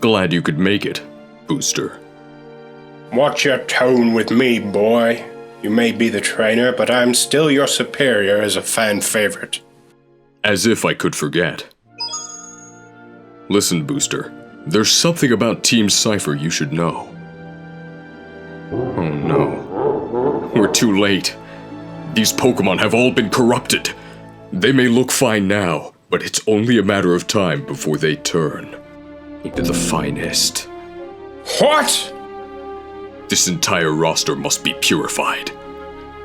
Glad you could make it, Booster. Watch your tone with me, boy. You may be the trainer, but I'm still your superior as a fan favorite. As if I could forget. Listen, Booster. There's something about Team Cipher you should know. Oh no. We're too late. These Pokemon have all been corrupted. They may look fine now, but it's only a matter of time before they turn into the finest. What? This entire roster must be purified.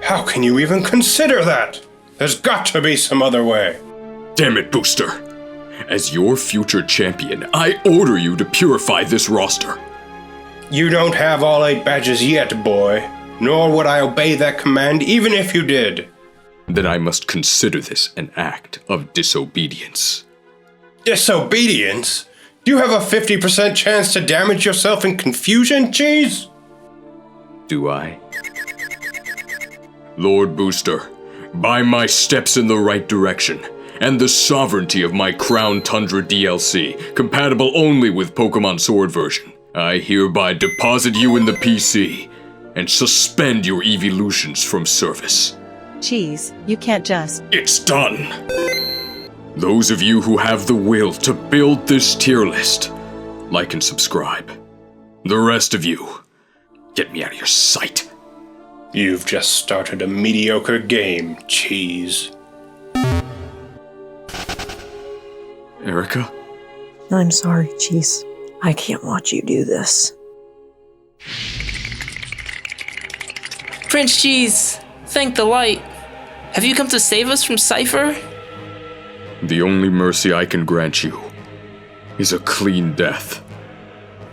How can you even consider that? There's got to be some other way. Damn it, Booster. As your future champion, I order you to purify this roster. You don't have all 8 badges yet, boy. Nor would I obey that command even if you did. Then I must consider this an act of disobedience. Disobedience? You have a 50% chance to damage yourself in confusion, jeez? Do I? Lord Booster, by my steps in the right direction, and the sovereignty of my Crown Tundra DLC, compatible only with Pokemon Sword version, I hereby deposit you in the PC, and suspend your Eeveelutions from service. Jeez, you can't just... It's done! Those of you who have the will to build this tier list, like and subscribe. The rest of you, get me out of your sight. You've just started a mediocre game, cheese. Erica? I'm sorry, Cheese. I can't watch you do this. Prince Cheese, thank the light. Have you come to save us from Cipher? The only mercy I can grant you is a clean death.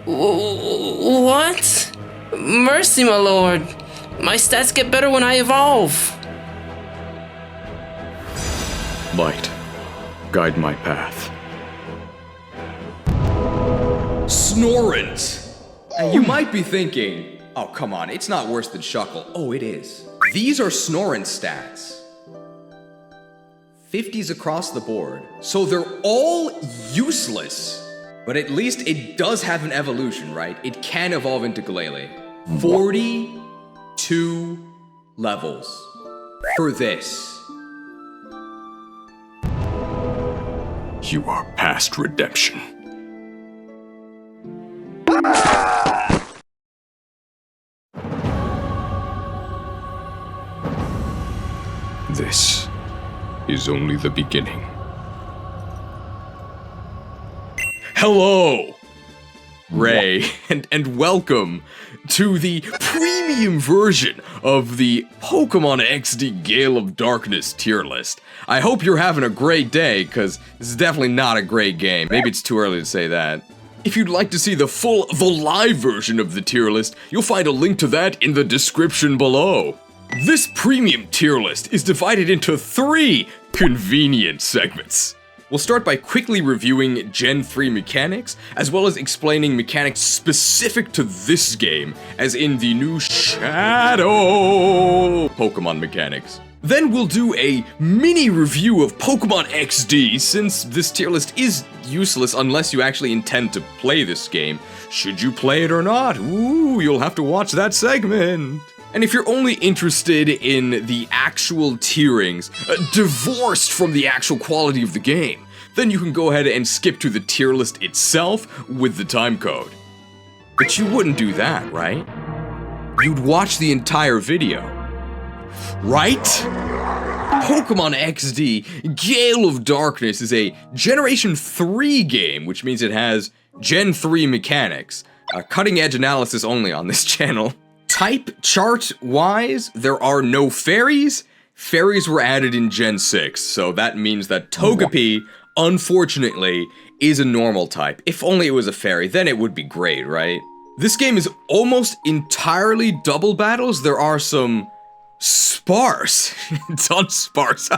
What? Mercy, my lord. My stats get better when I evolve. Light, guide my path. Snorrent! You might be thinking, oh come on, it's not worse than Shuckle. Oh, it is. These are Snorrent stats. 50s across the board, so they're all useless. But at least it does have an evolution, right? It can evolve into Gale. 42 levels for this. You are past redemption. This is only the beginning. Hello, Ray, and welcome to the premium version of the Pokemon XD Gale of Darkness tier list. I hope you're having a great day, because this is definitely not a great game. Maybe it's too early to say that. If you'd like to see the live version of the tier list, you'll find a link to that in the description below. This premium tier list is divided into 3 convenient segments. We'll start by quickly reviewing Gen 3 mechanics, as well as explaining mechanics specific to this game, as in the new Shadow Pokemon mechanics. Then we'll do a mini review of Pokemon XD, since this tier list is useless unless you actually intend to play this game. Should you play it or not? Ooh, you'll have to watch that segment. And if you're only interested in the actual tierings, divorced from the actual quality of the game, then you can go ahead and skip to the tier list itself with the time code. But you wouldn't do that, right? You'd watch the entire video. Right? Pokemon XD Gale of Darkness is a Generation 3 game, which means it has Gen 3 mechanics. Cutting edge analysis only on this channel. Type chart-wise, there are no fairies. Fairies were added in Gen 6, so that means that Togepi, unfortunately, is a normal type. If only it was a fairy, then it would be great, right? This game is almost entirely double battles. There are some sparse, it's on sparse,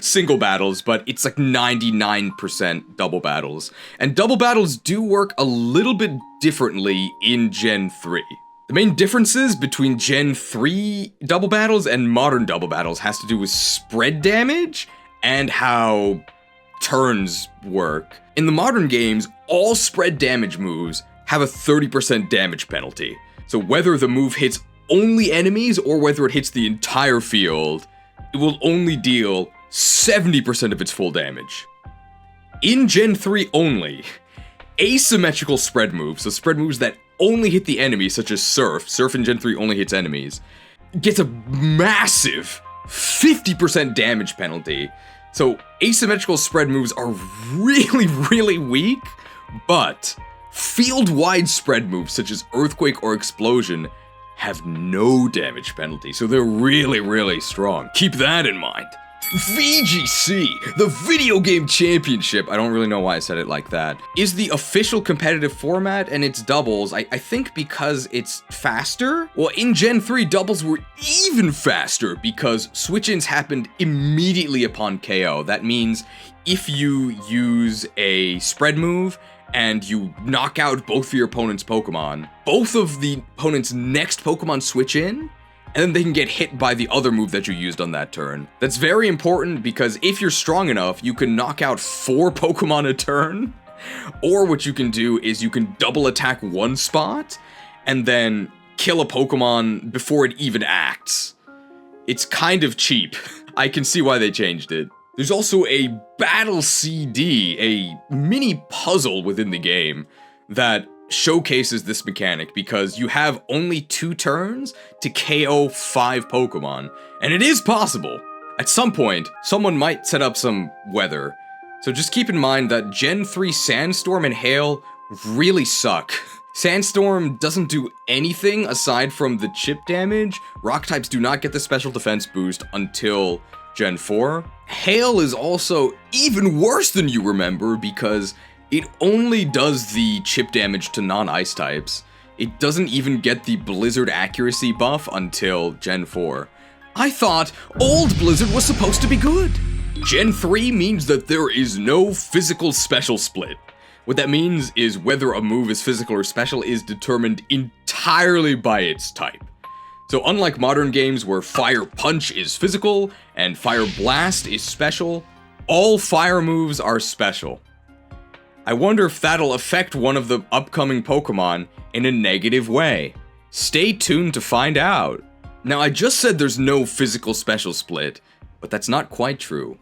single battles, but it's like 99% double battles. And double battles do work a little bit differently in Gen 3. The main differences between Gen 3 double battles and modern double battles has to do with spread damage and how turns work. In the modern games, all spread damage moves have a 30% damage penalty. So whether the move hits only enemies or whether it hits the entire field, it will only deal 70% of its full damage. In Gen 3 only, asymmetrical spread moves, so spread moves that only hit the enemy, such as Surf in Gen 3 only hits enemies, gets a massive 50% damage penalty. So asymmetrical spread moves are really, really weak, but field-wide spread moves such as Earthquake or Explosion have no damage penalty, so they're really, really strong. Keep that in mind. VGC, the Video Game Championship, I don't really know why I said it like that, is the official competitive format, and it's doubles, I think because it's faster? Well, in Gen 3, doubles were even faster because switch-ins happened immediately upon KO. That means if you use a spread move, and you knock out both of your opponent's Pokemon, both of the opponent's next Pokemon switch in, and then they can get hit by the other move that you used on that turn. That's very important because if you're strong enough, you can knock out 4 Pokemon a turn, or what you can do is you can double attack one spot, and then kill a Pokemon before it even acts. It's kind of cheap. I can see why they changed it. There's also a battle CD, a mini puzzle within the game that showcases this mechanic because you have only 2 turns to KO 5 Pokemon, and it is possible. At some point, someone might set up some weather, so just keep in mind that Gen 3 Sandstorm and Hail really suck. Sandstorm doesn't do anything aside from the chip damage. Rock types do not get the special defense boost until Gen 4. Hail is also even worse than you remember because it only does the chip damage to non-ice types. It doesn't even get the Blizzard accuracy buff until Gen 4. I thought old Blizzard was supposed to be good. Gen 3 means that there is no physical special split. What that means is whether a move is physical or special is determined entirely by its type. So unlike modern games where Fire Punch is physical and Fire Blast is special, all fire moves are special. I wonder if that'll affect one of the upcoming Pokemon in a negative way. Stay tuned to find out. Now, I just said there's no physical special split, but that's not quite true,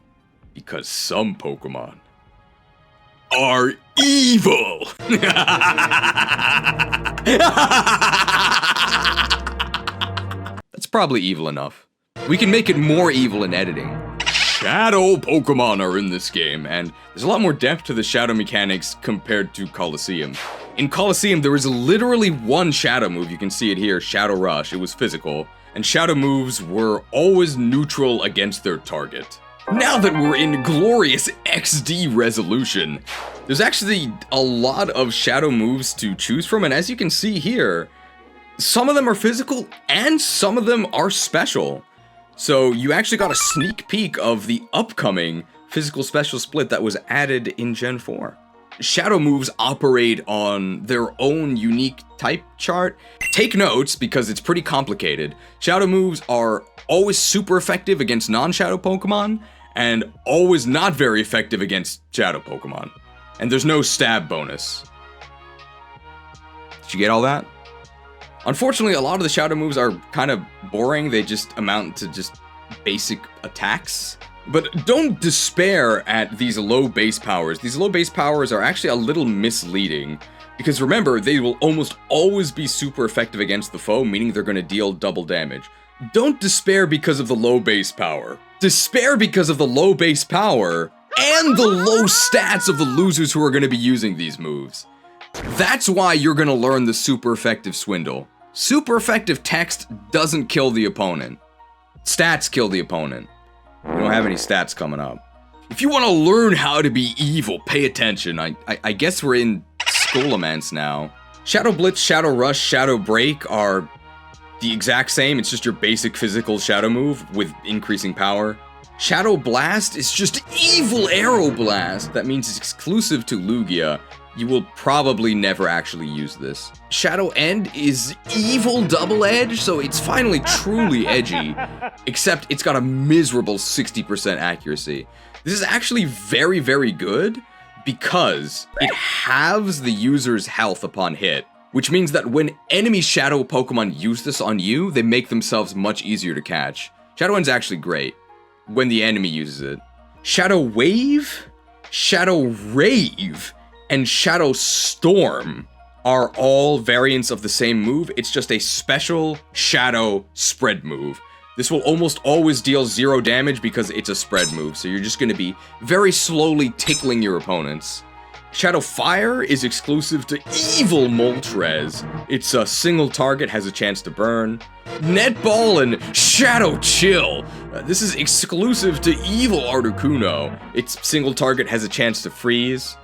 because some Pokemon are evil! That's probably evil enough. We can make it more evil in editing. Shadow Pokemon are in this game, and there's a lot more depth to the shadow mechanics compared to Colosseum. In Colosseum, there was literally one shadow move, you can see it here, Shadow Rush, it was physical, and shadow moves were always neutral against their target. Now that we're in glorious XD resolution, there's actually a lot of shadow moves to choose from, and as you can see here, some of them are physical and some of them are special. So you actually got a sneak peek of the upcoming physical special split that was added in Gen 4. Shadow moves operate on their own unique type chart. Take notes because it's pretty complicated. Shadow moves are always super effective against non-shadow Pokemon and always not very effective against shadow Pokemon. And there's no stab bonus. Did you get all that? Unfortunately, a lot of the shadow moves are kind of boring. They just amount to just basic attacks. But don't despair at these low base powers. These low base powers are actually a little misleading. Because remember, they will almost always be super effective against the foe, meaning they're going to deal double damage. Don't despair because of the low base power. Despair because of the low base power and the low stats of the losers who are going to be using these moves. That's why you're going to learn the super effective Swindle. Super effective text doesn't kill the opponent. Stats kill the opponent. We don't have any stats coming up. If you want to learn how to be evil, pay attention. I guess we're in Skullomance now. Shadow Blitz, Shadow Rush, Shadow Break are the exact same. It's just your basic physical shadow move with increasing power. Shadow Blast is just evil Arrow Blast. That means it's exclusive to Lugia. You will probably never actually use this. Shadow End is evil Double Edge, so it's finally truly edgy, except it's got a miserable 60% accuracy. This is actually very, very good because it halves the user's health upon hit, which means that when enemy Shadow Pokemon use this on you, they make themselves much easier to catch. Shadow Wind's actually great when the enemy uses it. Shadow Wave, Shadow Rave, and Shadow Storm are all variants of the same move. It's just a special Shadow spread move. This will almost always deal 0 damage because it's a spread move, so you're just going to be very slowly tickling your opponents. Shadow Fire is exclusive to Evil Moltres. It's a single target, has a chance to burn. Netball and Shadow Chill. This is exclusive to Evil Articuno. Its single target has a chance to freeze.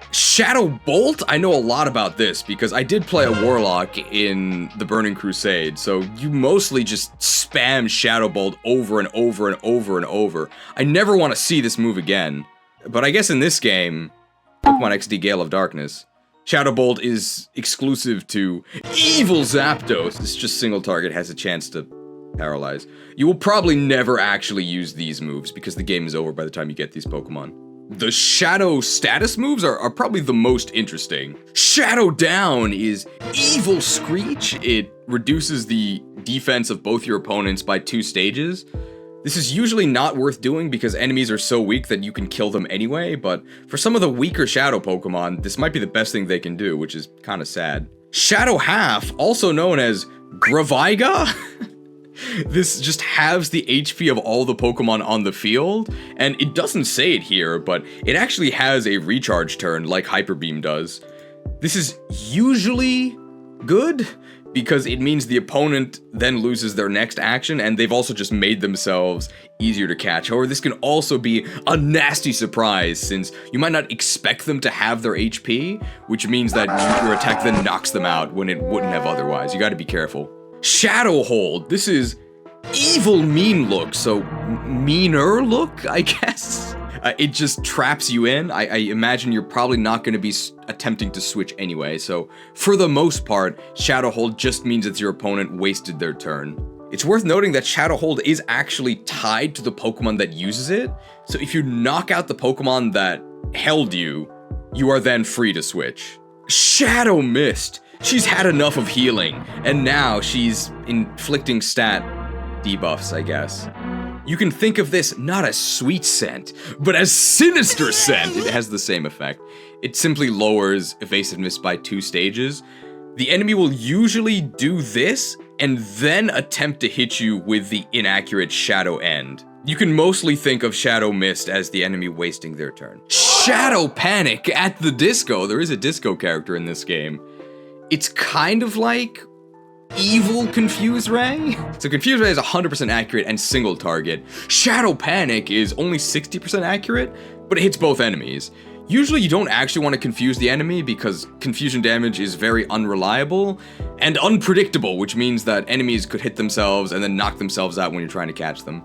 Shadow Bolt, I know a lot about this because I did play a Warlock in the Burning Crusade, so you mostly just spam Shadow Bolt over and over and over and over. I never want to see this move again, but I guess in this game, Pokemon XD Gale of Darkness, Shadow Bolt is exclusive to Evil Zapdos. This just single target has a chance to paralyze. You will probably never actually use these moves because the game is over by the time you get these Pokemon. The Shadow status moves are probably the most interesting. Shadow Down is Evil Screech. It reduces the defense of both your opponents by 2 stages. This is usually not worth doing because enemies are so weak that you can kill them anyway, but for some of the weaker Shadow Pokemon, this might be the best thing they can do, which is kind of sad. Shadow Half, also known as Graviga. This just halves the HP of all the Pokemon on the field, and it doesn't say it here, but it actually has a recharge turn like Hyper Beam does. This is usually good because it means the opponent then loses their next action, and they've also just made themselves easier to catch. However, this can also be a nasty surprise since you might not expect them to have their HP, which means that your attack then knocks them out when it wouldn't have otherwise. You gotta be careful. Shadow Hold. This is Evil Mean Look, so meaner look, I guess? It just traps you in. I imagine you're probably not going to be attempting to switch anyway, so for the most part, Shadow Hold just means that your opponent wasted their turn. It's worth noting that Shadow Hold is actually tied to the Pokemon that uses it, so if you knock out the Pokemon that held you, you are then free to switch. Shadow Mist. She's had enough of healing, and now she's inflicting stat debuffs, I guess. You can think of this not as Sweet Scent, but as Sinister Scent. It has the same effect. It simply lowers evasiveness by 2 stages. The enemy will usually do this, and then attempt to hit you with the inaccurate Shadow End. You can mostly think of Shadow Mist as the enemy wasting their turn. Shadow Panic at the Disco. There is a Disco character in this game. It's kind of like Evil Confuse Ray. So Confuse Ray is 100% accurate and single target. Shadow Panic is only 60% accurate, but it hits both enemies. Usually you don't actually want to confuse the enemy because confusion damage is very unreliable and unpredictable, which means that enemies could hit themselves and then knock themselves out when you're trying to catch them.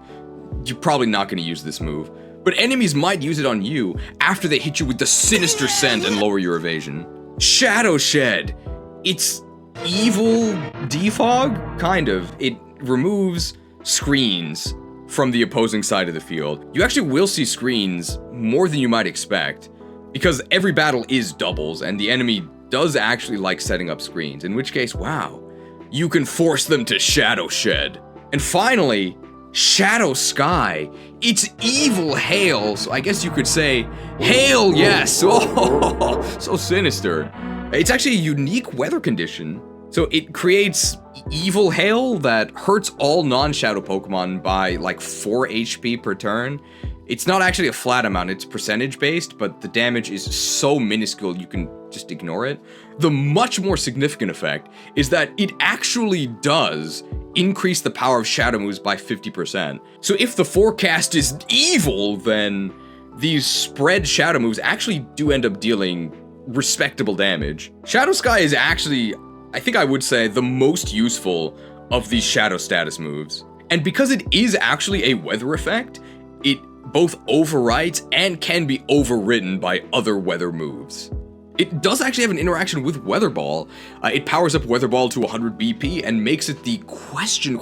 You're probably not going to use this move, but enemies might use it on you after they hit you with the Sinister Scent and lower your evasion. Shadow Shed. It's evil defog, kind of. It removes screens from the opposing side of the field. You actually will see screens more than you might expect, because every battle is doubles, and the enemy does actually like setting up screens, in which case, wow, you can force them to Shadow Shed. And finally, Shadow Sky. It's Evil Hail, so I guess you could say, Hail, yes! Oh, so sinister. It's actually a unique weather condition. So it creates Evil Hail that hurts all non-Shadow Pokemon by like 4 HP per turn. It's not actually a flat amount, it's percentage based, but the damage is so minuscule you can just ignore it. The much more significant effect is that it actually does increase the power of Shadow moves by 50%. So if the forecast is evil, then these spread Shadow moves actually do end up dealing respectable damage. Shadow Sky is actually, I think I would say, the most useful of these Shadow status moves. And because it is actually a weather effect, it both overwrites and can be overwritten by other weather moves. It does actually have an interaction with Weather Ball. It powers up Weather Ball to 100 BP and makes it the question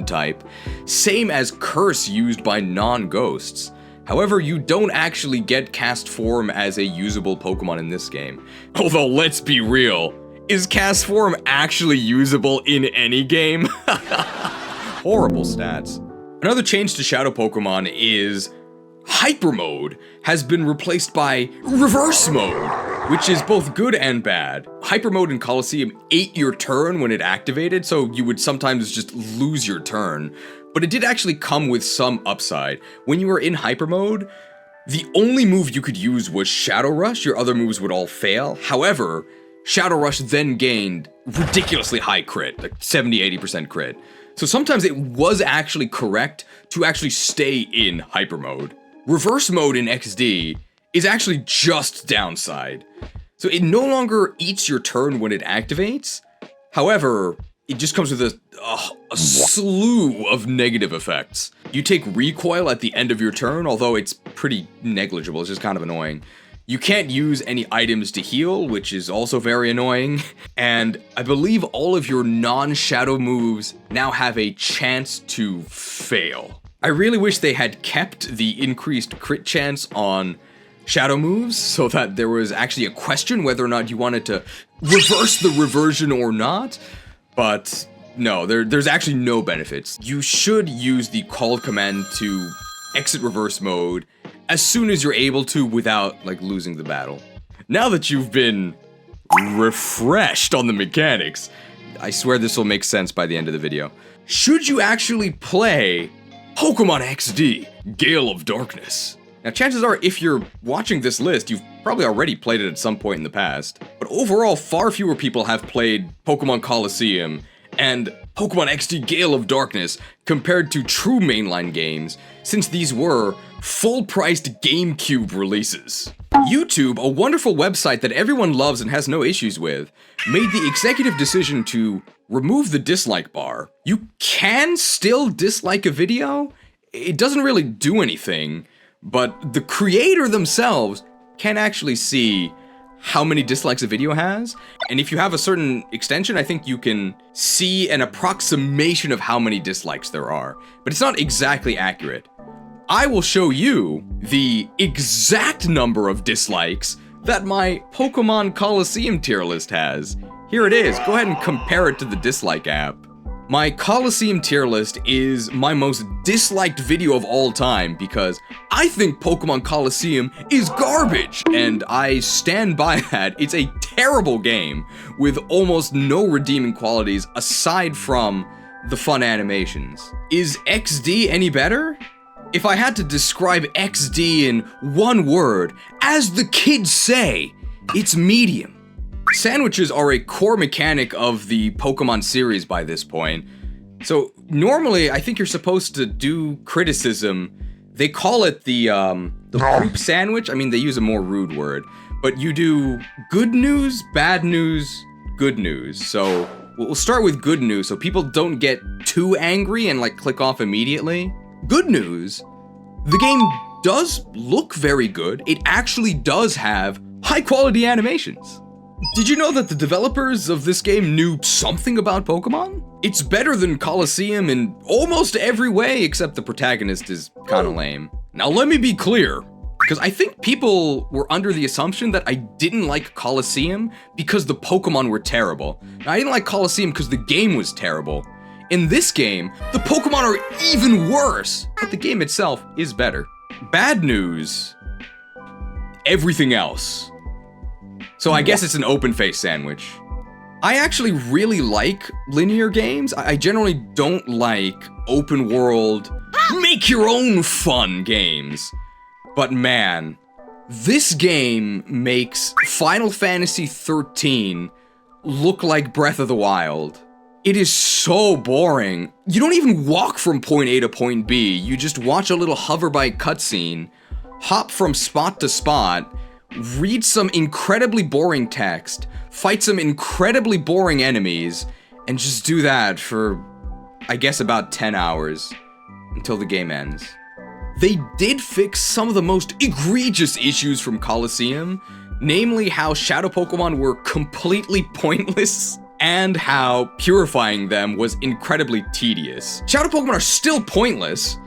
type, same as Curse used by non-ghosts. However, you don't actually get Cast Form as a usable Pokemon in this game. Although, let's be real, is Cast Form actually usable in any game? Horrible stats. Another change to Shadow Pokemon is Hyper Mode has been replaced by Reverse Mode, which is both good and bad. Hyper Mode in Colosseum ate your turn when it activated, so you would sometimes just lose your turn. But it did actually come with some upside. When you were in Hyper Mode, the only move you could use was Shadow Rush, your other moves would all fail. However, Shadow Rush then gained ridiculously high crit, like 70-80% crit. So sometimes it was actually correct to actually stay in Hyper Mode. Reverse Mode in XD is actually just downside. So it no longer eats your turn when it activates. However, it just comes with a slew of negative effects. You take recoil at the end of your turn, although it's pretty negligible, it's just kind of annoying. You can't use any items to heal, which is also very annoying. And I believe all of your non-shadow moves now have a chance to fail. I really wish they had kept the increased crit chance on shadow moves so that there was actually a question whether or not you wanted to reverse the reversion or not. But no, there's actually no benefits. You should use the call command to exit reverse mode as soon as you're able to without, like, losing the battle. Now that you've been refreshed on the mechanics, I swear this will make sense by the end of the video. Should you actually play Pokemon XD, Gale of Darkness? Now, chances are, if you're watching this list, you've probably already played it at some point in the past. But overall, far fewer people have played Pokemon Colosseum and Pokemon XD Gale of Darkness compared to true mainline games, since these were full-priced GameCube releases. YouTube, a wonderful website that everyone loves and has no issues with, made the executive decision to remove the dislike bar. You can still dislike a video. It doesn't really do anything. But the creator themselves can actually see how many dislikes a video has, and if you have a certain extension, I think you can see an approximation of how many dislikes there are, but it's not exactly accurate. I will show you the exact number of dislikes that my Pokemon Colosseum tier list has. Here it is. Go ahead and compare it to the dislike app. My Colosseum tier list is my most disliked video of all time because I think Pokemon Colosseum is garbage, and I stand by that. It's a terrible game with almost no redeeming qualities aside from the fun animations. Is XD any better? If I had to describe XD in one word, as the kids say, it's medium. Sandwiches are a core mechanic of the Pokemon series by this point. So normally, I think you're supposed to do criticism. They call it the poop sandwich. I mean, they use a more rude word, but you do good news, bad news, good news. So we'll start with good news so people don't get too angry and like click off immediately. Good news, the game does look very good. It actually does have high quality animations. Did you know that the developers of this game knew something about Pokemon? It's better than Colosseum in almost every way, except the protagonist is kinda lame. Now let me be clear, because I think people were under the assumption that I didn't like Colosseum because the Pokemon were terrible. Now, I didn't like Colosseum because the game was terrible. In this game, the Pokemon are even worse, but the game itself is better. Bad news, everything else. So I guess it's an open-face sandwich. I actually really like linear games. I generally don't like open world, make your own fun games. But man, this game makes Final Fantasy XIII look like Breath of the Wild. It is so boring. You don't even walk from point A to point B. You just watch a little hover bike cutscene, hop from spot to spot, read some incredibly boring text, fight some incredibly boring enemies, and just do that for, I guess, about 10 hours until the game ends. They did fix some of the most egregious issues from Colosseum, namely how Shadow Pokemon were completely pointless and how purifying them was incredibly tedious. Shadow Pokemon are still pointless,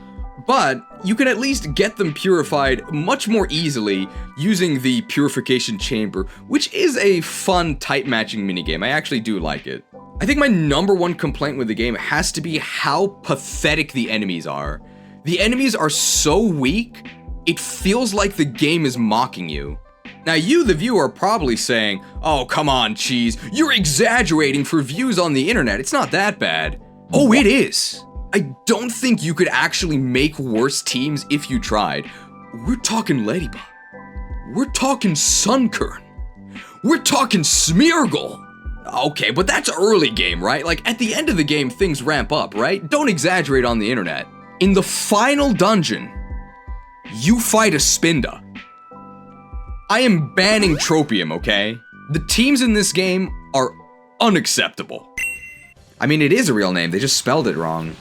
But you can at least get them purified much more easily using the Purification Chamber, which is a fun type matching minigame. I actually do like it. I think my #1 complaint with the game has to be how pathetic the enemies are. The enemies are so weak, it feels like the game is mocking you. Now you, the viewer, are probably saying, oh, come on, Cheese, you're exaggerating for views on the internet, it's not that bad. Oh, it is. I don't think you could actually make worse teams if you tried. We're talking Ladybug. We're talking Sunkern. We're talking Smeargle. Okay, but that's early game, right? Like, at the end of the game, things ramp up, right? Don't exaggerate on the internet. In the final dungeon, you fight a Spinda. I am banning Tropium, okay? The teams in this game are unacceptable. I mean, it is a real name, they just spelled it wrong.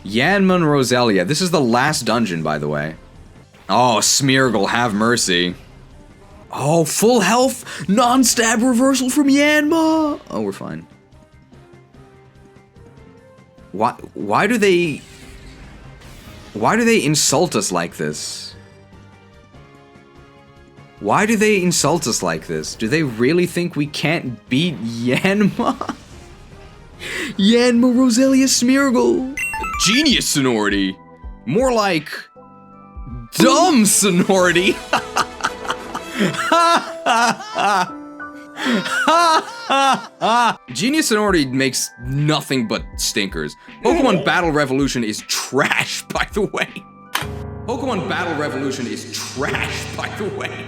Yanman Roselia. This is the last dungeon, by the way. Oh, Smeargle, have mercy. Oh, full health, non-stab reversal from Yanma. Oh, we're fine. Why do they insult us like this? Why do they insult us like this? Do they really think we can't beat Yanma? Yanma, Roselia, Smeargle. Genius sonority. More like dumb sonority. Genius sonority makes nothing but stinkers. Pokemon Battle Revolution is trash, by the way. Pokemon Battle Revolution is trash, by the way.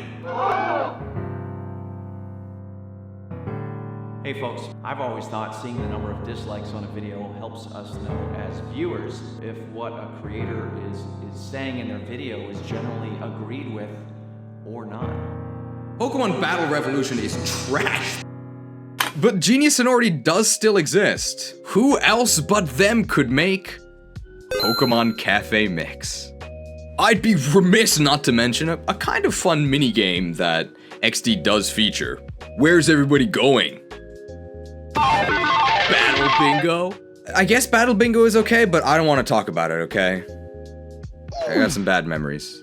Hey folks, I've always thought seeing the number of dislikes on a video helps us know as viewers if what a creator is saying in their video is generally agreed with or not. Pokemon Battle Revolution is trash. But Genius Sonority does still exist. Who else but them could make Pokemon Cafe Mix? I'd be remiss not to mention a kind of fun minigame that XD does feature. Where's everybody going? Battle Bingo? I guess Battle Bingo is okay, but I don't want to talk about it, okay? I got some bad memories.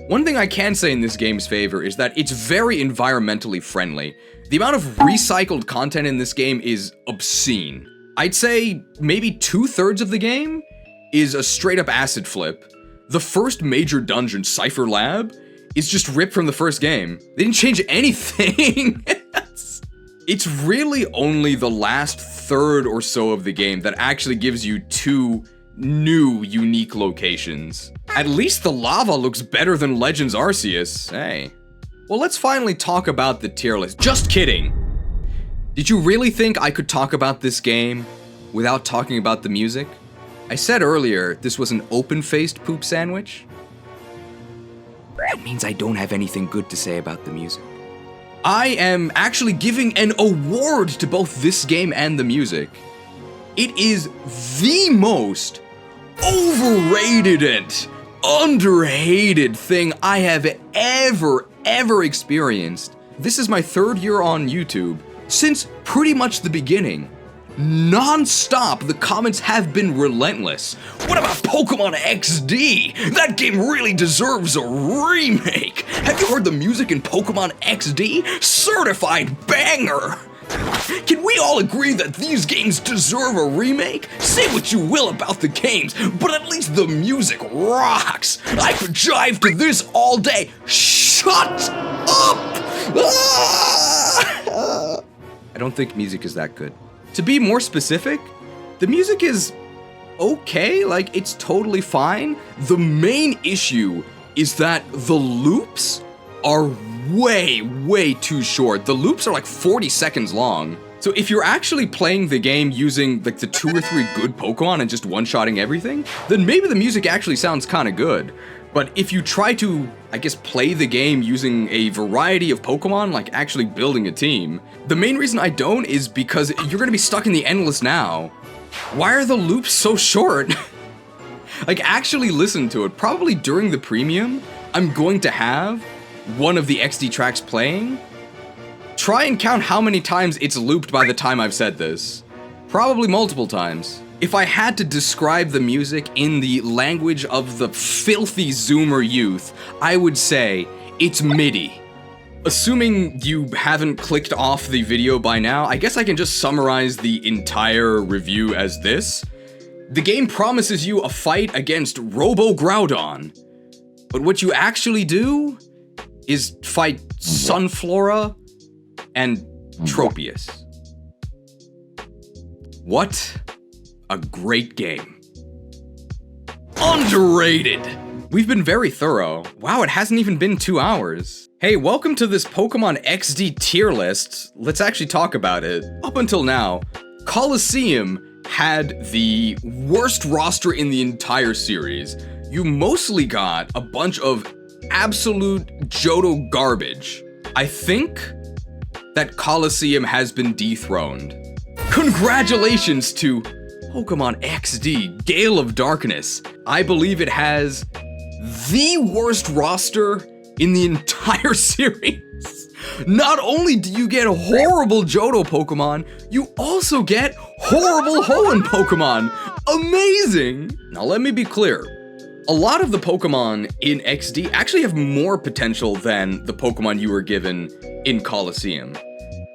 One thing I can say in this game's favor is that it's very environmentally friendly. The amount of recycled content in this game is obscene. I'd say maybe 2/3 of the game is a straight up acid flip. The first major dungeon, Cipher Lab, is just ripped from the first game. They didn't change anything. It's really only the last third or so of the game that actually gives you 2 new unique locations. At least the lava looks better than Legends Arceus. Hey. Well, let's finally talk about the tier list. Just kidding. Did you really think I could talk about this game without talking about the music? I said earlier this was an open-faced poop sandwich. That means I don't have anything good to say about the music. I am actually giving an award to both this game and the music. It is the most overrated and underhated thing I have ever experienced. This is my 3rd year on YouTube. Since pretty much the beginning, non-stop, the comments have been relentless. What about Pokemon XD? That game really deserves a remake. Have you heard the music in Pokemon XD? Certified banger. Can we all agree that these games deserve a remake? Say what you will about the games, but at least the music rocks. I could jive to this all day. Shut up! I don't think music is that good. To be more specific, the music is okay, like it's totally fine. The main issue is that the loops are way too short. The loops are like 40 seconds long. So if you're actually playing the game using like the 2 or 3 good Pokemon and just one-shotting everything, then maybe the music actually sounds kind of good. But if you try to, I guess, play the game using a variety of Pokemon, like actually building a team, the main reason I don't is because you're gonna be stuck in the endless now. Why are the loops so short? Like, actually listen to it. Probably during the premium, I'm going to have one of the XD tracks playing. Try and count how many times it's looped by the time I've said this. Probably multiple times. If I had to describe the music in the language of the filthy Zoomer youth, I would say it's MIDI. Assuming you haven't clicked off the video by now, I guess I can just summarize the entire review as this. The game promises you a fight against Robo Groudon, but what you actually do is fight Sunflora and Tropius. What a great game. Underrated! We've been very thorough. Wow, it hasn't even been 2 hours. Hey, welcome to this Pokemon XD tier list. Let's actually talk about it. Up until now, Colosseum had the worst roster in the entire series. You mostly got a bunch of absolute Johto garbage. I think that Colosseum has been dethroned. Congratulations to Pokemon XD, Gale of Darkness. I believe it has the worst roster in the entire series. Not only do you get horrible Johto Pokemon, you also get horrible Hoenn Pokemon. Amazing! Now let me be clear. A lot of the Pokemon in XD actually have more potential than the Pokemon you were given in Colosseum.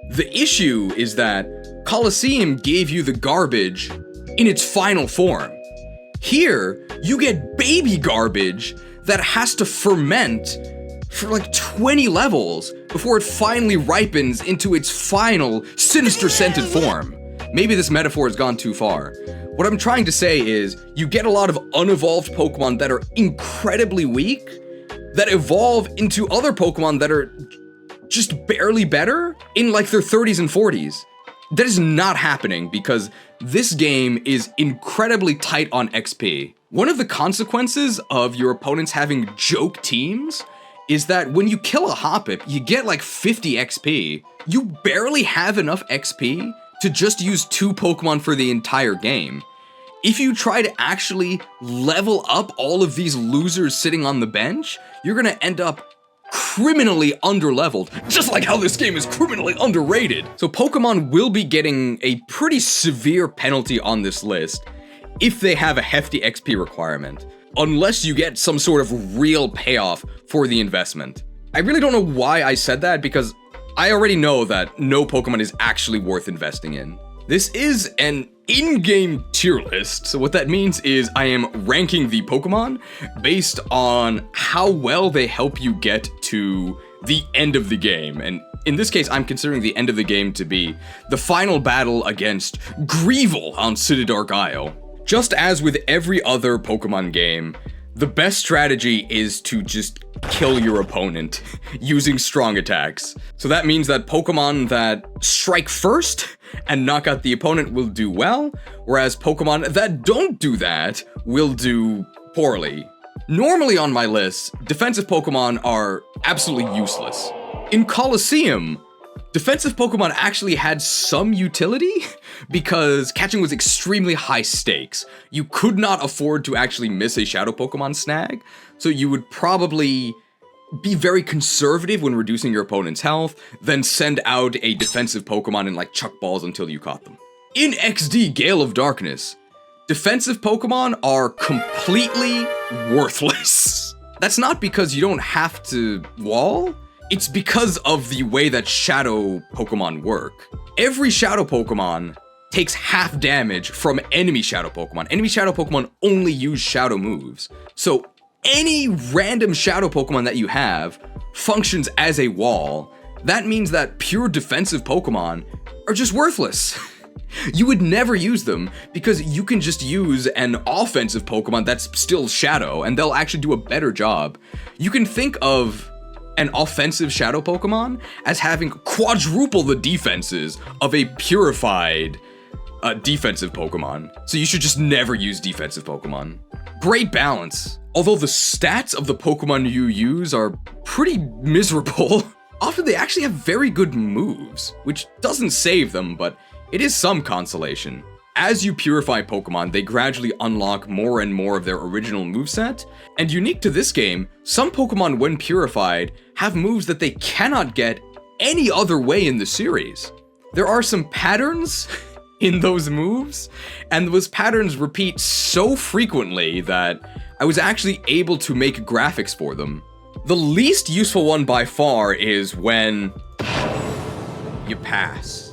The issue is that Colosseum gave you the garbage in its final form. Here, you get baby garbage that has to ferment for like 20 levels before it finally ripens into its final sinister scented form. Maybe this metaphor has gone too far. What I'm trying to say is, you get a lot of unevolved Pokemon that are incredibly weak, that evolve into other Pokemon that are just barely better in like their 30s and 40s. That is not happening because this game is incredibly tight on XP. One of the consequences of your opponents having joke teams is that when you kill a Hoppip, you get like 50 XP. You barely have enough XP to just use 2 Pokemon for the entire game. If you try to actually level up all of these losers sitting on the bench, you're gonna end up criminally underleveled, just like how this game is criminally underrated. So Pokemon will be getting a pretty severe penalty on this list if they have a hefty XP requirement, unless you get some sort of real payoff for the investment. I really don't know why I said that, because I already know that no Pokemon is actually worth investing in. This is an in-game tier list, so what that means is I am ranking the Pokemon based on how well they help you get to the end of the game, and in this case I'm considering the end of the game to be the final battle against Greevil on Citydark Isle. Just as with every other Pokemon game, the best strategy is to just kill your opponent using strong attacks. So that means that Pokemon that strike first and knock out the opponent will do well, whereas Pokemon that don't do that will do poorly. Normally on my list, defensive Pokemon are absolutely useless. In Colosseum, defensive Pokemon actually had some utility because catching was extremely high stakes. You could not afford to actually miss a Shadow Pokemon snag, so you would probably be very conservative when reducing your opponent's health, then send out a defensive Pokemon and like chuck balls until you caught them. In XD Gale of Darkness, defensive Pokemon are completely worthless. That's not because you don't have to wall, it's because of the way that Shadow Pokemon work. Every Shadow Pokemon takes half damage from enemy Shadow Pokemon. Enemy Shadow Pokemon only use Shadow moves. So any random Shadow Pokemon that you have functions as a wall. That means that pure defensive Pokemon are just worthless. You would never use them because you can just use an offensive Pokemon that's still Shadow and they'll actually do a better job. You can think of an offensive Shadow Pokemon as having quadruple the defenses of a purified defensive Pokemon. So you should just never use defensive Pokemon. Great balance. Although the stats of the Pokemon you use are pretty miserable, often they actually have very good moves, which doesn't save them, but it is some consolation. As you purify Pokemon, they gradually unlock more and more of their original moveset, and unique to this game, some Pokemon when purified have moves that they cannot get any other way in the series. There are some patterns in those moves, and those patterns repeat so frequently that I was actually able to make graphics for them. The least useful one by far is when you pass.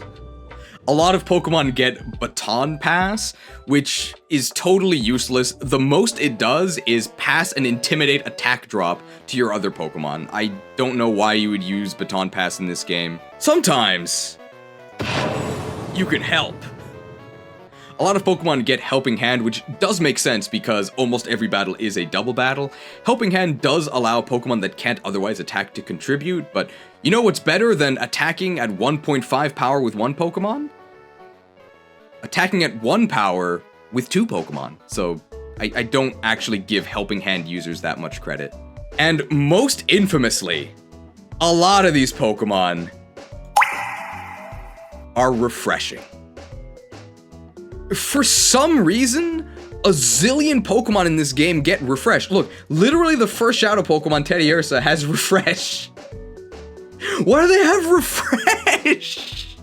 A lot of Pokemon get Baton Pass, which is totally useless. The most it does is pass an Intimidate attack drop to your other Pokemon. I don't know why you would use Baton Pass in this game. Sometimes you can help. A lot of Pokemon get Helping Hand, which does make sense because almost every battle is a double battle. Helping Hand does allow Pokemon that can't otherwise attack to contribute, but you know what's better than attacking at 1.5 power with one Pokemon? Attacking at 1 power with 2 Pokemon. So I don't actually give Helping Hand users that much credit. And most infamously, a lot of these Pokemon are refreshing. For some reason, a zillion Pokemon in this game get refreshed. Look, literally the first Shadow Pokemon, Teddiursa, has refresh. Why do they have refresh?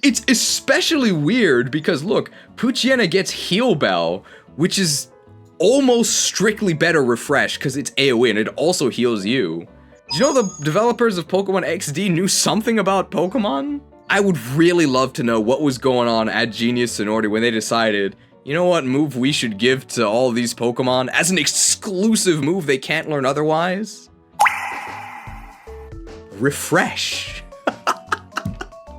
It's especially weird because look, Poochyena gets Heal Bell, which is almost strictly better refresh because it's AoE and it also heals you. Do you know the developers of Pokemon XD knew something about Pokemon? I would really love to know what was going on at Genius Sonority when they decided, you know what move we should give to all these Pokemon as an exclusive move they can't learn otherwise? Refresh.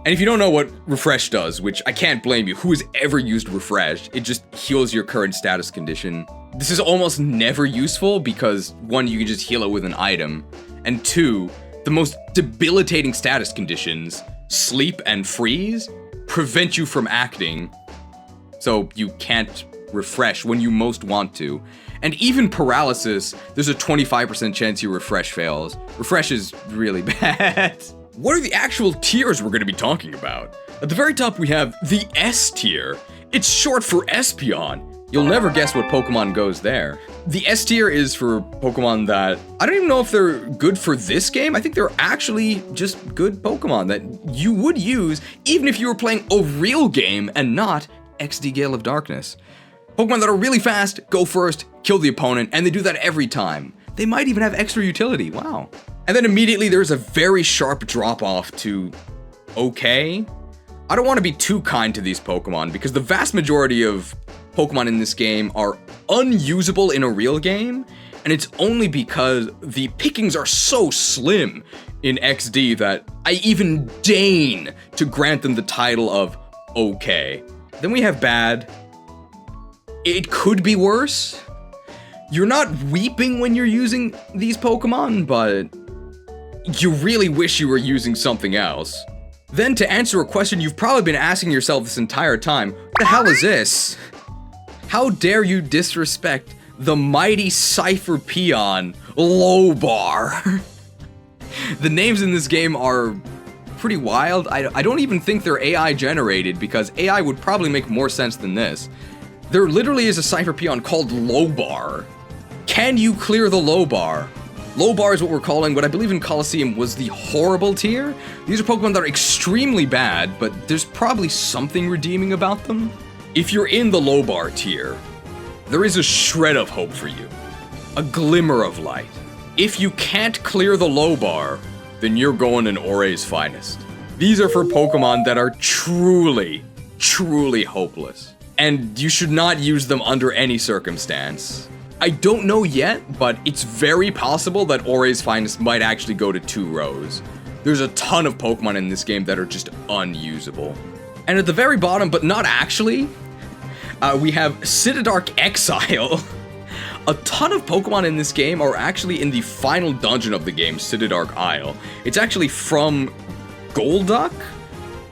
And if you don't know what Refresh does, which I can't blame you, who has ever used Refresh? It just heals your current status condition. This is almost never useful because 1, you can just heal it with an item, and 2, the most debilitating status conditions, Sleep and Freeze, prevent you from acting, so you can't refresh when you most want to. And even Paralysis, there's a 25% chance your Refresh fails. Refresh is really bad. What are the actual tiers we're going to be talking about? At the very top we have the S tier. It's short for Espeon. You'll never guess what Pokemon goes there. The S tier is for Pokemon that, I don't even know if they're good for this game. I think they're actually just good Pokemon that you would use even if you were playing a real game and not XD Gale of Darkness. Pokemon that are really fast, go first, kill the opponent, and they do that every time. They might even have extra utility, wow. And then immediately there's a very sharp drop off to okay. I don't want to be too kind to these Pokemon because the vast majority of Pokemon in this game are unusable in a real game, and it's only because the pickings are so slim in XD that I even deign to grant them the title of okay. Then we have bad. It could be worse. You're not weeping when you're using these Pokemon, but you really wish you were using something else. Then to answer a question you've probably been asking yourself this entire time, what the hell is this? How dare you disrespect the mighty Cipher peon, Lowbar? The names in this game are pretty wild. I don't even think they're AI generated because AI would probably make more sense than this. There literally is a Cipher peon called Lowbar. Can you clear the Lowbar? Lowbar is what we're calling what I believe in Coliseum was the horrible tier. These are Pokemon that are extremely bad, but there's probably something redeeming about them. If you're in the Lowbar tier, there is a shred of hope for you. A glimmer of light. If you can't clear the Lowbar, then you're going in Orre's finest. These are for Pokemon that are truly, truly hopeless. And you should not use them under any circumstance. I don't know yet, but it's very possible that Orre's finest might actually go to 2 rows. There's a ton of Pokemon in this game that are just unusable. And at the very bottom, but not actually, we have Citydark Exile. A ton of Pokemon in this game are actually in the final dungeon of the game, Citydark Isle. It's actually from Golduck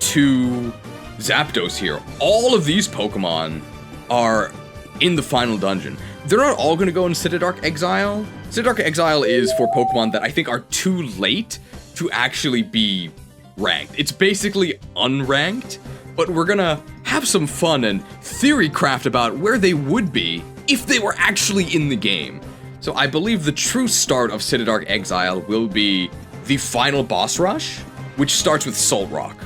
to Zapdos here. All of these Pokemon are in the final dungeon. They're not all going to go in Citydark Exile. Citydark Exile is for Pokemon that I think are too late to actually be ranked. It's basically unranked, but we're gonna have some fun and theory craft about where they would be if they were actually in the game. So I believe the true start of Citydark Exile will be the final boss rush, which starts with Solrock.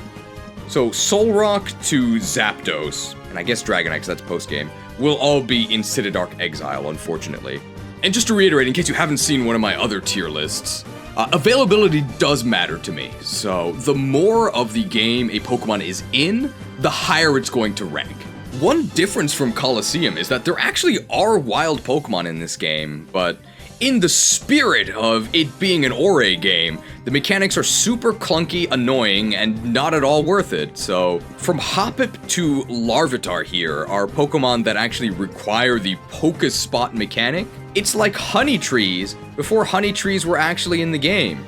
So Solrock to Zapdos, and I guess Dragonite, because that's post-game, will all be in Citydark Exile, unfortunately. And just to reiterate, in case you haven't seen one of my other tier lists, availability does matter to me. So the more of the game a Pokemon is in, the higher it's going to rank. One difference from Colosseum is that there actually are wild Pokemon in this game, but in the spirit of it being an Orre game, the mechanics are super clunky, annoying, and not at all worth it. So, from Hoppip to Larvitar here are Pokemon that actually require the Poké Spot mechanic. It's like honey trees before honey trees were actually in the game.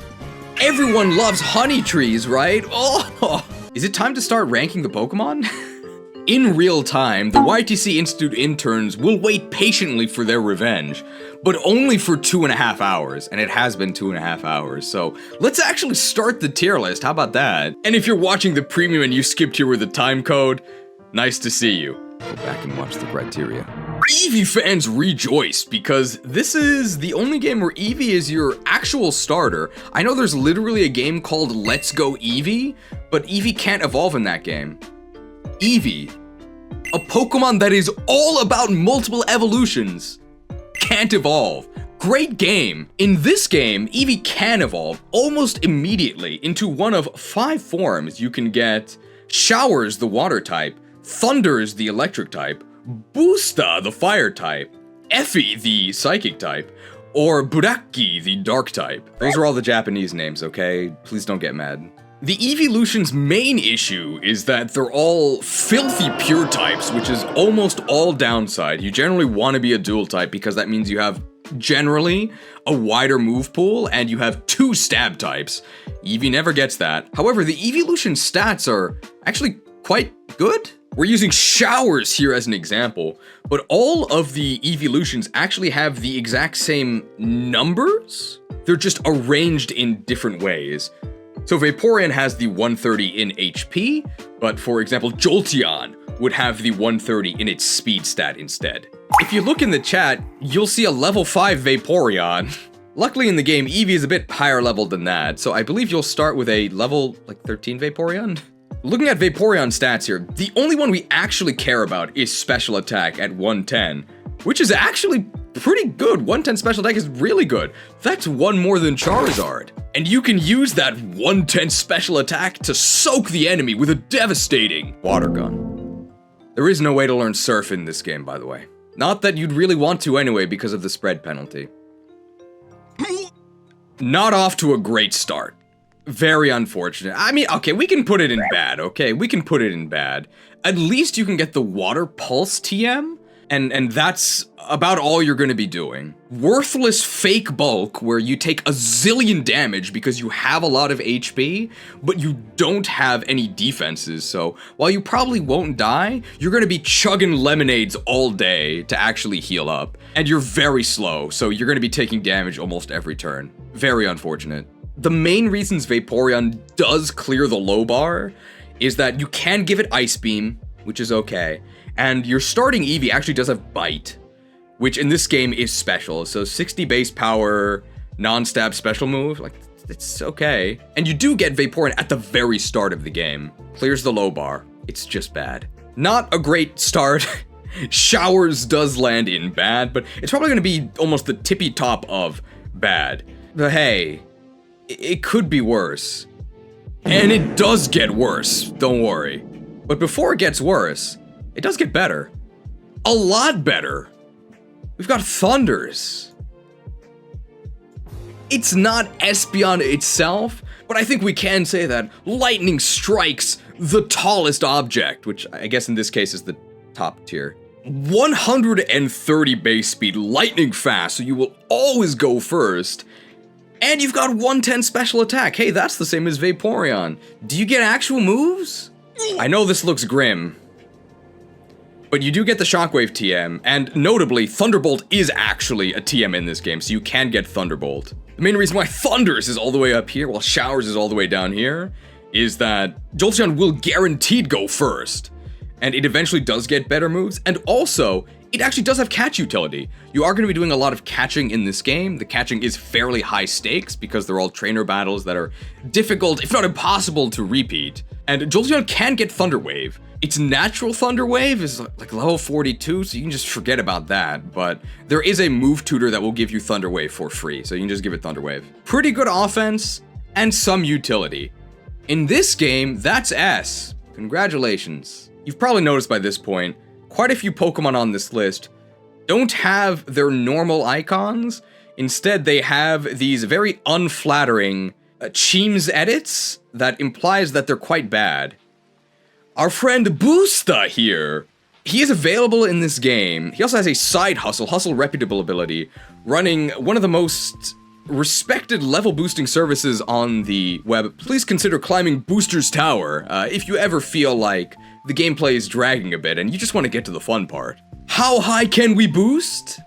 Everyone loves honey trees, right? Oh! Is it time to start ranking the Pokemon? In real time, the YTC Institute interns will wait patiently for their revenge, but only for 2.5 hours, and it has been 2.5 hours, so let's actually start the tier list, how about that? And if you're watching the premium and you skipped here with the time code, nice to see you. Go back and watch the criteria. Eevee fans rejoice, because this is the only game where Eevee is your actual starter. I know there's literally a game called Let's Go Eevee, but Eevee can't evolve in that game. Eevee, a Pokemon that is all about multiple evolutions, can't evolve. Great game. In this game, Eevee can evolve almost immediately into one of 5 forms. You can get Showers, the water type, Thunders, the electric type, Boosta, the fire type, Effie, the psychic type, or Buraki, the dark type. Those are all the Japanese names, okay? Please don't get mad. The Eeveelutions' main issue is that they're all filthy pure types, which is almost all downside. You generally want to be a dual type because that means you have generally a wider move pool and you have 2 stab types. Eevee never gets that. However, the Eeveelution stats are actually quite good. We're using Showers here as an example, but all of the Eeveelutions actually have the exact same numbers. They're just arranged in different ways. So Vaporeon has the 130 in HP, but for example, Jolteon would have the 130 in its speed stat instead. If you look in the chat, you'll see a level 5 Vaporeon. Luckily in the game, Eevee is a bit higher level than that, so I believe you'll start with a level, like 13 Vaporeon? Looking at Vaporeon stats here, the only one we actually care about is special attack at 110, which is actually pretty good. 110 special attack is really good. That's 1 more than Charizard. And you can use that 110 special attack to soak the enemy with a devastating water gun. There is no way to learn Surf in this game, by the way. Not that you'd really want to anyway because of the spread penalty. Not off to a great start. Very unfortunate. I mean, okay, we can put it in bad, okay? We can put it in bad. At least you can get the Water Pulse TM, and that's about all you're gonna be doing. Worthless fake bulk, where you take a zillion damage because you have a lot of HP, but you don't have any defenses, so while you probably won't die, you're gonna be chugging lemonades all day to actually heal up. And you're very slow, so you're gonna be taking damage almost every turn. Very unfortunate. The main reasons Vaporeon does clear the low bar is that you can give it Ice Beam, which is okay, and your starting Eevee actually does have Bite, which in this game is special, so 60 base power, non-stab special move, like, it's okay. And you do get Vaporeon at the very start of the game. Clears the low bar, it's just bad. Not a great start. Showers does land in bad, but it's probably gonna be almost the tippy top of bad. But hey, it could be worse. And it does get worse, don't worry. But before it gets worse, it does get better. A lot better. We've got Thunders. It's not Espeon itself, but I think we can say that lightning strikes the tallest object, which I guess in this case is the top tier. 130 base speed, lightning fast, so you will always go first. And you've got 110 special attack. Hey, that's the same as Vaporeon. Do you get actual moves? I know this looks grim, but you do get the Shockwave TM, and notably, Thunderbolt is actually a TM in this game, so you can get Thunderbolt. The main reason why Thunders is all the way up here, while Showers is all the way down here, is that Jolteon will guaranteed go first, and it eventually does get better moves, and also, it actually does have catch utility. You are going to be doing a lot of catching in this game. The catching is fairly high stakes because they're all trainer battles that are difficult, if not impossible, to repeat. And Jolteon can get Thunder Wave. Its natural Thunder Wave is like level 42, so you can just forget about that. But there is a move tutor that will give you Thunder Wave for free, so you can just give it Thunder Wave. Pretty good offense and some utility. In this game, that's S. Congratulations. You've probably noticed by this point, quite a few Pokemon on this list don't have their normal icons. Instead, they have these very unflattering Cheems edits that implies that they're quite bad. Our friend Boosta here, he is available in this game. He also has a side hustle reputable ability, running one of the most respected level boosting services on the web. Please consider climbing Booster's Tower if you ever feel like the gameplay is dragging a bit and you just want to get to the fun part. How high can we boost?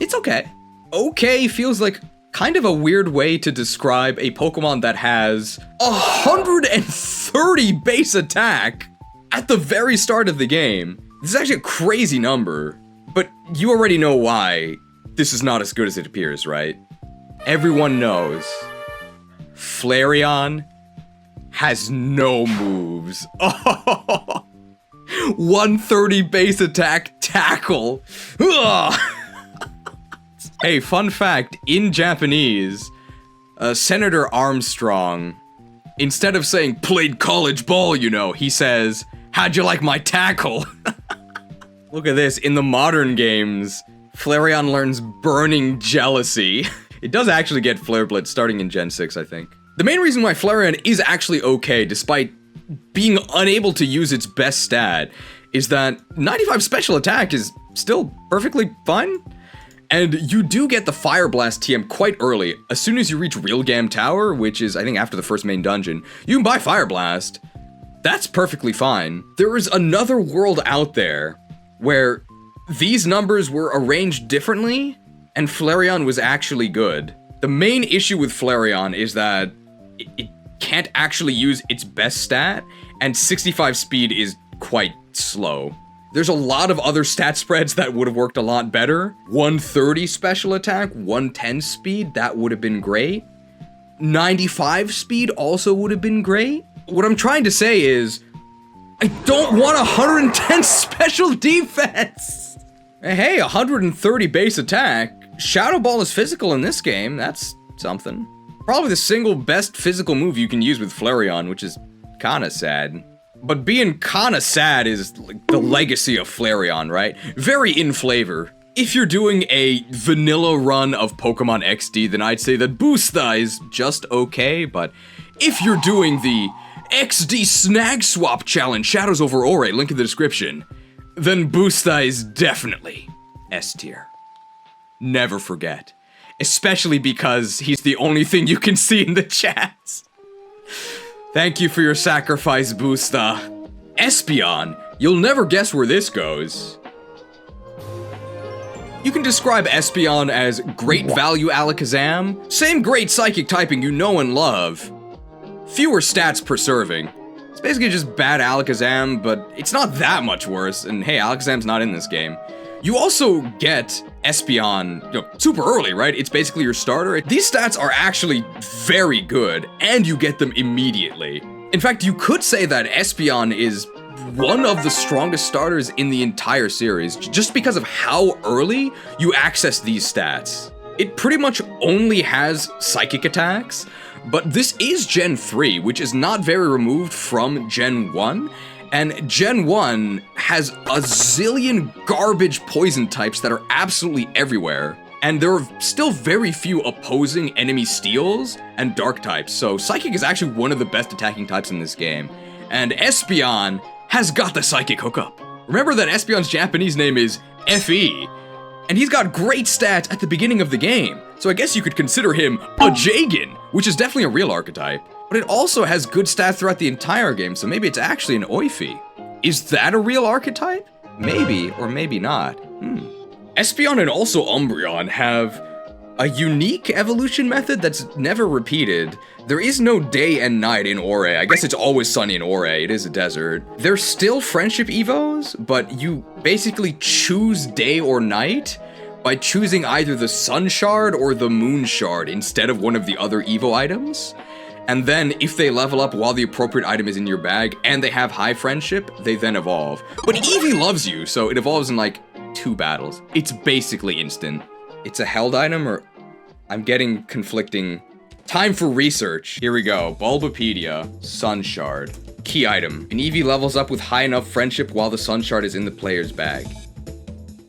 It's okay. Okay feels like kind of a weird way to describe a Pokemon that has 130 base attack at the very start of the game. This is actually a crazy number, but you already know why this is not as good as it appears, right? Everyone knows Flareon has no moves. 130 base attack tackle. Ugh. Hey, fun fact, in Japanese, Senator Armstrong, instead of saying, played college ball, you know, he says, how'd you like my tackle? Look at this, in the modern games, Flareon learns Burning Jealousy. It does actually get Flare Blitz starting in Gen 6, I think. The main reason why Flareon is actually okay, despite being unable to use its best stat, is that 95 special attack is still perfectly fine. And you do get the Fire Blast TM quite early. As soon as you reach Realgam Tower, which is, I think, after the first main dungeon, you can buy Fire Blast. That's perfectly fine. There is another world out there where these numbers were arranged differently, and Flareon was actually good. The main issue with Flareon is that it can't actually use its best stat, and 65 speed is quite slow. There's a lot of other stat spreads that would have worked a lot better. 130 special attack, 110 speed, that would have been great. 95 speed also would have been great. What I'm trying to say is, I don't want 110 special defense! Hey, 130 base attack. Shadow Ball is physical in this game, that's something. Probably the single best physical move you can use with Flareon, which is kinda sad. But being kinda sad is like the legacy of Flareon, right? Very in flavor. If you're doing a vanilla run of Pokemon XD, then I'd say that Boosta is just okay, but if you're doing the XD Snag Swap challenge, Shadows over Orre, link in the description, then Boosta is definitely S tier. Never forget. Especially because he's the only thing you can see in the chats. Thank you for your sacrifice, Boosta. Espeon, you'll never guess where this goes. You can describe Espeon as great value Alakazam, same great psychic typing you know and love. Fewer stats per serving. It's basically just bad Alakazam, but it's not that much worse, and hey, Alakazam's not in this game. You also get Espeon, super early, right? It's basically your starter. These stats are actually very good, and you get them immediately. In fact, you could say that Espeon is one of the strongest starters in the entire series, just because of how early you access these stats. It pretty much only has psychic attacks, but this is Gen 3, which is not very removed from Gen 1, and Gen 1 has a zillion garbage poison types that are absolutely everywhere. And there are still very few opposing enemy steals and dark types, so Psychic is actually one of the best attacking types in this game. And Espeon has got the Psychic hookup. Remember that Espeon's Japanese name is FE, and he's got great stats at the beginning of the game, so I guess you could consider him a Jagen, which is definitely a real archetype. But it also has good stats throughout the entire game, so maybe it's actually an Oifi. Is that a real archetype? Maybe, or maybe not. Espeon and also Umbreon have a unique evolution method that's never repeated. There is no day and night in Orre. I guess it's always sunny in Orre, it is a desert. There's still friendship evos, but you basically choose day or night by choosing either the Sun Shard or the Moon Shard instead of one of the other evo items. And then, if they level up while the appropriate item is in your bag, and they have high friendship, they then evolve. But Eevee loves you, so it evolves in like 2 battles. It's basically instant. It's a held item, or I'm getting conflicting. Time for research. Here we go. Bulbapedia, Sun Shard. Key item. An Eevee levels up with high enough friendship while the Sun Shard is in the player's bag.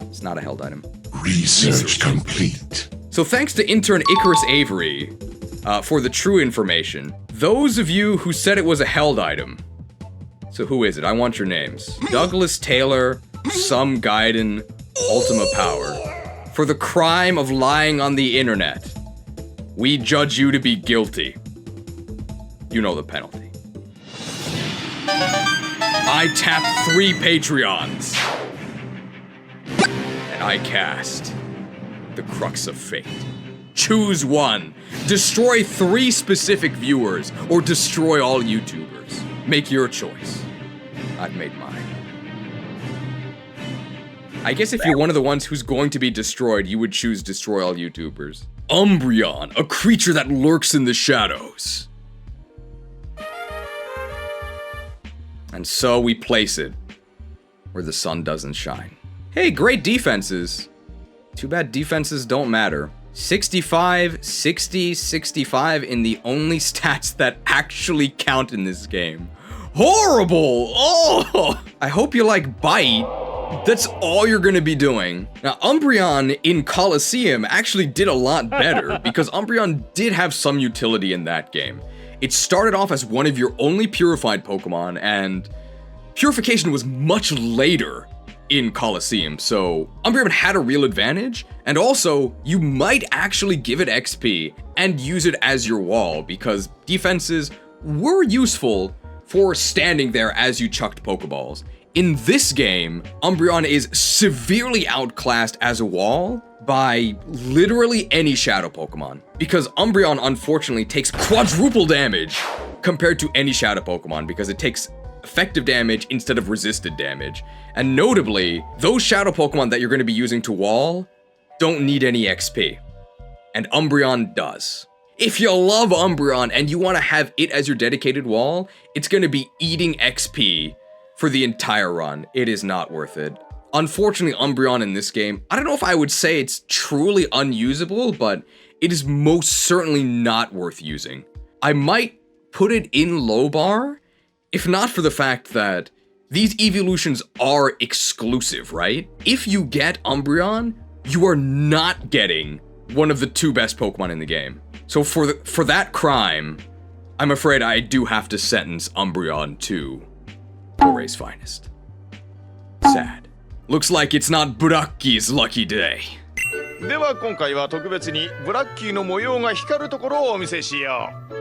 It's not a held item. Research complete. So thanks to intern Icarus Avery for the true information. Those of you who said it was a held item. So who is it? I want your names. Douglas Taylor, Some Gaiden, Ultima Power. For the crime of lying on the internet, we judge you to be guilty. You know the penalty. I tap 3 Patreons. And I cast the Crux of Fate. Choose one. Destroy 3 specific viewers, or destroy all YouTubers. Make your choice. I've made mine. I guess if you're one of the ones who's going to be destroyed, you would choose destroy all YouTubers. Umbreon, a creature that lurks in the shadows. And so we place it where the sun doesn't shine. Hey, great defenses. Too bad defenses don't matter. 65, 60, 65 in the only stats that actually count in this game. Horrible! Oh! I hope you like Bite. That's all you're gonna be doing. Now, Umbreon in Colosseum actually did a lot better because Umbreon did have some utility in that game. It started off as one of your only purified Pokemon, and purification was much later in Colosseum, so Umbreon had a real advantage, and also, you might actually give it XP and use it as your wall, because defenses were useful for standing there as you chucked Pokeballs. In this game, Umbreon is severely outclassed as a wall by literally any Shadow Pokemon, because Umbreon unfortunately takes quadruple damage compared to any Shadow Pokemon, because it takes effective damage instead of resisted damage. And notably, those Shadow Pokemon that you're going to be using to wall don't need any XP, and Umbreon does. If you love Umbreon and you want to have it as your dedicated wall, it's going to be eating XP for the entire run. It is not worth it. Unfortunately, Umbreon in this game, I don't know if I would say it's truly unusable, but it is most certainly not worth using. I might put it in low bar, if not for the fact that these Eeveelutions are exclusive, right? If you get Umbreon, you are not getting one of the 2 best Pokemon in the game. So for that crime, I'm afraid I do have to sentence Umbreon to Orre's finest. Sad. Looks like it's not Burakki's lucky day. では今回は特別にブラッキーの模様が光るところをお見せしよう。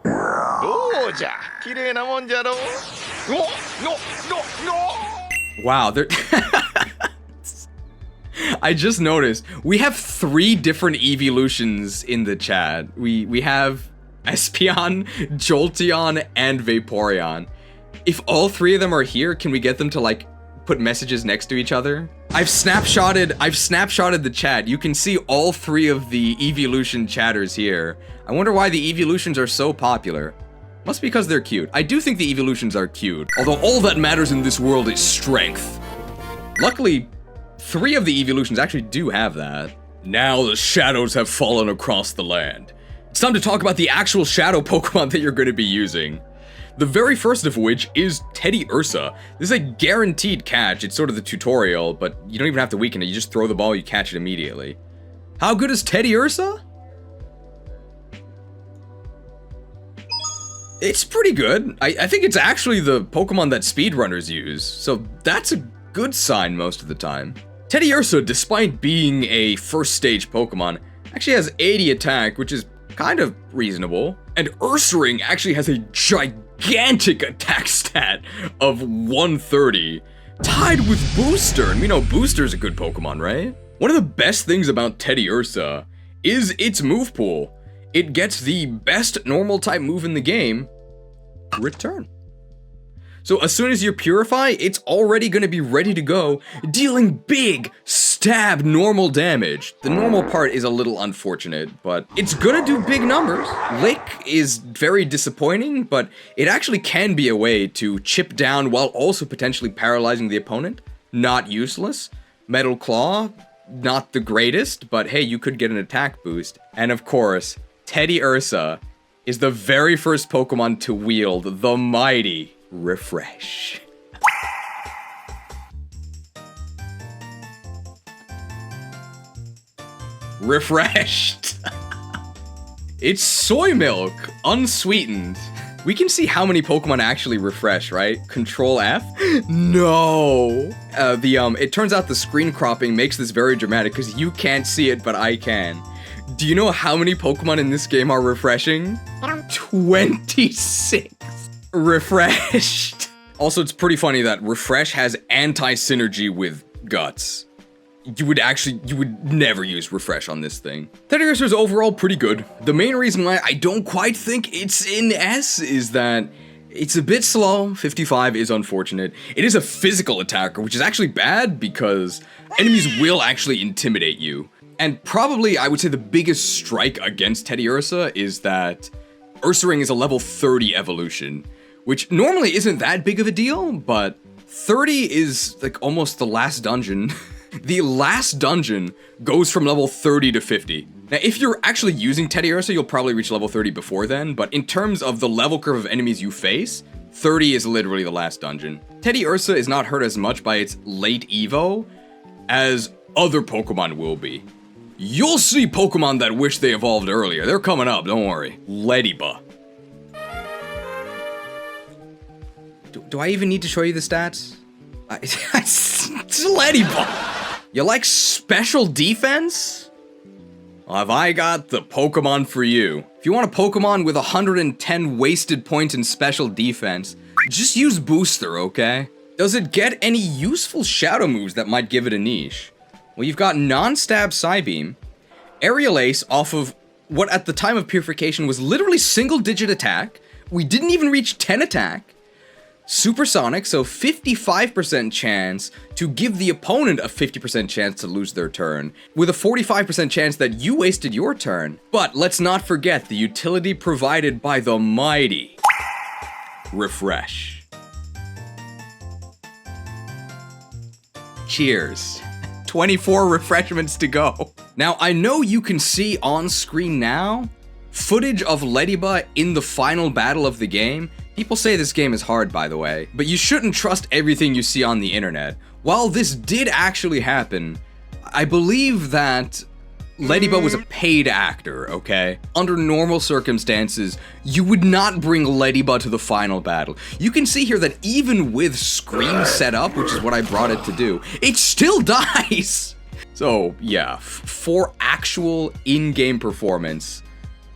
どうじゃ、綺麗なもんじゃろう。Wow, there. I just noticed we have 3 different Eeveelutions in the chat. We have Espeon, Jolteon, and Vaporeon. If all 3 of them are here, can we get them to like put messages next to each other? I've snapshotted the chat. You can see all 3 of the Eeveelution chatters here. I wonder why the Eeveelutions are so popular. Must be because they're cute. I do think the Eeveelutions are cute, although all that matters in this world is strength. Luckily, 3 of the Eeveelutions actually do have that. Now the shadows have fallen across the land. It's time to talk about the actual shadow Pokemon that you're going to be using. The very first of which is Teddiursa. This is a guaranteed catch. It's sort of the tutorial, but you don't even have to weaken it. You just throw the ball, you catch it immediately. How good is Teddiursa? It's pretty good. I think it's actually the Pokemon that speedrunners use, so that's a good sign most of the time. Teddiursa, despite being a first stage Pokemon, actually has 80 attack, which is kind of reasonable. And Ursaring actually has a gigantic attack stat of 130, tied with Booster. And we know Booster's a good Pokemon, right? One of the best things about Teddiursa is its move pool. It gets the best normal type move in the game, Return. So as soon as you purify, it's already going to be ready to go, dealing big, stab normal damage. The normal part is a little unfortunate, but it's gonna do big numbers. Lick is very disappointing, but it actually can be a way to chip down while also potentially paralyzing the opponent. Not useless. Metal Claw, not the greatest, but hey, you could get an attack boost. And of course, Teddiursa is the very first Pokemon to wield the mighty Refresh. Refreshed. It's soy milk, unsweetened. We can see how many Pokemon actually refresh, right? Control F? No! It turns out the screen cropping makes this very dramatic because you can't see it, but I can. Do you know how many Pokemon in this game are refreshing? 26. Refreshed. Also, it's pretty funny that Refresh has anti-synergy with Guts. You would never use Refresh on this thing. Teddiursa is overall pretty good. The main reason why I don't quite think it's in S is that it's a bit slow. 55 is unfortunate. It is a physical attacker, which is actually bad because enemies will actually intimidate you. And probably, I would say the biggest strike against Teddiursa is that Ursaring is a level 30 evolution, which normally isn't that big of a deal, but 30 is like almost the last dungeon. The last dungeon goes from level 30 to 50. Now, if you're actually using Teddiursa, you'll probably reach level 30 before then, but in terms of the level curve of enemies you face, 30 is literally the last dungeon. Teddiursa is not hurt as much by its late Evo as other Pokemon will be. You'll see Pokemon that wish they evolved earlier. They're coming up, don't worry. Leddyba. Do I even need to show you the stats? It's Leddyba. You like special defense? Well, have I got the Pokemon for you. If you want a Pokemon with 110 wasted points in special defense, just use Booster, okay? Does it get any useful shadow moves that might give it a niche? Well, you've got non-stab Psybeam, Aerial Ace off of what at the time of purification was literally single-digit attack. We didn't even reach 10 attack. Supersonic, so 55% chance to give the opponent a 50% chance to lose their turn, with a 45% chance that you wasted your turn. But let's not forget the utility provided by the mighty Refresh. Cheers. 24 refreshments to go. Now, I know you can see on screen now footage of Leddyba in the final battle of the game. People say this game is hard, by the way, but you shouldn't trust everything you see on the internet. While this did actually happen, I believe that Leddyba was a paid actor, okay? Under normal circumstances, you would not bring Leddyba to the final battle. You can see here that even with screen set up, which is what I brought it to do, it still dies! So, yeah, for actual in-game performance,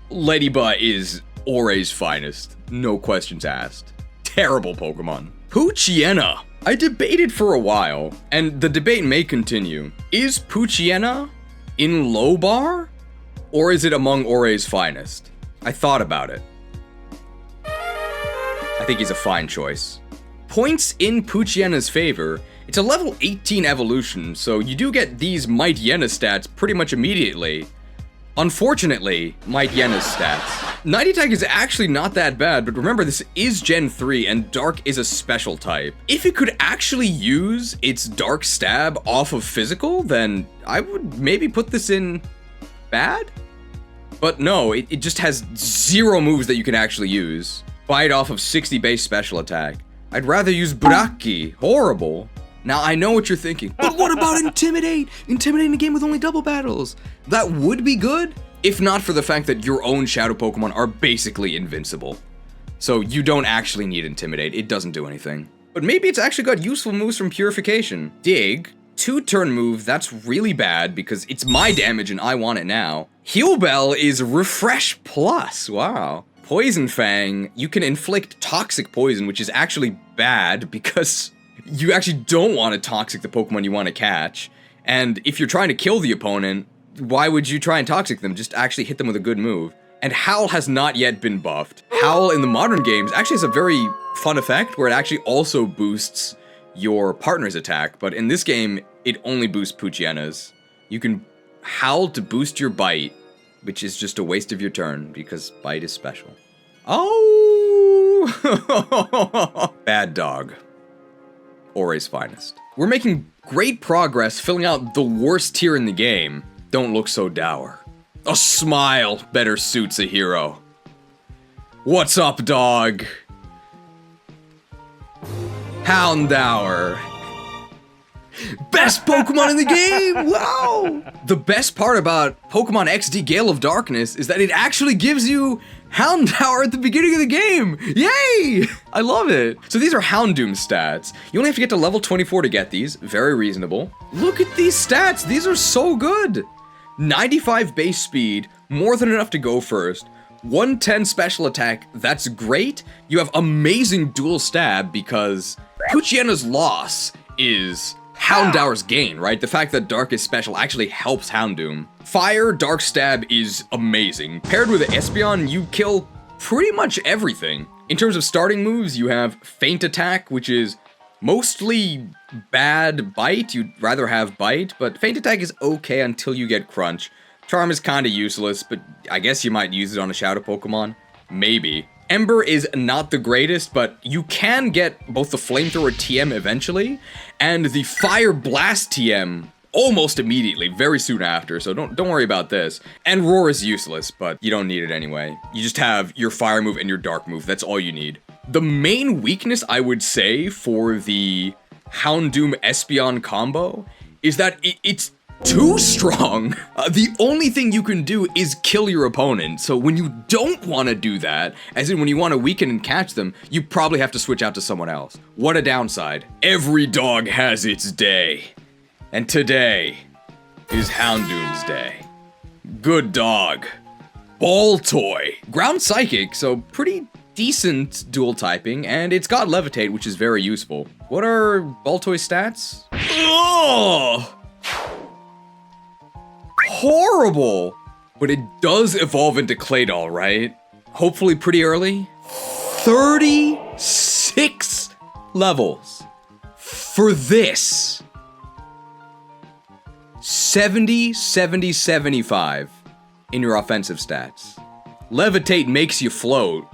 Leddyba is Orre's finest. No questions asked. Terrible Pokemon. Poochyena. I debated for a while, and the debate may continue. Is Poochyena in low bar? Or is it among Orre's finest? I thought about it. I think he's a fine choice. Points in Poochyena's favor. It's a level 18 evolution, so you do get these Mightyena stats pretty much immediately. Unfortunately, Mightyena's stats. Night Attack is actually not that bad, but remember this is Gen 3 and Dark is a special type. If it could actually use its Dark Stab off of Physical, then I would maybe put this in bad? But no, it just has 0 moves that you can actually use. Bite off of 60 base special attack. I'd rather use Braki. Horrible. Now, I know what you're thinking, but what about Intimidate? Intimidating a game with only double battles. That would be good, if not for the fact that your own Shadow Pokemon are basically invincible. So you don't actually need Intimidate, it doesn't do anything. But maybe it's actually got useful moves from Purification. Dig, 2-turn move, that's really bad because it's my damage and I want it now. Heal Bell is Refresh Plus, wow. Poison Fang, you can inflict Toxic Poison, which is actually bad because you actually don't want to Toxic the Pokemon you want to catch. And if you're trying to kill the opponent, why would you try and Toxic them? Just actually hit them with a good move. And Howl has not yet been buffed. Howl in the modern games actually has a very fun effect where it actually also boosts your partner's attack, but in this game, it only boosts Poochyeno's. You can howl to boost your bite, which is just a waste of your turn, because bite is special. Oh! Bad dog. Orre's finest. We're making great progress filling out the worst tier in the game. Don't look so dour. A smile better suits a hero. What's up, dog? Houndour. Best Pokemon in the game! Wow! The best part about Pokemon XD Gale of Darkness is that it actually gives you Houndour at the beginning of the game! Yay! I love it! So these are Houndoom stats. You only have to get to level 24 to get these. Very reasonable. Look at these stats! These are so good! 95 base speed, more than enough to go first. 110 special attack, that's great. You have amazing dual stab because Poochyeno's loss is Houndour's gain, right? The fact that Dark is special actually helps Houndoom. Fire, Dark Stab is amazing. Paired with Espeon, you kill pretty much everything. In terms of starting moves, you have Feint Attack, which is mostly bad bite. You'd rather have bite, but Feint Attack is okay until you get Crunch. Charm is kinda useless, but I guess you might use it on a Shadow Pokemon. Maybe. Ember is not the greatest, but you can get both the Flamethrower TM eventually, and the Fire Blast TM almost immediately, very soon after, so don't worry about this. And Roar is useless, but you don't need it anyway. You just have your Fire move and your Dark move, that's all you need. The main weakness, I would say, for the Houndoom Espeon combo is that it's too strong. The only thing you can do is kill your opponent, so when you don't want to do that, as in when you want to weaken and catch them, you probably have to switch out to someone else. What a downside. Every dog has its day, and today is Houndoom's day. Good dog. Ball Toy. Ground Psychic, so pretty decent dual typing, and it's got Levitate, which is very useful. What are Ball Toy's stats? Oh! Horrible! But it does evolve into Claydol, right? Hopefully pretty early. 36 levels for this. 70, 70, 75 in your offensive stats. Levitate makes you float.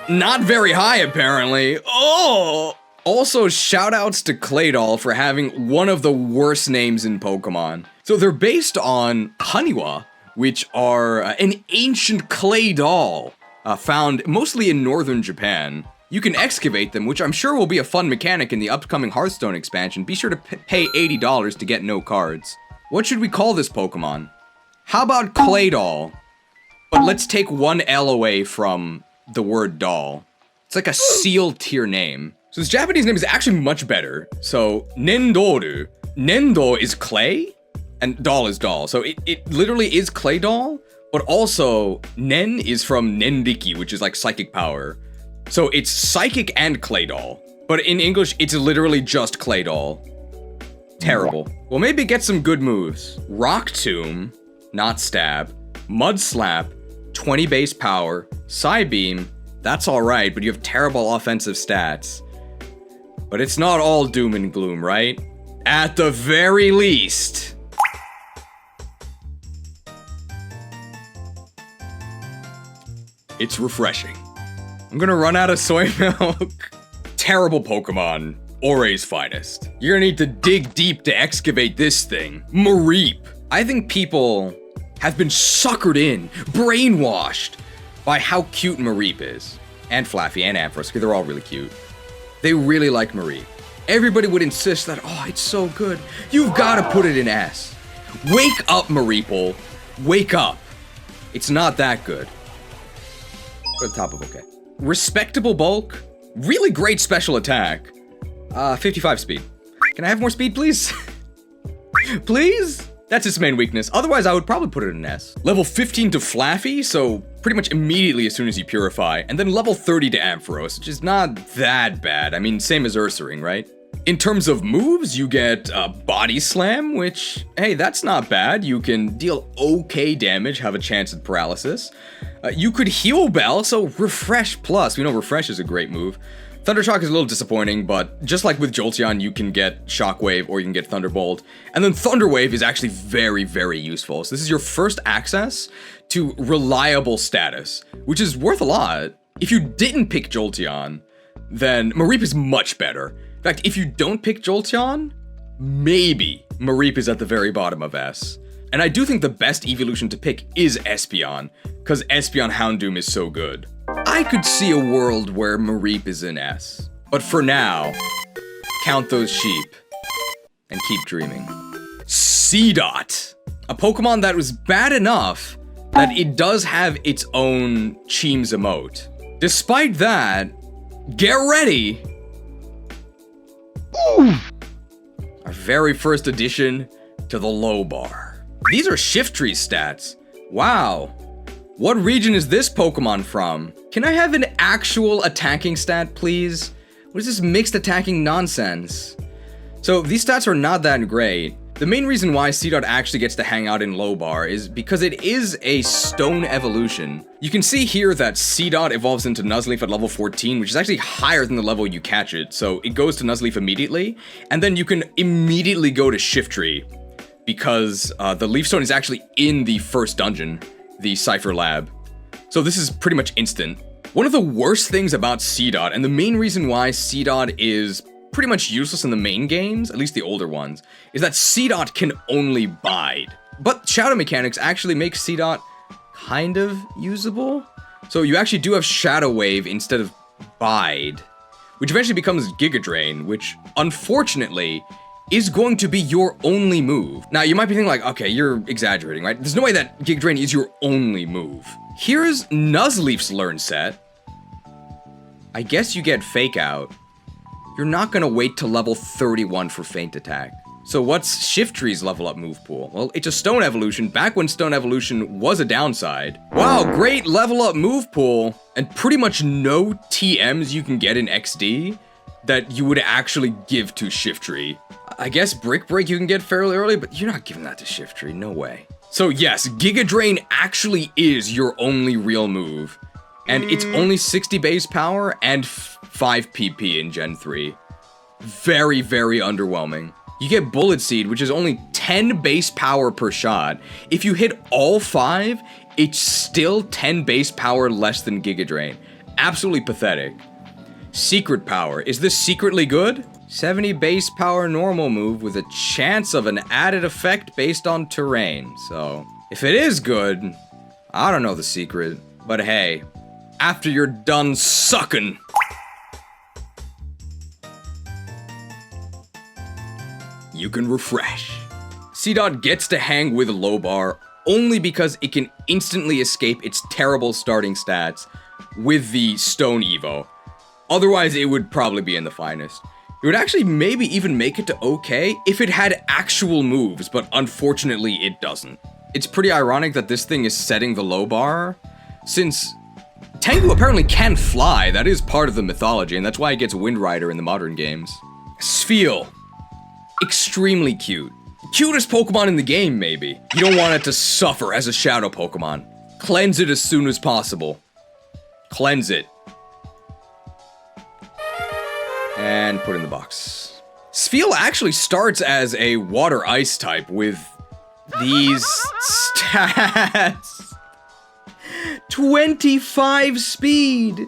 Not very high, apparently. Oh! Also, shoutouts to Claydol for having one of the worst names in Pokemon. So they're based on Haniwa, which are an ancient clay doll found mostly in northern Japan. You can excavate them, which I'm sure will be a fun mechanic in the upcoming Hearthstone expansion. Be sure to pay $80 to get no cards. What should we call this Pokemon? How about Claydol? But let's take one L away from the word doll. It's like a seal tier name. So this Japanese name is actually much better. So, Nendoru. Nendo is clay, and doll is doll. So it literally is clay doll, but also Nen is from Nendiki, which is like psychic power. So it's psychic and clay doll. But in English, it's literally just clay doll. Terrible. Well, maybe get some good moves. Rock Tomb, not stab. Mud Slap, 20 base power. Psybeam, that's alright, but you have terrible offensive stats. But it's not all doom and gloom, right? At the very least. It's refreshing. I'm gonna run out of soy milk. Terrible Pokemon. Orre's finest. You're gonna need to dig deep to excavate this thing. Mareep. I think people have been suckered in, brainwashed by how cute Mareep is. And Flaffy and Ampharos, they're all really cute. They really like Mareep. Everybody would insist that, oh, it's so good. You've gotta put it in S. Wake up, Mareeple. Wake up. It's not that good. Go to the top of okay. Respectable bulk. Really great special attack. 55 speed. Can I have more speed, please? Please? That's its main weakness. Otherwise, I would probably put it in S. Level 15 to Flaffy, so pretty much immediately as soon as you purify. And then level 30 to Ampharos, which is not that bad. I mean, same as Ursaring, right? In terms of moves, you get Body Slam, which, hey, that's not bad. You can deal okay damage, have a chance at paralysis. You could Heal Bell, so Refresh Plus. We know Refresh is a great move. Thunder Shock is a little disappointing, but just like with Jolteon, you can get Shockwave or you can get Thunderbolt. And then Thunder Wave is actually very, very useful. So this is your first access to reliable status, which is worth a lot. If you didn't pick Jolteon, then Mareep is much better. In fact, if you don't pick Jolteon, maybe Mareep is at the very bottom of S. And I do think the best evolution to pick is Espeon, because Espeon Houndoom is so good. I could see a world where Mareep is in S. But for now, count those sheep and keep dreaming. Seedot, a Pokemon that was bad enough that it does have its own Cheems emote. Despite that, get ready! Our very first addition to the low bar. These are Shiftry stats. Wow. What region is this Pokemon from? Can I have an actual attacking stat, please? What is this mixed attacking nonsense? So these stats are not that great. The main reason why Seedot actually gets to hang out in low bar is because it is a stone evolution. You can see here that Seedot evolves into Nuzleaf at level 14, which is actually higher than the level you catch it. So it goes to Nuzleaf immediately, and then you can immediately go to Shiftry, because the Leaf Stone is actually in the first dungeon, the Cipher lab. So this is pretty much instant. One of the worst things about Seedot, and the main reason why Seedot is pretty much useless in the main games, at least the older ones, is that Seedot can only bide. But Shadow Mechanics actually make Seedot kind of usable. So you actually do have Shadow Wave instead of Bide, which eventually becomes Giga Drain, which unfortunately is going to be your only move. Now, you might be thinking like, okay, you're exaggerating, right? There's no way that Giga Drain is your only move. Here's Nuzleaf's Learn Set. I guess you get Fake Out. You're not gonna wait till level 31 for Feint Attack. So what's Shiftry's level up move pool? Well, it's a Stone Evolution, back when Stone Evolution was a downside. Wow, great level up move pool, and pretty much no TMs you can get in XD that you would actually give to Shiftry. I guess Brick Break you can get fairly early, but you're not giving that to Shiftry, no way. So yes, Giga Drain actually is your only real move. And it's only 60 base power and 5 PP in Gen 3. Very, very underwhelming. You get Bullet Seed, which is only 10 base power per shot. If you hit all 5, it's still 10 base power less than Giga Drain. Absolutely pathetic. Secret Power. Is this secretly good? 70 base power normal move with a chance of an added effect based on terrain. So, if it is good, I don't know the secret. But hey, after you're done sucking, you can refresh. Seedot gets to hang with low bar only because it can instantly escape its terrible starting stats with the Stone Evo. Otherwise, it would probably be in the finest. It would actually maybe even make it to okay if it had actual moves, but unfortunately it doesn't. It's pretty ironic that this thing is setting the low bar, since Tengu apparently can fly. That is part of the mythology, and that's why it gets Wind Rider in the modern games. Spheal. Extremely cute. Cutest Pokemon in the game, maybe. You don't want it to suffer as a Shadow Pokemon. Cleanse it as soon as possible. Cleanse it. And put in the box. Spheal actually starts as a water-ice type with these stats. 25 speed.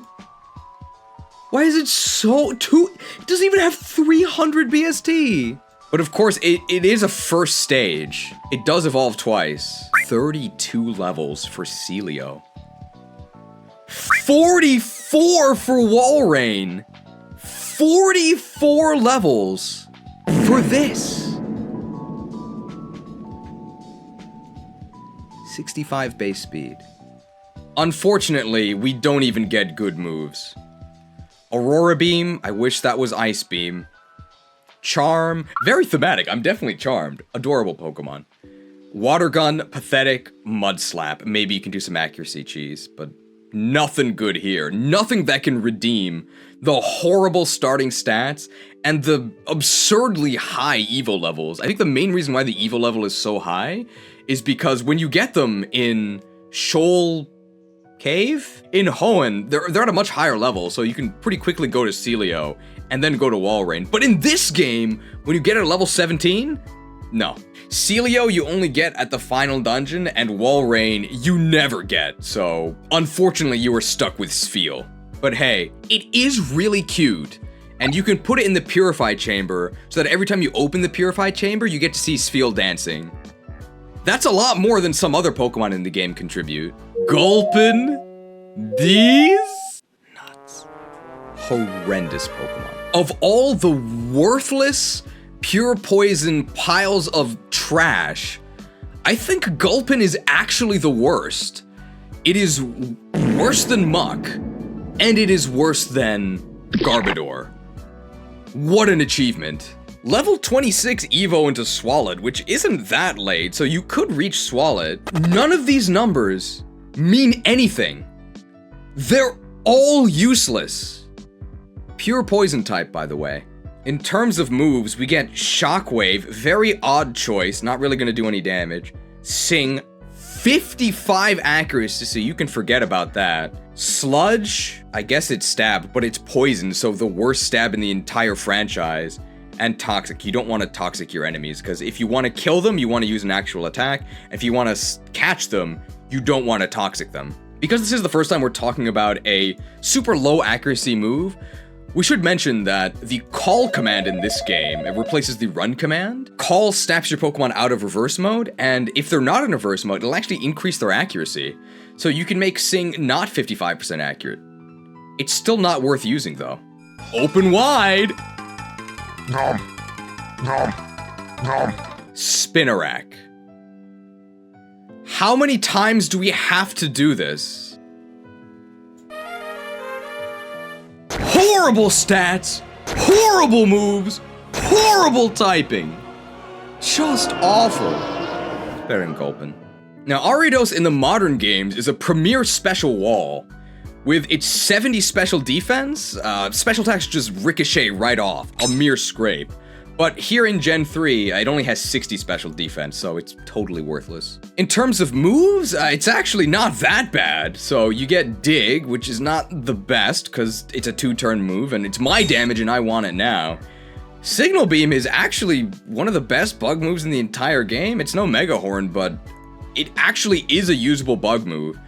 Why is it so... It doesn't even have 300 BST. But of course, it is a first stage. It does evolve twice. 32 levels for Celio. 44 for Walrein. 44 levels for this. 65 base speed. Unfortunately, we don't even get good moves. Aurora Beam, I wish that was Ice Beam. Charm, very thematic, I'm definitely charmed. Adorable Pokemon. Water Gun, pathetic. Mud Slap, maybe you can do some accuracy cheese, but nothing good here. Nothing that can redeem the horrible starting stats and the absurdly high Evo levels. I think the main reason why the Evo level is so high is because when you get them in Shoal Cave? In Hoenn, they're at a much higher level, so you can pretty quickly go to Celio and then go to Walrein. But in this game, when you get at level 17, no. Celio you only get at the final dungeon, and Walrein you never get, so unfortunately you were stuck with Spheal. But hey, it is really cute, and you can put it in the Purify Chamber so that every time you open the Purify Chamber, you get to see Spheal dancing. That's a lot more than some other Pokemon in the game contribute. Gulpin? These? Nuts. Horrendous Pokemon. Of all the worthless, pure poison piles of trash, I think Gulpin is actually the worst. It is worse than Muck, and it is worse than Garbodor. What an achievement. Level 26 Evo into Swalot, which isn't that late, so you could reach Swalot. None of these numbers mean anything. They're all useless. Pure poison type, by the way. In terms of moves, we get Shockwave, very odd choice, not really gonna do any damage. Sing, 55 accuracy, so you can forget about that. Sludge, I guess it's stab, but it's poison, so the worst stab in the entire franchise. And Toxic, you don't want to Toxic your enemies, because if you want to kill them, you want to use an actual attack. If you want to catch them, you don't want to Toxic them. Because this is the first time we're talking about a super low accuracy move, we should mention that the Call command in this game, it replaces the Run command. Call snaps your Pokemon out of reverse mode, and if they're not in reverse mode, it'll actually increase their accuracy. So you can make Sing not 55% accurate. It's still not worth using, though. Open wide! Nom. Nom. Nom. Spinarak. How many times do we have to do this? Horrible stats, horrible moves, horrible typing. Just awful. Better than Gulpin. Now, Ariados in the modern games is a premier special wall. With its 70 special defense, special attacks just ricochet right off, a mere scrape. But here in Gen 3, it only has 60 special defense, so it's totally worthless. In terms of moves, it's actually not that bad. So you get Dig, which is not the best, because it's a 2-turn move, and it's my damage and I want it now. Signal Beam is actually one of the best bug moves in the entire game. It's no Mega Horn, but it actually is a usable bug move.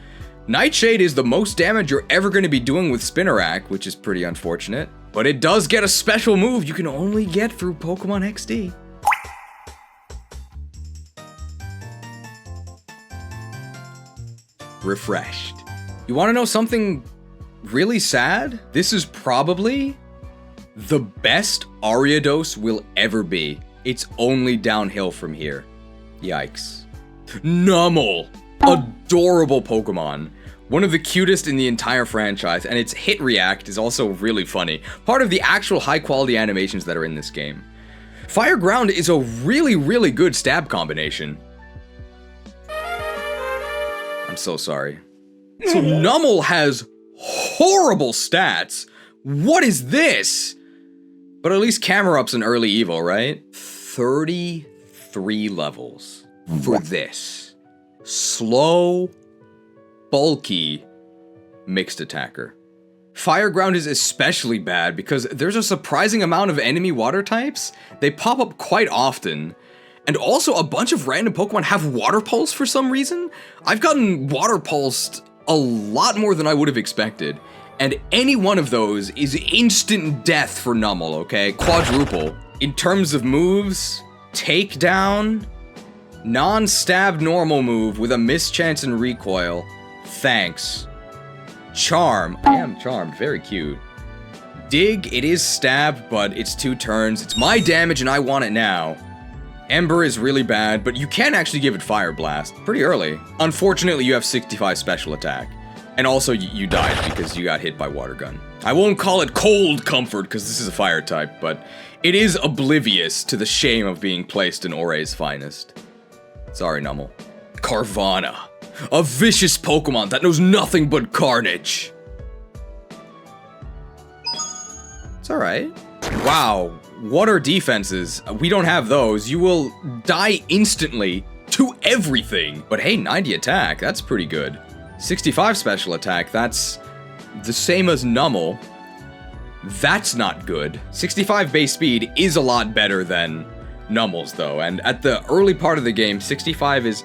Nightshade is the most damage you're ever going to be doing with Spinarak, which is pretty unfortunate. But it does get a special move you can only get through Pokemon XD. Refreshed. You want to know something really sad? This is probably the best Ariados will ever be. It's only downhill from here. Yikes. Numel. Adorable Pokemon. One of the cutest in the entire franchise, and its hit react is also really funny. Part of the actual high quality animations that are in this game. Fire Ground is a really, really good stab combination. I'm so sorry. So Numel has horrible stats. What is this? But at least Camerup's an early Evo, right? 33 levels for this. Slow, bulky, mixed attacker. Fire Ground is especially bad because there's a surprising amount of enemy water types. They pop up quite often. And also a bunch of random Pokemon have Water Pulse for some reason. I've gotten Water Pulsed a lot more than I would have expected. And any one of those is instant death for Numel, okay? Quadruple. In terms of moves, Takedown, non-stab normal move with a mischance and recoil. Thanks. Charm. I am charmed. Very cute. Dig. It is stab, but it's 2 turns. It's my damage and I want it now. Ember is really bad, but you can actually give it Fire Blast pretty early. Unfortunately, you have 65 special attack. And also, you died because you got hit by Water Gun. I won't call it Cold Comfort because this is a fire type, but it is oblivious to the shame of being placed in Orre's finest. Sorry, Numel. Carvana. A vicious Pokemon that knows nothing but carnage. It's alright. Wow. Water defenses. We don't have those. You will die instantly to everything. But hey, 90 attack. That's pretty good. 65 special attack, that's the same as Nummel. That's not good. 65 base speed is a lot better than Nummel's though, and at the early part of the game, 65 is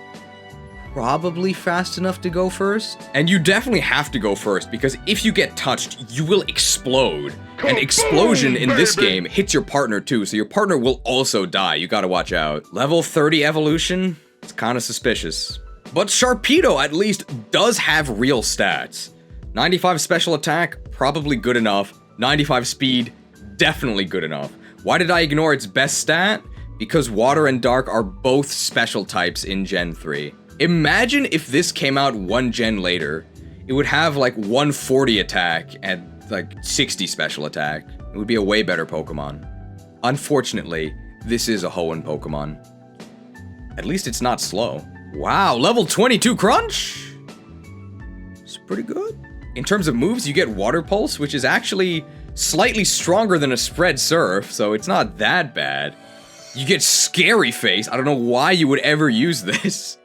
probably fast enough to go first. And you definitely have to go first, because if you get touched, you will explode. And explosion in this game hits your partner too, so your partner will also die. You gotta watch out. Level 30 evolution? It's kinda suspicious. But Sharpedo at least does have real stats. 95 special attack, probably good enough. 95 speed, definitely good enough. Why did I ignore its best stat? Because Water and Dark are both special types in Gen 3. Imagine if this came out one gen later. It would have like 140 attack and like 60 special attack. It would be a way better Pokemon. Unfortunately, this is a Hoenn Pokemon. At least it's not slow. Wow, level 22 Crunch? It's pretty good. In terms of moves, you get Water Pulse, which is actually slightly stronger than a Spread Surf, so it's not that bad. You get Scary Face. I don't know why you would ever use this.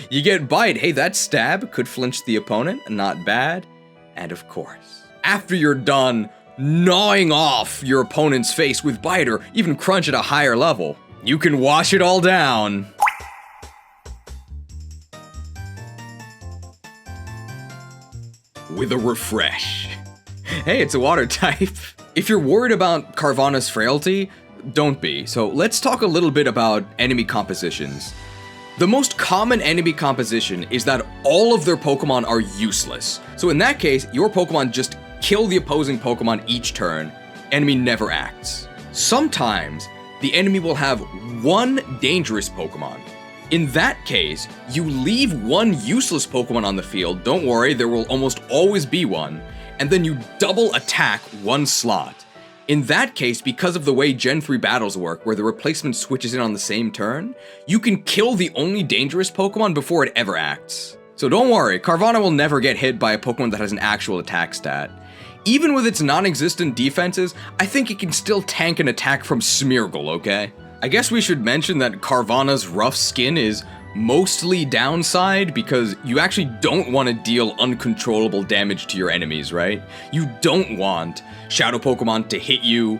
You get Bite. Hey, that stab could flinch the opponent. Not bad. And of course, after you're done gnawing off your opponent's face with Bite, or even Crunch at a higher level, you can wash it all down. With a Refresh. Hey, it's a water type. If you're worried about Carvanha's frailty, don't be. So let's talk a little bit about enemy compositions. The most common enemy composition is that all of their Pokemon are useless. So in that case, your Pokemon just kill the opposing Pokemon each turn. Enemy never acts. Sometimes, the enemy will have one dangerous Pokemon. In that case, you leave one useless Pokemon on the field, don't worry, there will almost always be one, and then you double attack one slot. In that case, because of the way Gen 3 battles work, where the replacement switches in on the same turn, you can kill the only dangerous Pokemon before it ever acts. So don't worry, Carvanha will never get hit by a Pokemon that has an actual attack stat. Even with its non-existent defenses, I think it can still tank an attack from Smeargle, okay? I guess we should mention that Carvanha's rough skin is mostly downside because you actually don't want to deal uncontrollable damage to your enemies, right? You don't want Shadow Pokemon to hit you,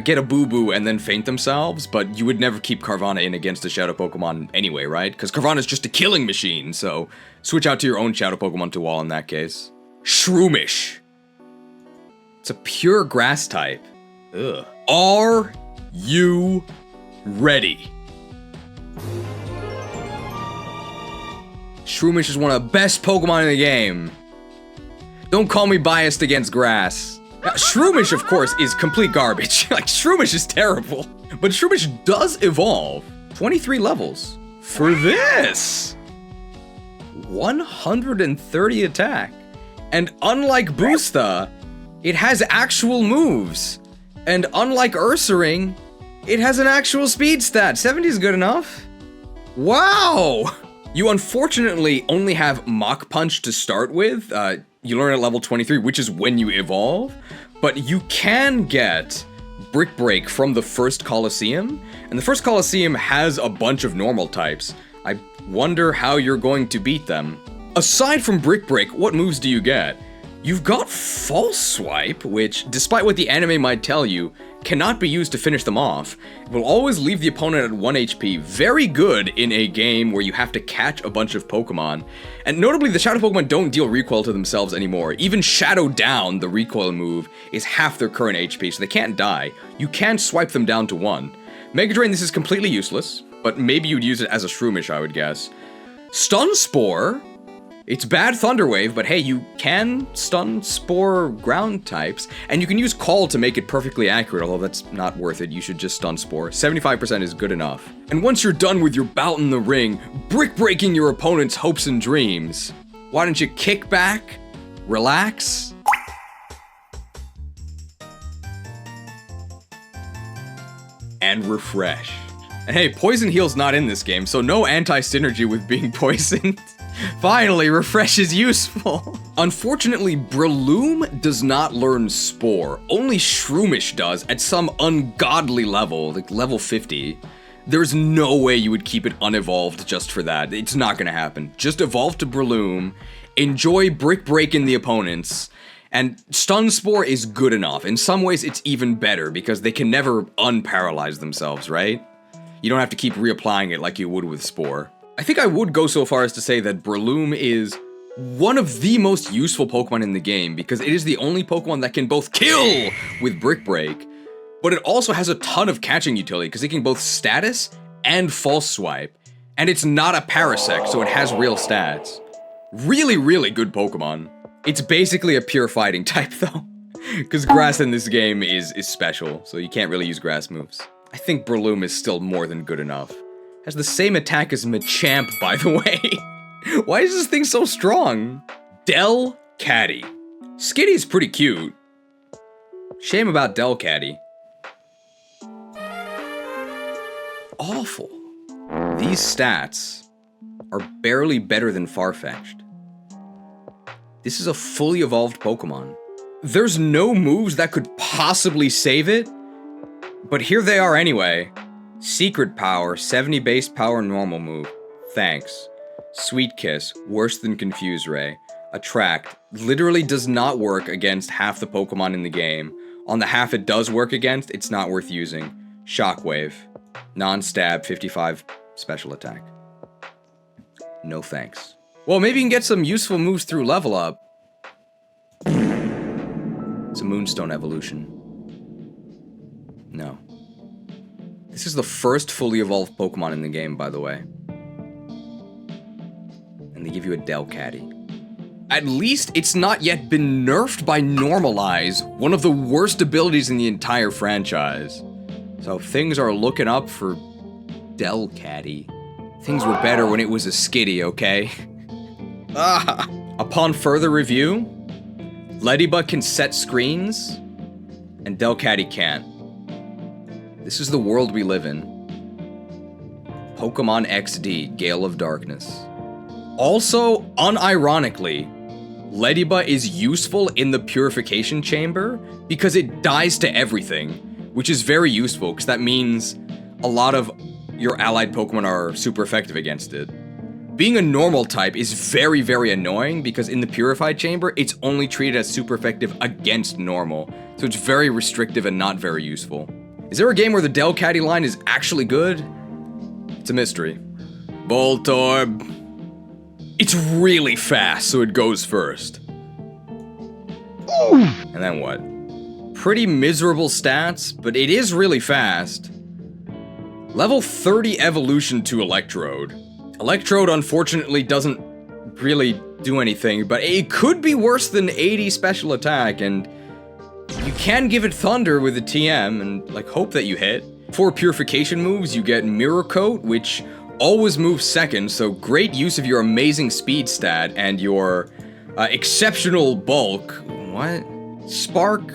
get a boo-boo, and then faint themselves, but you would never keep Carvanha in against a Shadow Pokemon anyway, right? Because Carvanha's just a killing machine, so switch out to your own Shadow Pokemon to wall in that case. Shroomish. It's a pure grass type. Ugh. Are you ready? Shroomish is one of the best Pokemon in the game. Don't call me biased against grass. Now, Shroomish, of course, is complete garbage. Like, Shroomish is terrible. But Shroomish does evolve. 23 levels. For this! 130 attack. And unlike Boosta, it has actual moves. And unlike Ursaring, it has an actual speed stat. 70 is good enough. Wow! You unfortunately only have Mach Punch to start with. You learn at level 23, which is when you evolve. But you can get Brick Break from the first Colosseum. And the first Colosseum has a bunch of normal types. I wonder how you're going to beat them. Aside from Brick Break, what moves do you get? You've got False Swipe, which, despite what the anime might tell you, cannot be used to finish them off. It will always leave the opponent at 1 HP, very good in a game where you have to catch a bunch of Pokemon. And notably, the Shadow Pokemon don't deal recoil to themselves anymore. Even Shadow Down, the recoil move, is half their current HP, so they can't die. You can swipe them down to 1. Mega Drain, this is completely useless, but maybe you'd use it as a Shroomish, I would guess. Stun Spore. It's bad Thunder Wave, but hey, you can stun Spore ground types, and you can use Call to make it perfectly accurate, although that's not worth it. You should just stun Spore. 75% is good enough. And once you're done with your bout in the ring, brick-breaking your opponent's hopes and dreams, why don't you kick back, relax, and refresh. And hey, Poison Heal's not in this game, so no anti-synergy with being poisoned. Finally, Refresh is useful. Unfortunately, Breloom does not learn Spore. Only Shroomish does at some ungodly level, like level 50. There's no way you would keep it unevolved just for that. It's not gonna happen. Just evolve to Breloom, enjoy brick breaking the opponents, and Stun Spore is good enough. In some ways, it's even better, because they can never unparalyze themselves, right? You don't have to keep reapplying it like you would with Spore. I think I would go so far as to say that Breloom is one of the most useful Pokemon in the game, because it is the only Pokemon that can both kill with Brick Break, but it also has a ton of catching utility, because it can both status and false swipe, and it's not a Parasect, so it has real stats. Really, really good Pokemon. It's basically a pure fighting type, though, because grass in this game is special, so you can't really use grass moves. I think Breloom is still more than good enough. Has the same attack as Machamp, by the way. Why is this thing so strong? Delcatty. Skitty's pretty cute. Shame about Delcatty. Awful. These stats are barely better than Farfetch'd. This is a fully evolved Pokemon. There's no moves that could possibly save it, but here they are anyway. Secret Power, 70 base power normal move. Thanks. Sweet Kiss, worse than Confuse Ray. Attract, literally does not work against half the Pokemon in the game. On the half it does work against, it's not worth using. Shockwave, non-stab, 55 special attack. No thanks. Well, maybe you can get some useful moves through level up. It's a Moonstone evolution. No. This is the first fully evolved Pokemon in the game, by the way. And they give you a Delcatty. At least it's not yet been nerfed by Normalize, one of the worst abilities in the entire franchise. So things are looking up for Delcatty. Things were better when it was a Skitty, okay? Upon further review, Ladybug can set screens, and Delcatty can't. This is the world we live in. Pokemon XD, Gale of Darkness. Also, unironically, Ladybug is useful in the Purification Chamber because it dies to everything, which is very useful because that means a lot of your allied Pokemon are super effective against it. Being a normal type is very, very annoying because in the Purified Chamber, it's only treated as super effective against normal, so it's very restrictive and not very useful. Is there a game where the Delcatty line is actually good? It's a mystery. Voltorb. It's really fast, so it goes first. And then what? Pretty miserable stats, but it is really fast. Level 30 evolution to Electrode. Electrode, unfortunately, doesn't really do anything, but it could be worse than 80 special attack, and you can give it Thunder with a TM and, like, hope that you hit. For Purification moves, you get Mirror Coat, which always moves second, so great use of your amazing speed stat and your exceptional bulk. What? Spark,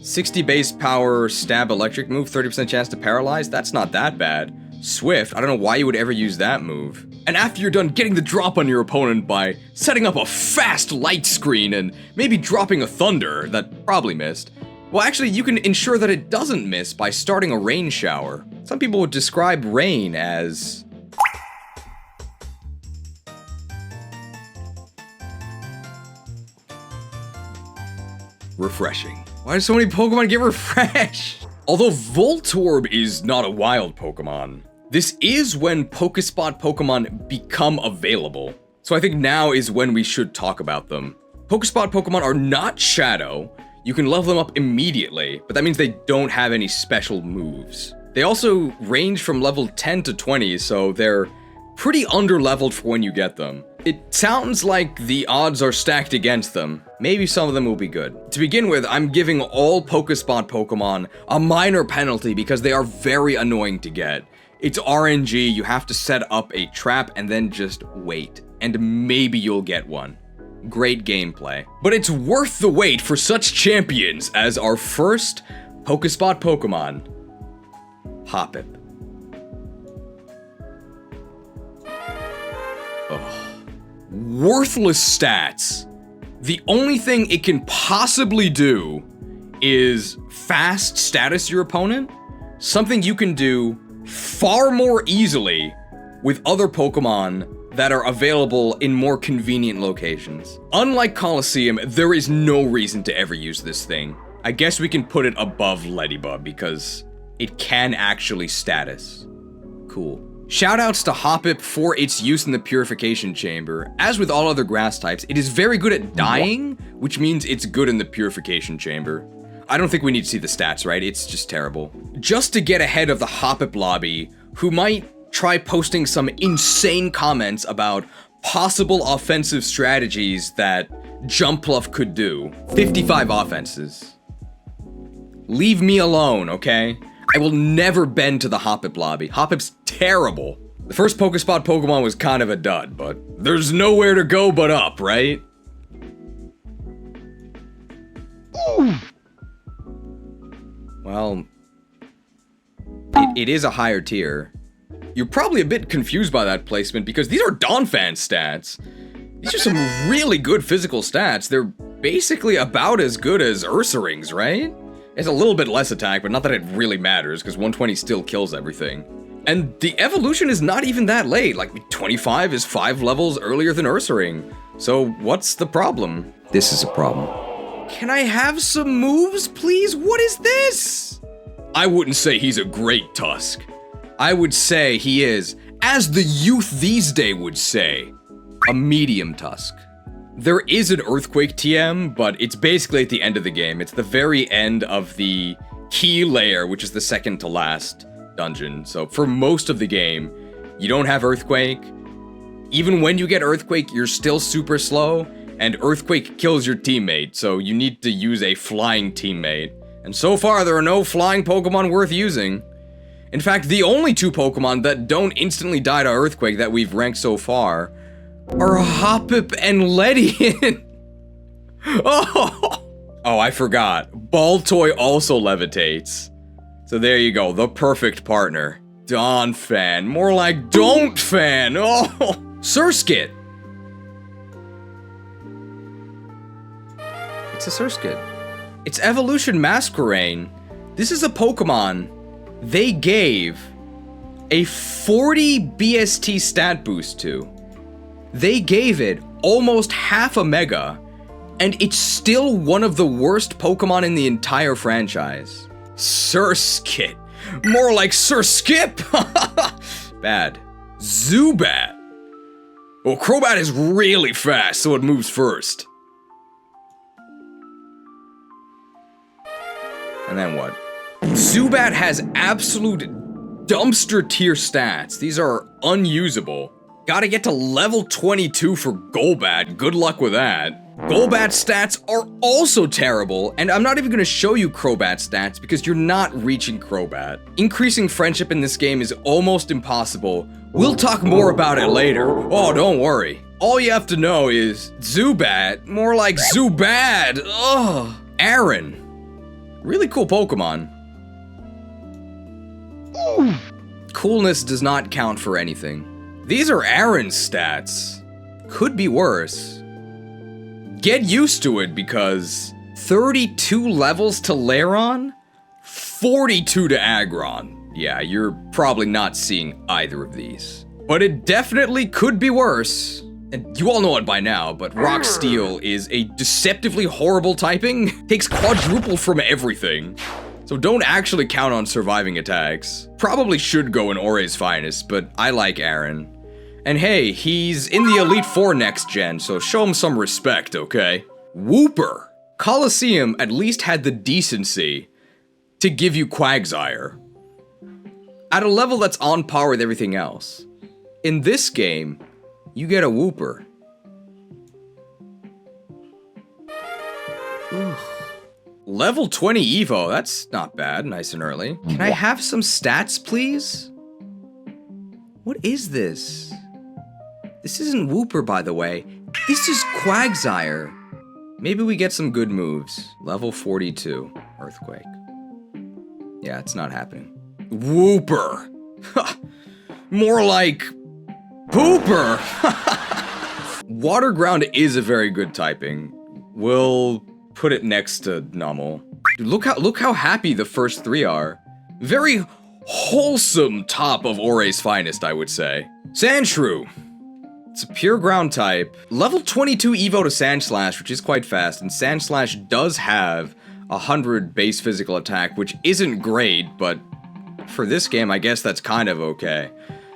60 base power, stab electric move, 30% chance to paralyze? That's not that bad. Swift, I don't know why you would ever use that move. And after you're done getting the drop on your opponent by setting up a fast light screen and maybe dropping a Thunder that probably missed, well, actually, you can ensure that it doesn't miss by starting a rain shower. Some people would describe rain as refreshing. Why do so many Pokemon get refreshed? Although Voltorb is not a wild Pokemon, this is when Pokespot Pokemon become available. So I think now is when we should talk about them. Pokespot Pokemon are not Shadow. You can level them up immediately, but that means they don't have any special moves. They also range from level 10 to 20, so they're pretty underleveled for when you get them. It sounds like the odds are stacked against them. Maybe some of them will be good. To begin with, I'm giving all Pokespot Pokemon a minor penalty because they are very annoying to get. It's RNG, you have to set up a trap and then just wait, and maybe you'll get one. Great gameplay. But it's worth the wait for such champions as our first Pokespot Pokemon, Hoppip. Ugh. Worthless stats. The only thing it can possibly do is fast status your opponent, something you can do far more easily with other Pokemon that are available in more convenient locations. Unlike Colosseum, there is no reason to ever use this thing. I guess we can put it above Leddyba because it can actually status. Cool. Shoutouts to Hoppip for its use in the Purification Chamber. As with all other grass types, it is very good at dying, which means it's good in the Purification Chamber. I don't think we need to see the stats, right? It's just terrible. Just to get ahead of the Hoppip lobby, who might try posting some insane comments about possible offensive strategies that Jumpluff could do. 55 offenses. Leave me alone, okay? I will never bend to the Hoppip lobby. Hoppip's terrible. The first Pokespot Pokemon was kind of a dud, but there's nowhere to go but up, right? Well, it is a higher tier. You're probably a bit confused by that placement because these are Donphan stats. These are some really good physical stats. They're basically about as good as Ursaring's, right? It's a little bit less attack, but not that it really matters, because 120 still kills everything. And the evolution is not even that late, like 25 is 5 levels earlier than Ursaring. So what's the problem? This is a problem. Can I have some moves, please? What is this? I wouldn't say he's a great Tusk. I would say he is, as the youth these days would say, a medium Tusk. There is an Earthquake TM, but it's basically at the end of the game. It's the very end of the key layer, which is the second to last dungeon. So for most of the game, you don't have Earthquake. Even when you get Earthquake, you're still super slow, and Earthquake kills your teammate, so you need to use a flying teammate. And so far, there are no flying Pokemon worth using. In fact, the only 2 Pokemon that don't instantly die to Earthquake that we've ranked so far are Hoppip and Ledian. Oh, I forgot. Baltoy also levitates. So there you go, the perfect partner. Donphan, more like Don't-Fan. Oh, Surskit. It's a Surskit. It's Evolution Masquerain. This is a Pokemon they gave a 40 BST stat boost to. They gave it almost half a mega, and it's still one of the worst Pokemon in the entire franchise. Surskit. More like Surskip! Bad. Zubat. Well, Crobat is really fast, so it moves first. And then what? Zubat has absolute dumpster tier stats. These are unusable. Gotta get to level 22 for Golbat. Good luck with that. Golbat's stats are also terrible, and I'm not even gonna show you Crobat's stats because you're not reaching Crobat. Increasing friendship in this game is almost impossible. We'll talk more about it later. Oh, don't worry. All you have to know is Zubat, more like Zubad. Ugh. Aaron. Really cool Pokemon. Coolness does not count for anything. These are Aaron's stats. Could be worse. Get used to it because 32 levels to Lairon, 42 to Aggron. Yeah, you're probably not seeing either of these. But it definitely could be worse. And you all know it by now, but Rock Steel is a deceptively horrible typing. Takes quadruple from everything. So don't actually count on surviving attacks. Probably should go in Orre's Finest, but I like Aaron. And hey, he's in the Elite Four next gen, so show him some respect, okay? Wooper. Colosseum at least had the decency to give you Quagsire. At a level that's on par with everything else. In this game, you get a Wooper. Level 20 Evo, that's not bad, nice and early. Can I have some stats, please? What is this? This isn't Wooper, by the way. This is Quagsire. Maybe we get some good moves. Level 42, Earthquake. Yeah, it's not happening. Wooper. More like Pooper. Water Ground is a very good typing. We'll put it next to Nummel. Dude, look how happy the first 3 are. Very wholesome top of Orre's Finest, I would say. Sandshrew. It's a pure ground type. Level 22 Evo to Sandslash, which is quite fast, and Sandslash does have 100 base physical attack, which isn't great, but for this game, I guess that's kind of okay.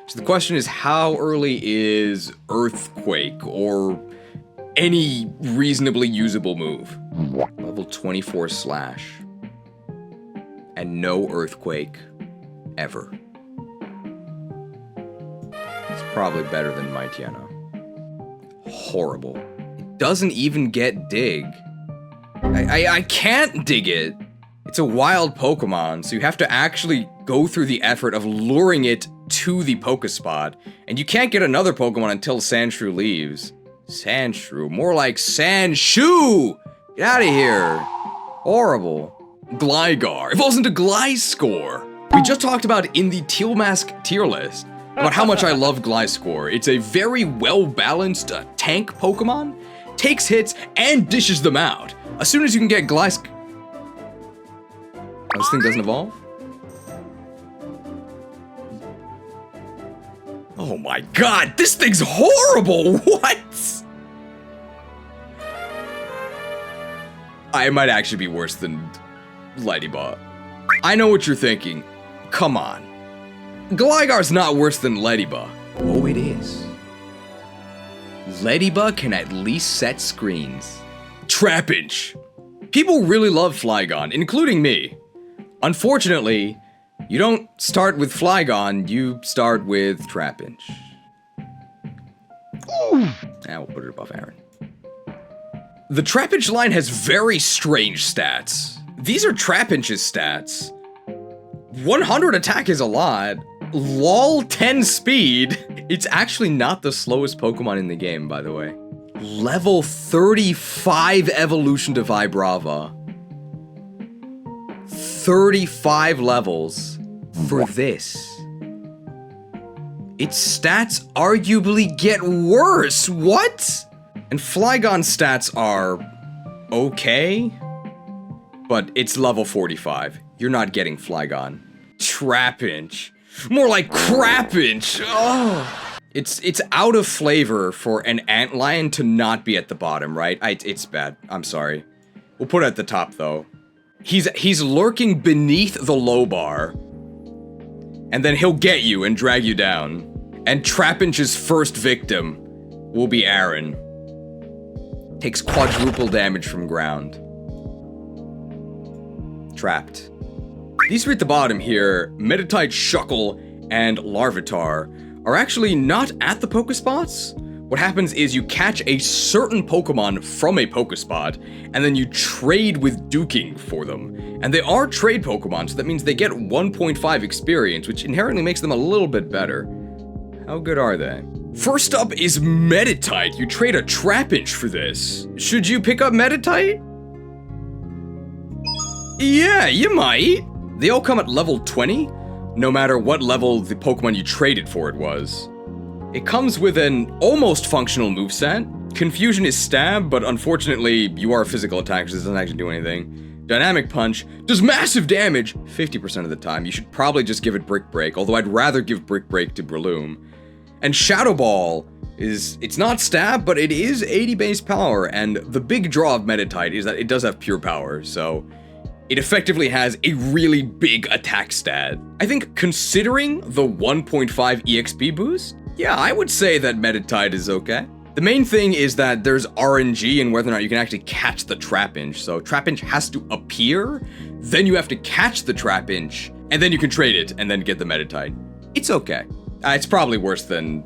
So the question is, how early is Earthquake, or any reasonably usable move? Level 24 Slash. And no Earthquake. Ever. It's probably better than Mightyena. Horrible. It doesn't even get Dig. I can't dig it. It's a wild Pokemon, so you have to actually go through the effort of luring it to the Pokespot, and you can't get another Pokemon until Sandshrew leaves. Sandshrew, more like Sandshoe! Get out of here. Horrible. Gligar evolves into Gliscor. We just talked about in the Teal Mask tier list about how much I love Gliscor. It's a very well-balanced tank Pokemon, takes hits, and dishes them out. As soon as you can get Gliscor... Oh, this thing doesn't evolve? Oh my god, this thing's horrible! What? I might actually be worse than Ladybug. I know what you're thinking. Come on. Gligar's not worse than Ladybug. Oh, it is. Ladybug can at least set screens. Trapinch. People really love Flygon, including me. Unfortunately, you don't start with Flygon, you start with Trapinch. Now we'll put it above Aaron. The Trapinch line has very strange stats. These are Trapinch's stats. 100 attack is a lot. LOL 10 speed. It's actually not the slowest Pokemon in the game, by the way. Level 35 evolution to Vibrava. 35 levels for this. Its stats arguably get worse. What? And Flygon's stats are okay, but it's level 45. You're not getting Flygon. Trapinch. More like Crapinch. Oh. It's out of flavor for an antlion to not be at the bottom, right? It's bad. I'm sorry. We'll put it at the top, though. He's lurking beneath the low bar. And then he'll get you and drag you down. And Trapinch's first victim will be Aaron. Takes quadruple damage from ground. Trapped. These three at the bottom here, Meditite, Shuckle, and Larvitar, are actually not at the Pokespots. What happens is you catch a certain Pokemon from a Pokespot, and then you trade with Duking for them. And they are trade Pokemon, so that means they get 1.5 experience, which inherently makes them a little bit better. How good are they? First up is Meditite. You trade a Trapinch for this. Should you pick up Meditite? Yeah, you might. They all come at level 20, no matter what level the Pokemon you traded for it was. It comes with an almost functional moveset. Confusion is stab, but unfortunately, you are a physical attacker, so it doesn't actually do anything. Dynamic Punch does massive damage 50% of the time. You should probably just give it Brick Break, although I'd rather give Brick Break to Breloom. And Shadow Ball it's not stab, but it is 80 base power, and the big draw of Meditite is that it does have pure power, so it effectively has a really big attack stat. I think considering the 1.5 EXP boost, yeah, I would say that Meditite is okay. The main thing is that there's RNG in whether or not you can actually catch the Trapinch, so Trapinch has to appear, then you have to catch the Trapinch, and then you can trade it, and then get the Meditite. It's okay. It's probably worse than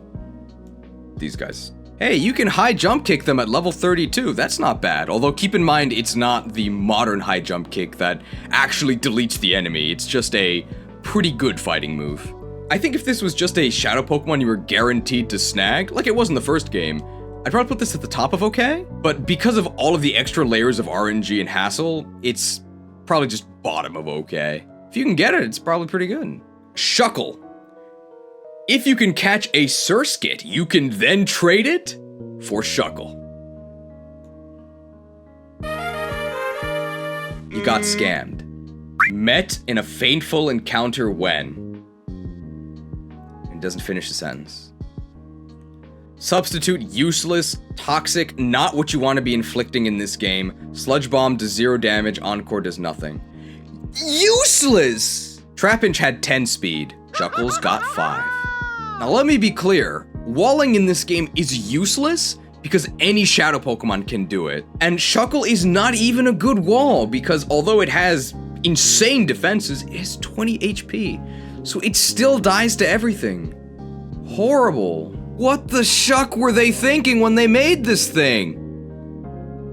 these guys. Hey, you can high jump kick them at level 32. That's not bad. Although keep in mind, it's not the modern high jump kick that actually deletes the enemy. It's just a pretty good fighting move. I think if this was just a shadow Pokemon you were guaranteed to snag, like it was in the first game, I'd probably put this at the top of okay. But because of all of the extra layers of RNG and hassle, it's probably just bottom of okay. If you can get it, it's probably pretty good. Shuckle. If you can catch a Surskit, you can then trade it for Shuckle. You got scammed. Met in a fateful encounter when... It doesn't finish the sentence. Substitute, useless, toxic, not what you want to be inflicting in this game. Sludge Bomb does 0 damage, Encore does nothing. Useless! Trapinch had 10 speed, Chuckles got 5. Now let me be clear, walling in this game is useless because any shadow Pokemon can do it. And Shuckle is not even a good wall because although it has insane defenses, it has 20 HP. So it still dies to everything. Horrible. What the shuck were they thinking when they made this thing?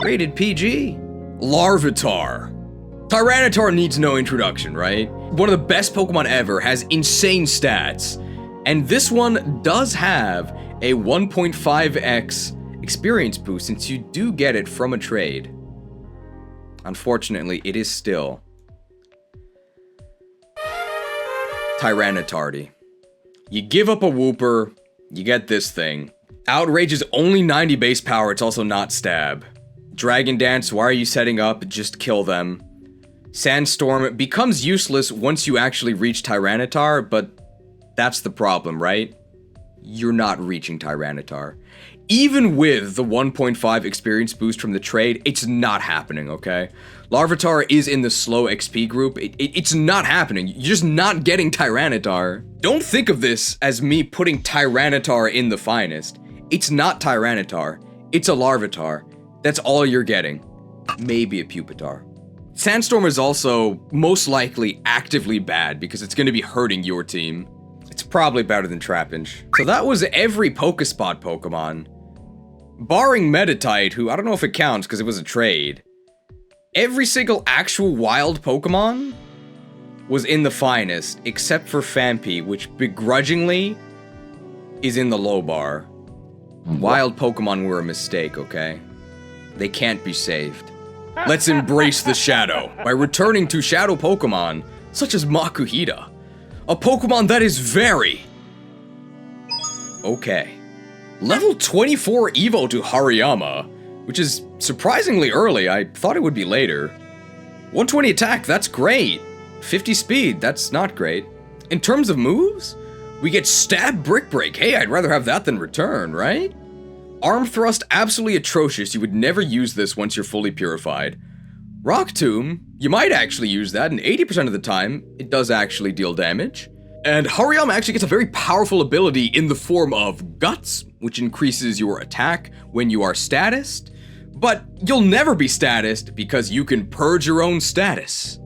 Rated PG. Larvitar. Tyranitar needs no introduction, right? One of the best Pokemon ever, has insane stats. And this one does have a 1.5x experience boost since you do get it from a trade. Unfortunately, it is still Tyranitardy. You give up a Wooper, you get this thing. Outrage is only 90 base power, it's also not stab. Dragon Dance, why are you setting up? Just kill them. Sandstorm becomes useless once you actually reach Tyranitar, but that's the problem, right? You're not reaching Tyranitar. Even with the 1.5 experience boost from the trade, it's not happening, okay? Larvitar is in the slow XP group. It's not happening. You're just not getting Tyranitar. Don't think of this as me putting Tyranitar in the finest. It's not Tyranitar. It's a Larvitar. That's all you're getting. Maybe a Pupitar. Sandstorm is also most likely actively bad because it's going to be hurting your team. It's probably better than Trapinch. So that was every Pokespot Pokemon. Barring Meditite, who I don't know if it counts because it was a trade. Every single actual wild Pokemon was in the finest, except for Phanpy, which begrudgingly is in the low bar. Wild Pokemon were a mistake, okay? They can't be saved. Let's embrace the shadow by returning to shadow Pokemon, such as Makuhita. A Pokemon that is very okay. Level 24 Evo to Hariyama, which is surprisingly early. I thought it would be later. 120 attack, that's great. 50 speed, that's not great. In terms of moves, we get Stab, Brick Break. Hey, I'd rather have that than Return, right? Arm Thrust, absolutely atrocious. You would never use this once you're fully purified. Rock Tomb, you might actually use that, and 80% of the time, it does actually deal damage. And Hariyama actually gets a very powerful ability in the form of Guts, which increases your attack when you are statused. But you'll never be statused because you can purge your own status.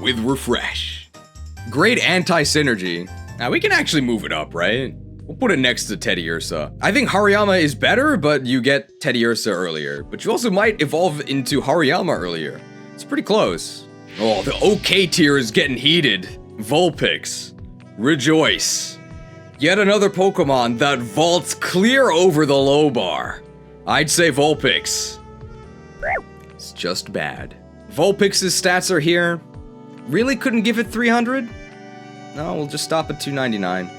With Refresh. Great anti-synergy. Now we can actually move it up, right? We'll put it next to Teddiursa. I think Hariyama is better, but you get Teddiursa earlier. But you also might evolve into Hariyama earlier. It's pretty close. Oh, the OK tier is getting heated. Vulpix. Rejoice. Yet another Pokemon that vaults clear over the low bar. I'd say Vulpix. It's just bad. Vulpix's stats are here. Really couldn't give it 300? No, we'll just stop at 299.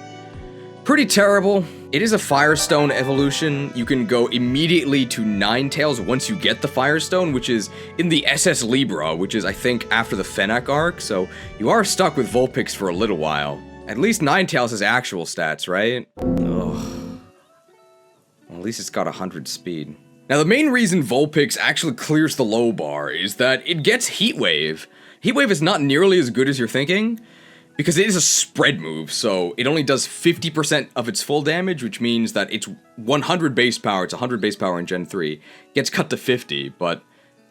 Pretty terrible. It is a Firestone evolution. You can go immediately to Ninetales once you get the Firestone, which is in the SS Libra, which is, I think, after the Fennec arc, so you are stuck with Vulpix for a little while. At least Ninetales has actual stats, right? Ugh. Well, at least it's got 100 speed. Now, the main reason Vulpix actually clears the low bar is that it gets Heat Wave. Heat Wave is not nearly as good as you're thinking, because it is a spread move, so it only does 50% of its full damage, which means that it's 100 base power, it's 100 base power in Gen 3, gets cut to 50, but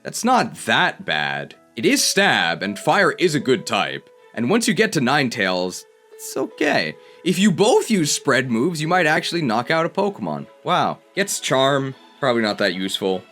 that's not that bad. It is Stab, and Fire is a good type, and once you get to Ninetales, it's okay. If you both use spread moves, you might actually knock out a Pokemon. Wow. Gets Charm, probably not that useful.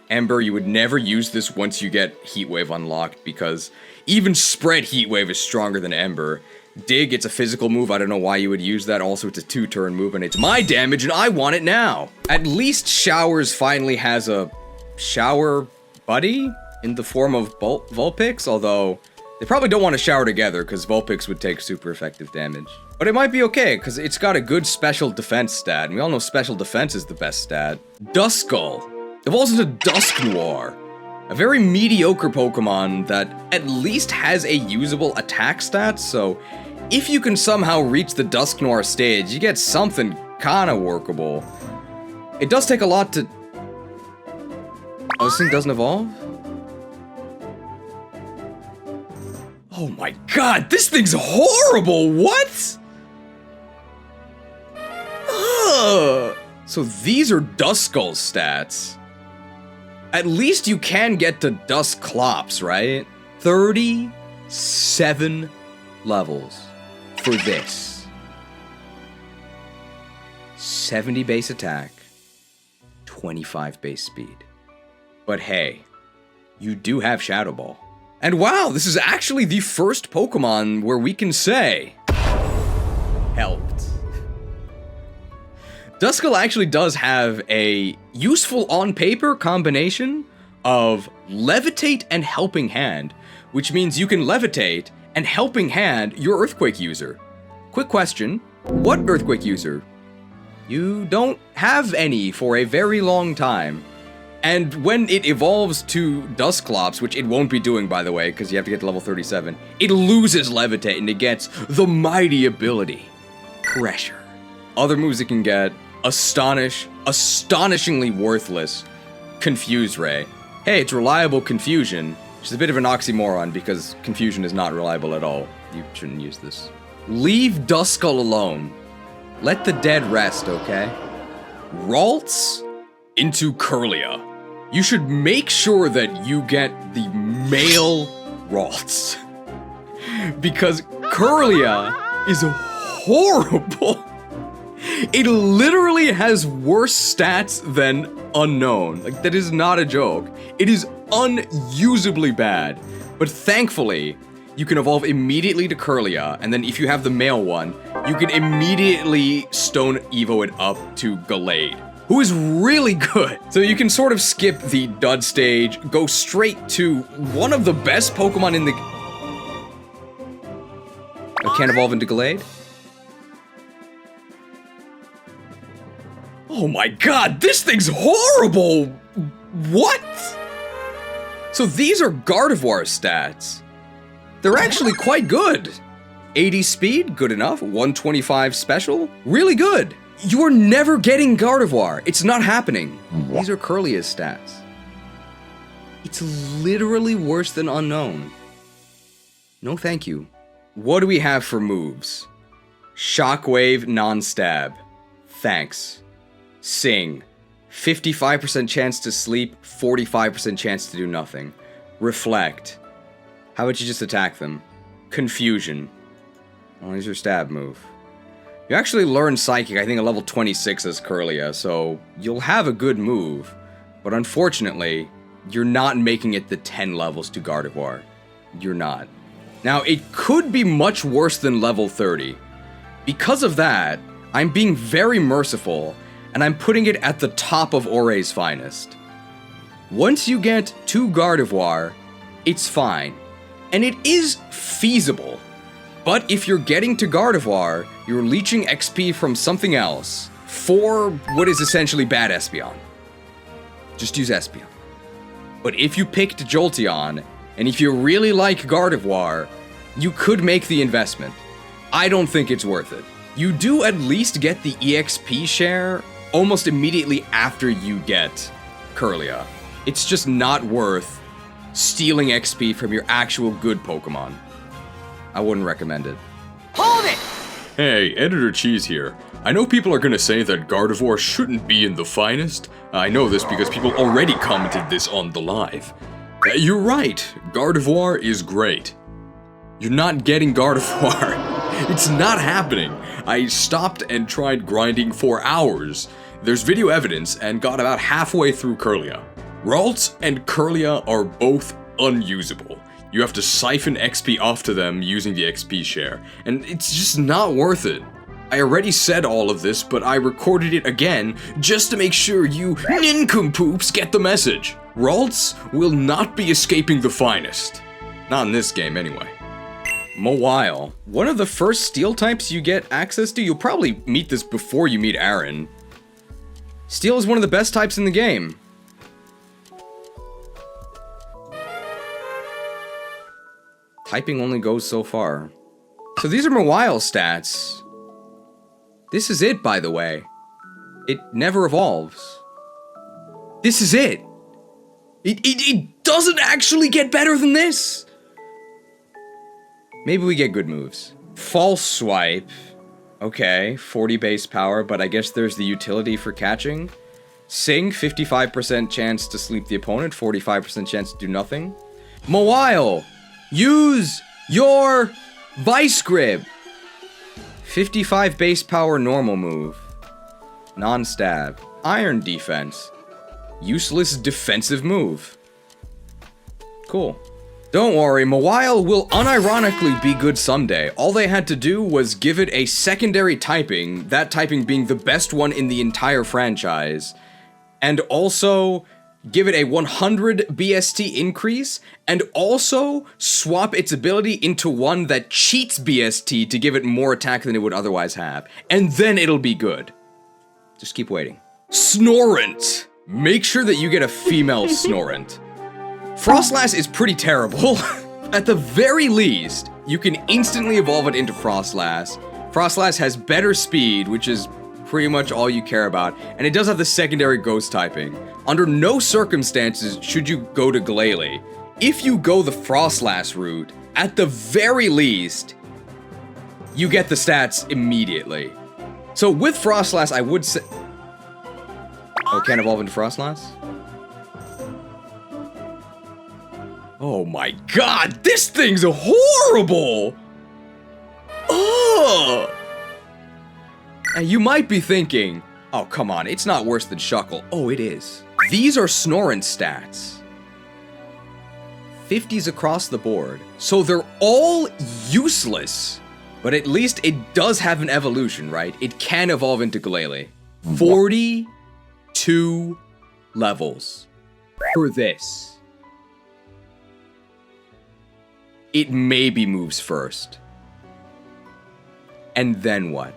Ember, you would never use this once you get Heat Wave unlocked, because even Spread Heat Wave is stronger than Ember. Dig, it's a physical move, I don't know why you would use that, also it's a 2-turn move, and it's my damage, and I want it now! At least Showers finally has a Shower buddy in the form of Vulpix, although they probably don't want to shower together, because Vulpix would take super effective damage. But it might be okay, because it's got a good special defense stat, and we all know special defense is the best stat. Duskull evolves into Dusknoir. A very mediocre Pokemon that at least has a usable attack stat, so if you can somehow reach the Dusknoir stage, you get something kinda workable. It does take a lot to... Oh, this thing doesn't evolve? Oh my god, this thing's horrible! What? Ugh. So these are Duskull's stats. At least you can get to Dusclops, right? 37 levels for this. 70 base attack, 25 base speed. But hey, you do have Shadow Ball. And wow, this is actually the first Pokemon where we can say, helped. Duskull actually does have a useful on-paper combination of Levitate and Helping Hand, which means you can Levitate and Helping Hand your Earthquake user. Quick question, what Earthquake user? You don't have any for a very long time. And when it evolves to Dusclops, which it won't be doing, by the way, because you have to get to level 37, it loses Levitate and it gets the mighty ability, Pressure. Other moves it can get, Astonish, astonishingly worthless, Confuse Ray. Hey, it's reliable Confusion, which is a bit of an oxymoron because Confusion is not reliable at all. You shouldn't use this. Leave Duskull alone. Let the dead rest, okay? Ralts into Kirlia. You should make sure that you get the male Ralts. Because Kirlia is horrible. It literally has worse stats than Unknown. Like, that is not a joke. It is unusably bad. But thankfully, you can evolve immediately to Kirlia, and then if you have the male one, you can immediately Stone Evo it up to Gallade, who is really good. So you can sort of skip the dud stage, go straight to one of the best Pokemon in the... I can't evolve into Gallade? Oh my god, this thing's horrible! What? So these are Gardevoir stats. They're actually quite good. 80 speed, good enough. 125 special, really good. You're never getting Gardevoir. It's not happening. These are Kirlia's stats. It's literally worse than Unknown. No thank you. What do we have for moves? Shockwave, non-stab. Thanks. Sing. 55% chance to sleep, 45% chance to do nothing. Reflect. How about you just attack them? Confusion. Well, here's your stab move. You actually learn Psychic, I think, at level 26 as Kirlia, so you'll have a good move. But unfortunately, you're not making it the 10 levels to Gardevoir. You're not. Now, it could be much worse than level 30. Because of that, I'm being very merciful, and I'm putting it at the top of Orre's finest. Once you get to Gardevoir, it's fine. And it is feasible. But if you're getting to Gardevoir, you're leeching XP from something else for what is essentially bad Espeon. Just use Espeon. But if you picked Jolteon, and if you really like Gardevoir, you could make the investment. I don't think it's worth it. You do at least get the EXP share almost immediately after you get Kirlia. It's just not worth stealing XP from your actual good Pokemon. I wouldn't recommend it. Hold it! Hey, Editor Cheese here. I know people are gonna say that Gardevoir shouldn't be in the finest. I know this because people already commented this on the live. You're right, Gardevoir is great. You're not getting Gardevoir. It's not happening. I stopped and tried grinding for hours. There's video evidence and got about halfway through Kirlia. Ralts and Kirlia are both unusable. You have to siphon XP off to them using the XP share, and it's just not worth it. I already said all of this, but I recorded it again just to make sure you nincompoops get the message. Ralts will not be escaping the finest. Not in this game, anyway. Mawile. One of the first steel types you get access to, you'll probably meet this before you meet Aaron. Steel is one of the best types in the game. typing only goes so far. So these are Mawile stats. This is it, by the way. It never evolves. This is it. It doesn't actually get better than this. Maybe we get good moves. False Swipe. Okay, 40 base power, but I guess there's the utility for catching. Sing, 55% chance to sleep the opponent, 45% chance to do nothing. Mawile, use your Vice Grip. 55 base power normal move. Non-stab. Iron Defense. Useless defensive move. Cool. Don't worry, Mawile will unironically be good someday. All they had to do was give it a secondary typing, that typing being the best one in the entire franchise, and also give it a 100 BST increase, and also swap its ability into one that cheats BST to give it more attack than it would otherwise have. And then it'll be good. Just keep waiting. Snorant! Make sure that you get a female Snorant. Frostlass is pretty terrible. At the very least, you can instantly evolve it into Frostlass. Frostlass has better speed, which is pretty much all you care about, and it does have the secondary ghost typing. Under no circumstances should you go to Glalie. If you go the Frostlass route, at the very least, you get the stats immediately. So with Frostlass, I would say... Oh, can't evolve into Frostlass? Oh my god, this thing's horrible! Ugh! And you might be thinking, oh come on, it's not worse than Shuckle. Oh, it is. These are Snorant stats. 50s across the board. So they're all useless. But at least it does have an evolution, right? It can evolve into Glalie. 42 levels for this. It maybe moves first. And then what?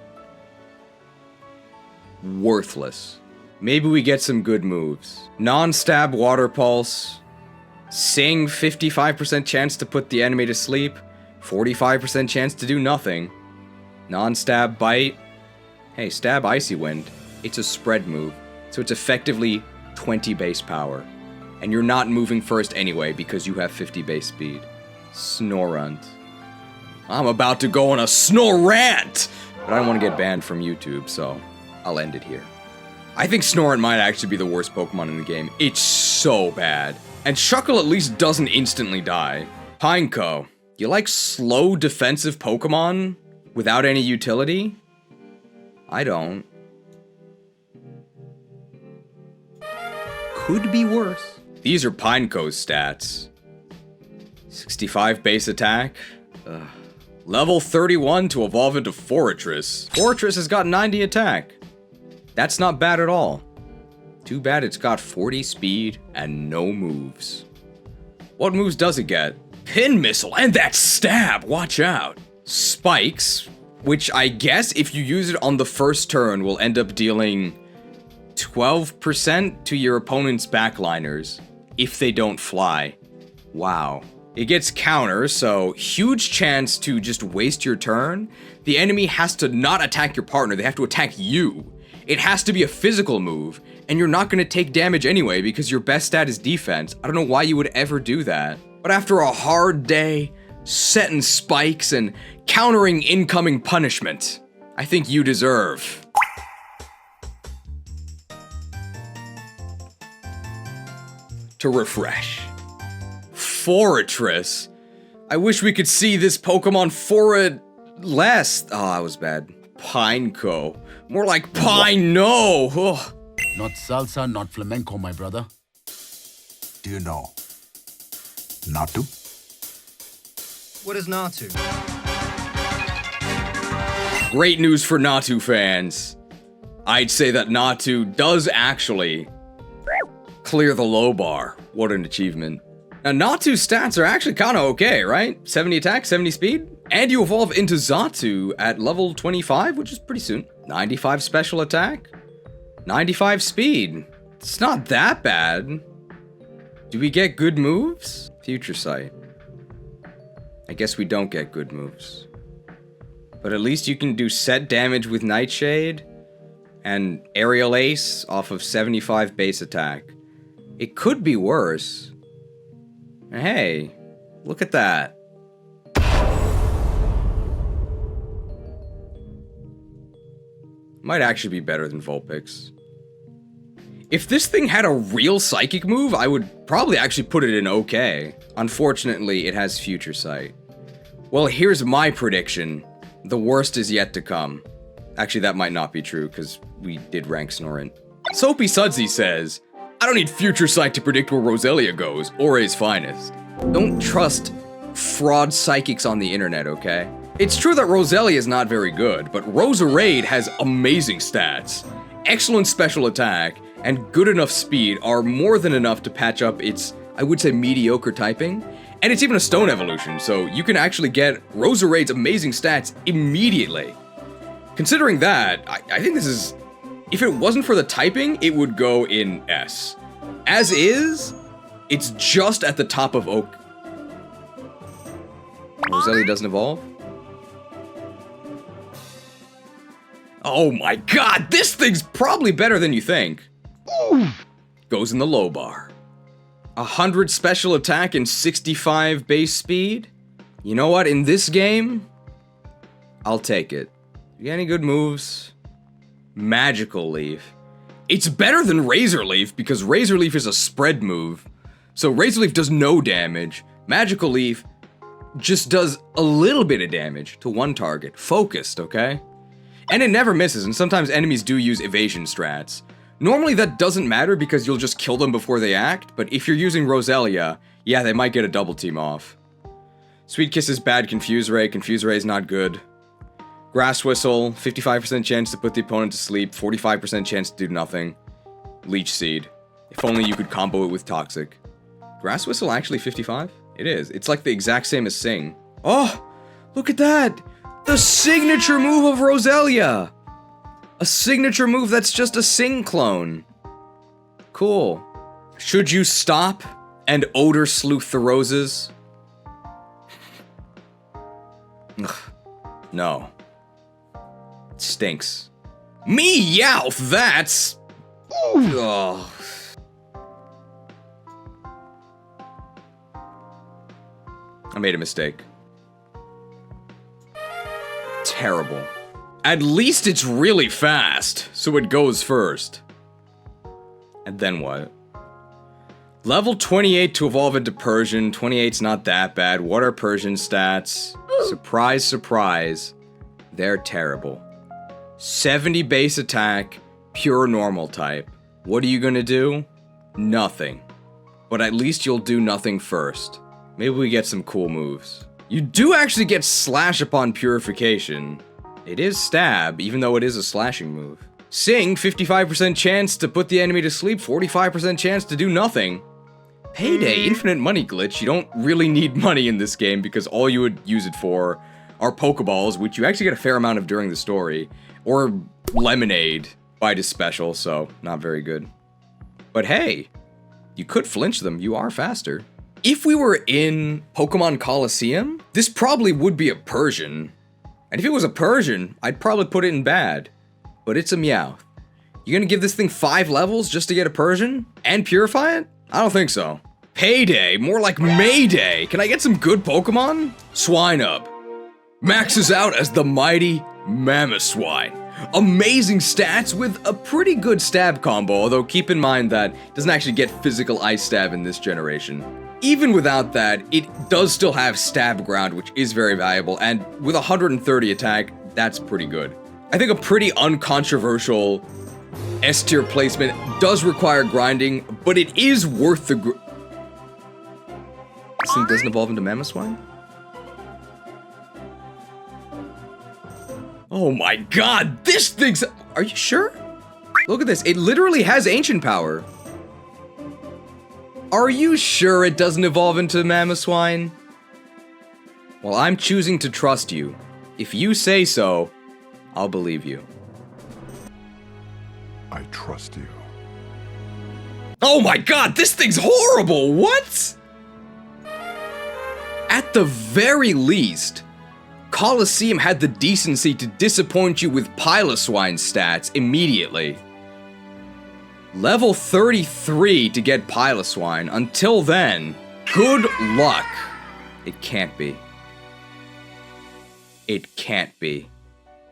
Worthless. Maybe we get some good moves. Non-stab Water Pulse. Sing, 55% chance to put the enemy to sleep. 45% chance to do nothing. Non-stab Bite. Hey, stab Icy Wind. It's a spread move, so it's effectively 20 base power. And you're not moving first anyway because you have 50 base speed. Snorant. I'm about to go on a Snorant! But I don't want to get banned from YouTube, so I'll end it here. I think Snorant might actually be the worst Pokemon in the game. It's so bad. And Shuckle at least doesn't instantly die. Pineco. You like slow defensive Pokemon without any utility? I don't. Could be worse. These are Pineco's stats. 65 base attack. Level 31 to evolve into Forretress. Forretress has got 90 attack. That's not bad at all. Too bad it's got 40 speed and no moves. What moves does it get? Pin Missile and that stab, watch out. Spikes, which I guess if you use it on the first turn will end up dealing 12% to your opponent's backliners if they don't fly. Wow. It gets counter, so huge chance to just waste your turn. The enemy has to not attack your partner, they have to attack you. It has to be a physical move, and you're not going to take damage anyway because your best stat is defense. I don't know why you would ever do that. But after a hard day, setting spikes and countering incoming punishment, I think you deserve to refresh. Forretress. I wish we could see this Pokemon for it less. Oh, that was bad. Pineco. More like Pine-No. Ugh. Not salsa, not flamenco, my brother. Do you know Natu? What is Natu? Great news for Natu fans. I'd say that Natu does actually clear the low bar. What an achievement. Now, Natu's stats are actually kind of okay, right? 70 attack, 70 speed. And you evolve into Xatu at level 25, which is pretty soon. 95 special attack, 95 speed. It's not that bad. Do we get good moves? Future Sight. I guess we don't get good moves. But at least you can do set damage with Nightshade and Aerial Ace off of 75 base attack. It could be worse. Hey, look at that. Might actually be better than Vulpix. If this thing had a real psychic move, I would probably actually put it in okay. Unfortunately, it has Future Sight. Well, here's my prediction. The worst is yet to come. Actually, that might not be true, because we did rank Snorunt. Soapy Sudsy says, I don't need Future Sight to predict where Roselia goes, Orre's finest. Don't trust fraud psychics on the internet, okay? It's true that Roselia is not very good, but Roserade has amazing stats. Excellent special attack, and good enough speed are more than enough to patch up its, I would say, mediocre typing. And it's even a stone evolution, so you can actually get Roserade's amazing stats immediately. Considering that, I think this is... If it wasn't for the typing, it would go in S. As is, it's just at the top of Oak. Roselia doesn't evolve? Oh my god, this thing's probably better than you think. Goes in the low bar. 100 special attack and 65 base speed? You know what, in this game, I'll take it. You got any good moves? Magical Leaf. It's better than Razor Leaf because Razor Leaf is a spread move. So Razor Leaf does no damage. Magical Leaf just does a little bit of damage to one target. Focused, okay? And it never misses, and sometimes enemies do use evasion strats. Normally that doesn't matter because you'll just kill them before they act, but if you're using Roselia, yeah, they might get a double team off. Sweet Kiss is bad, Confuse Ray is not good. Grass Whistle, 55% chance to put the opponent to sleep, 45% chance to do nothing. Leech Seed. If only you could combo it with Toxic. Grass Whistle actually 55? It is. It's like the exact same as Sing. Oh! Look at that! The signature move of Roselia! A signature move that's just a Sing clone. Cool. Should you stop and odor sleuth the roses? Ugh. No. It stinks. Meowth, that's... Ugh. I made a mistake. Terrible. At least it's really fast, so it goes first. And then what? Level 28 to evolve into Persian. 28's not that bad. What are Persian stats? Surprise, surprise. They're terrible. 70 base attack, pure normal type. What are you gonna do? Nothing. But at least you'll do nothing first. Maybe we get some cool moves. You do actually get Slash upon Purification. It is Stab, even though it is a slashing move. Sing, 55% chance to put the enemy to sleep, 45% chance to do nothing. Payday, infinite money glitch. You don't really need money in this game because all you would use it for are Pokeballs, which you actually get a fair amount of during the story, or Lemonade by the special, so not very good. But hey, you could flinch them, you are faster. If we were in Pokemon Coliseum, this probably would be a Persian. And if it was a Persian, I'd probably put it in bad. But it's a Meowth. You gonna give this thing 5 levels just to get a Persian? And purify it? I don't think so. Payday, more like Mayday. Can I get some good Pokemon? Swinub. Maxes out as the mighty Mamoswine. Amazing stats with a pretty good stab combo, although keep in mind that it doesn't actually get physical ice stab in this generation. Even without that, it does still have stab ground, which is very valuable, and with 130 attack, that's pretty good. I think a pretty uncontroversial S tier placement does require grinding, but it is worth the This thing doesn't evolve into Mamoswine? Oh my god, this thing's... Are you sure? Look at this, it literally has ancient power. Are you sure it doesn't evolve into Mamoswine? Well, I'm choosing to trust you. If you say so, I'll believe you. I trust you. Oh my god, this thing's horrible! What? at the very least, Colosseum had the decency to disappoint you with Piloswine stats immediately. Level 33 to get Piloswine. Until then, good luck. It can't be. It can't be.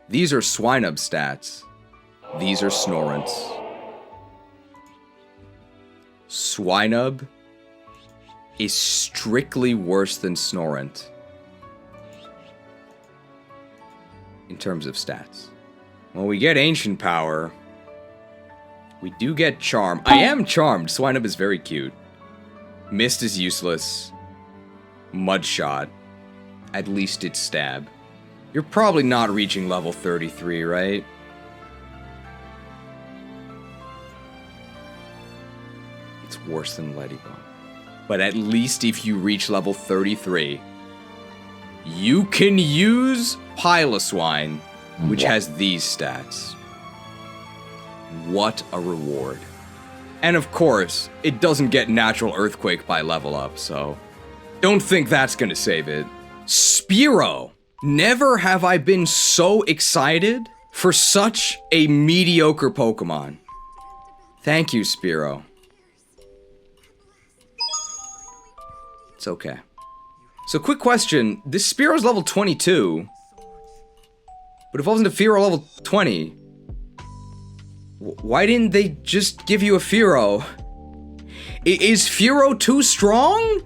These are Swinub stats. These are Snorants. Swinub is strictly worse than Snorant in terms of stats. When we get Ancient Power, we do get Charm. I am charmed. Swinub is very cute. Mist is useless. Mudshot. At least it's Stab. You're probably not reaching level 33, right? It's worse than Ledybomb. But at least if you reach level 33, you can use Piloswine, which has these stats. What a reward. And of course, it doesn't get Natural Earthquake by level up, so don't think that's gonna save it. Spearow. Never have I been so excited for such a mediocre Pokemon. Thank you, Spearow. It's okay. So quick question, this Spearow's level 22, but evolves into Fearow level 20. Why didn't they just give you a Fearow? Is Fearow too strong?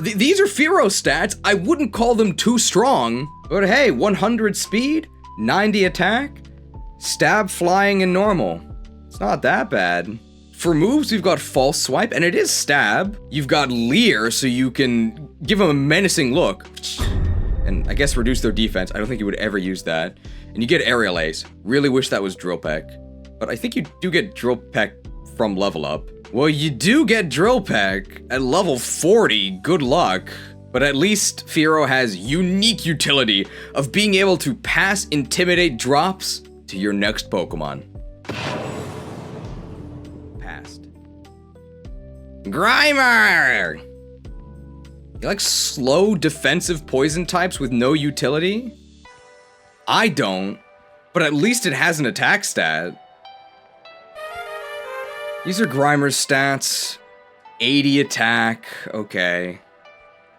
These are Fearow stats. I wouldn't call them too strong, but hey, 100 speed, 90 attack, stab, flying, and normal. It's not that bad. For moves, we've got False Swipe, and it is stab. You've got Leer, so you can give them a menacing look. And I guess reduce their defense. I don't think you would ever use that. And you get Aerial Ace. Really wish that was Drill Peck. But I think you do get Drill Peck from level up. Well, you do get Drill Peck at level 40, good luck. But at least Fearow has unique utility of being able to pass Intimidate drops to your next Pokemon. Passed. Grimer! You like slow defensive poison types with no utility? I don't, but at least it has an attack stat. These are Grimer's stats. 80 attack, okay.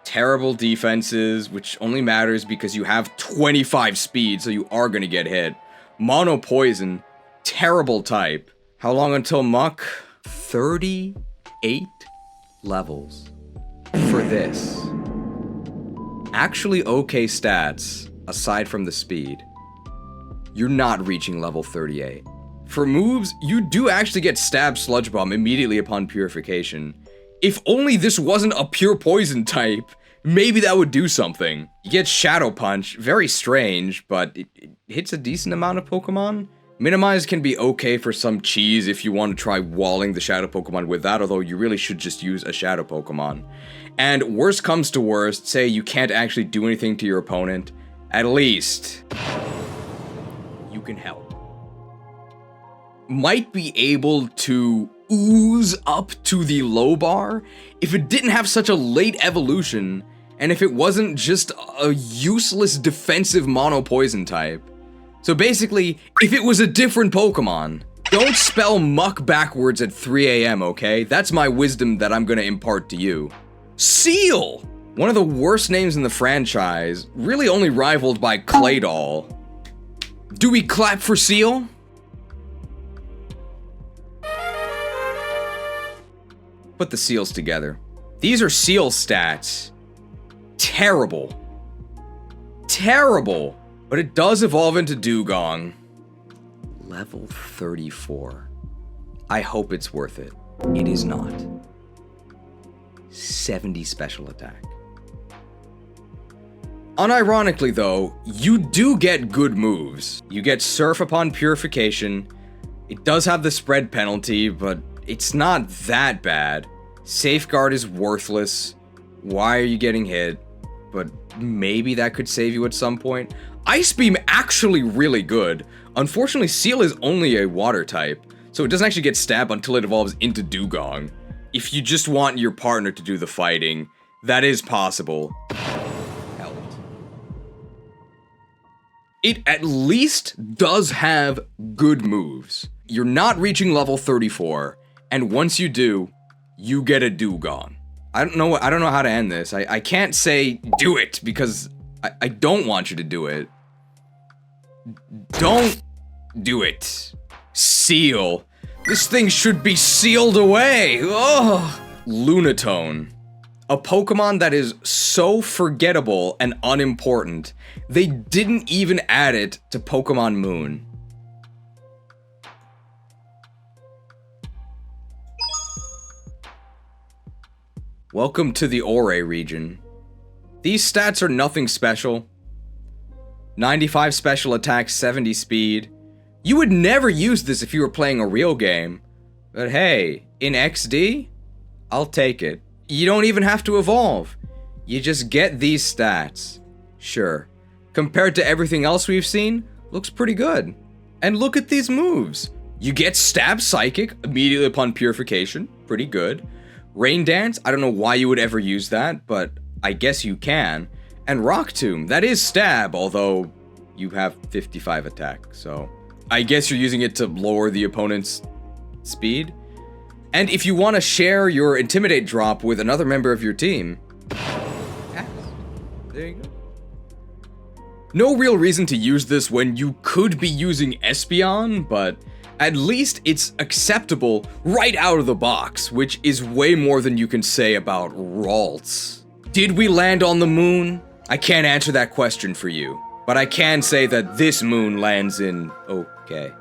Terrible defenses, which only matters because you have 25 speed, so you are gonna get hit. Mono Poison, terrible type. How long until Muck? 38 levels for this. Actually okay stats, aside from the speed. You're not reaching level 38. For moves, you do actually get Stab Sludge Bomb immediately upon purification. If only this wasn't a pure poison type, maybe that would do something. You get Shadow Punch, very strange, but it hits a decent amount of Pokemon. Minimize can be okay for some cheese if you want to try walling the Shadow Pokemon with that, although you really should just use a Shadow Pokemon. And worst comes to worst, say you can't actually do anything to your opponent, at least you can help. Might be able to ooze up to the low bar if it didn't have such a late evolution, and if it wasn't just a useless defensive mono poison type. So basically, if it was a different Pokemon, don't spell Muck backwards at 3 AM, okay? That's my wisdom that I'm gonna impart to you. Seal! One of the worst names in the franchise, really only rivaled by Claydol. Do we clap for Seal? Put the seals together. These are seal stats. Terrible. Terrible. But it does evolve into Dugong. Level 34. I hope it's worth it. It is not. 70 special attack. Unironically though, you do get good moves. You get Surf upon purification. It does have the spread penalty, but it's not that bad. Safeguard is worthless. Why are you getting hit? But maybe that could save you at some point. Ice Beam actually really good. Unfortunately, Seal is only a water type, so it doesn't actually get stabbed until it evolves into Dugong. If you just want your partner to do the fighting, that is possible. It at least does have good moves. You're not reaching level 34, and once you do, you get a Dewgong. I don't know how to end this. I can't say do it because I don't want you to do it. Don't do it. Seal. This thing should be sealed away. Ugh. Lunatone. A Pokemon that is so forgettable and unimportant, they didn't even add it to Pokemon Moon. Welcome to the Orre region. These stats are nothing special. 95 special attack, 70 speed. You would never use this if you were playing a real game. But hey, in XD, I'll take it. You don't even have to evolve. You just get these stats. Sure, compared to everything else we've seen, looks pretty good. And look at these moves. You get Stab Psychic immediately upon purification, pretty good. Rain Dance, I don't know why you would ever use that, but I guess you can. And Rock Tomb, that is Stab, although you have 55 attack, so I guess you're using it to lower the opponent's speed. And if you want to share your Intimidate drop with another member of your team, there you go. No real reason to use this when you could be using Espeon, but at least it's acceptable right out of the box, which is way more than you can say about Ralts. Did we land on the moon? I can't answer that question for you, but I can say that this moon lands in okay.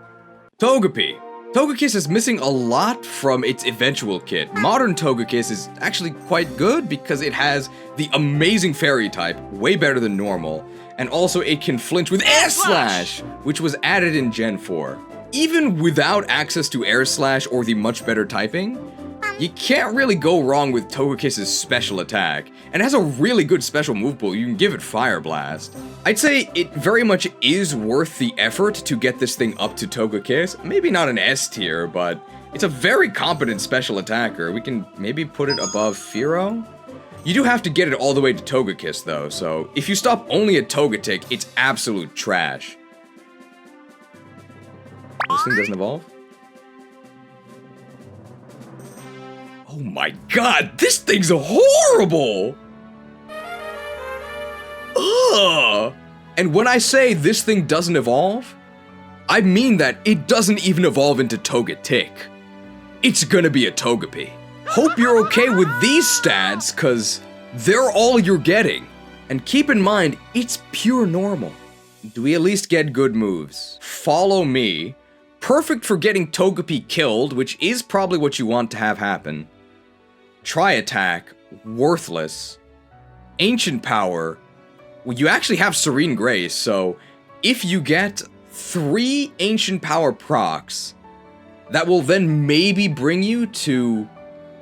Togepi. Togekiss is missing a lot from its eventual kit. Modern Togekiss is actually quite good because it has the amazing fairy type, way better than normal, and also it can flinch with Air Slash, which was added in Gen 4. Even without access to Air Slash or the much better typing, you can't really go wrong with Togekiss's special attack, and it has a really good special move pool. You can give it Fire Blast. I'd say it very much is worth the effort to get this thing up to Togekiss. Maybe not an S tier, but it's a very competent special attacker. We can maybe put it above Fearow. You do have to get it all the way to Togekiss though, so if you stop only at Togetic, it's absolute trash. This thing doesn't evolve? Oh my god, this thing's horrible! Ugh! And when I say this thing doesn't evolve, I mean that it doesn't even evolve into Togetic. It's gonna be a Togepi. Hope you're okay with these stats, cause they're all you're getting. And keep in mind, it's pure normal. Do we at least get good moves? Follow me. Perfect for getting Togepi killed, which is probably what you want to have happen. Tri-Attack, worthless. Ancient Power, well, you actually have Serene Grace, so if you get 3 Ancient Power procs, that will then maybe bring you to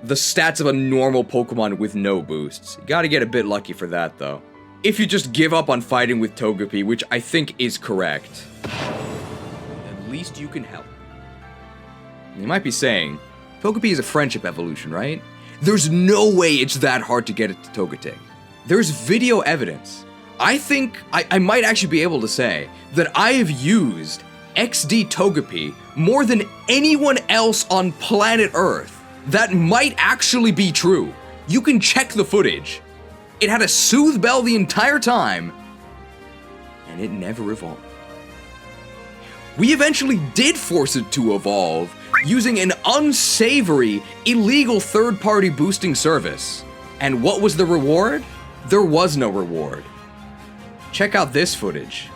the stats of a normal Pokemon with no boosts. You gotta get a bit lucky for that, though. If you just give up on fighting with Togepi, which I think is correct, at least you can help. You might be saying, Togepi is a friendship evolution, right? There's no way it's that hard to get it to Togetic. There's video evidence. I think I might actually be able to say that I have used XD Togepi more than anyone else on planet Earth. That might actually be true. You can check the footage. It had a Soothe Bell the entire time, and it never evolved. We eventually did force it to evolve using an unsavory, illegal third-party boosting service. And what was the reward? There was no reward. Check out this footage.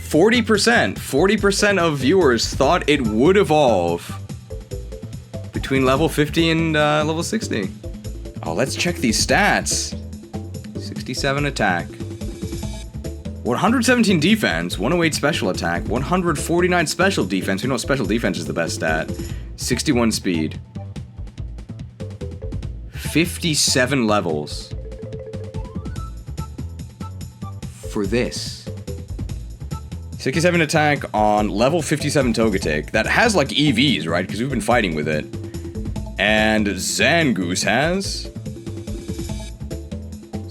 40% of viewers thought it would evolve between level 50 and level 60. Oh, let's check these stats. 67 attack. 117 defense, 108 special attack, 149 special defense. We know special defense is the best stat. 61 speed. 57 levels. For this. 67 attack on level 57 Togetic. That has like EVs, right? Because we've been fighting with it. And Zangoose has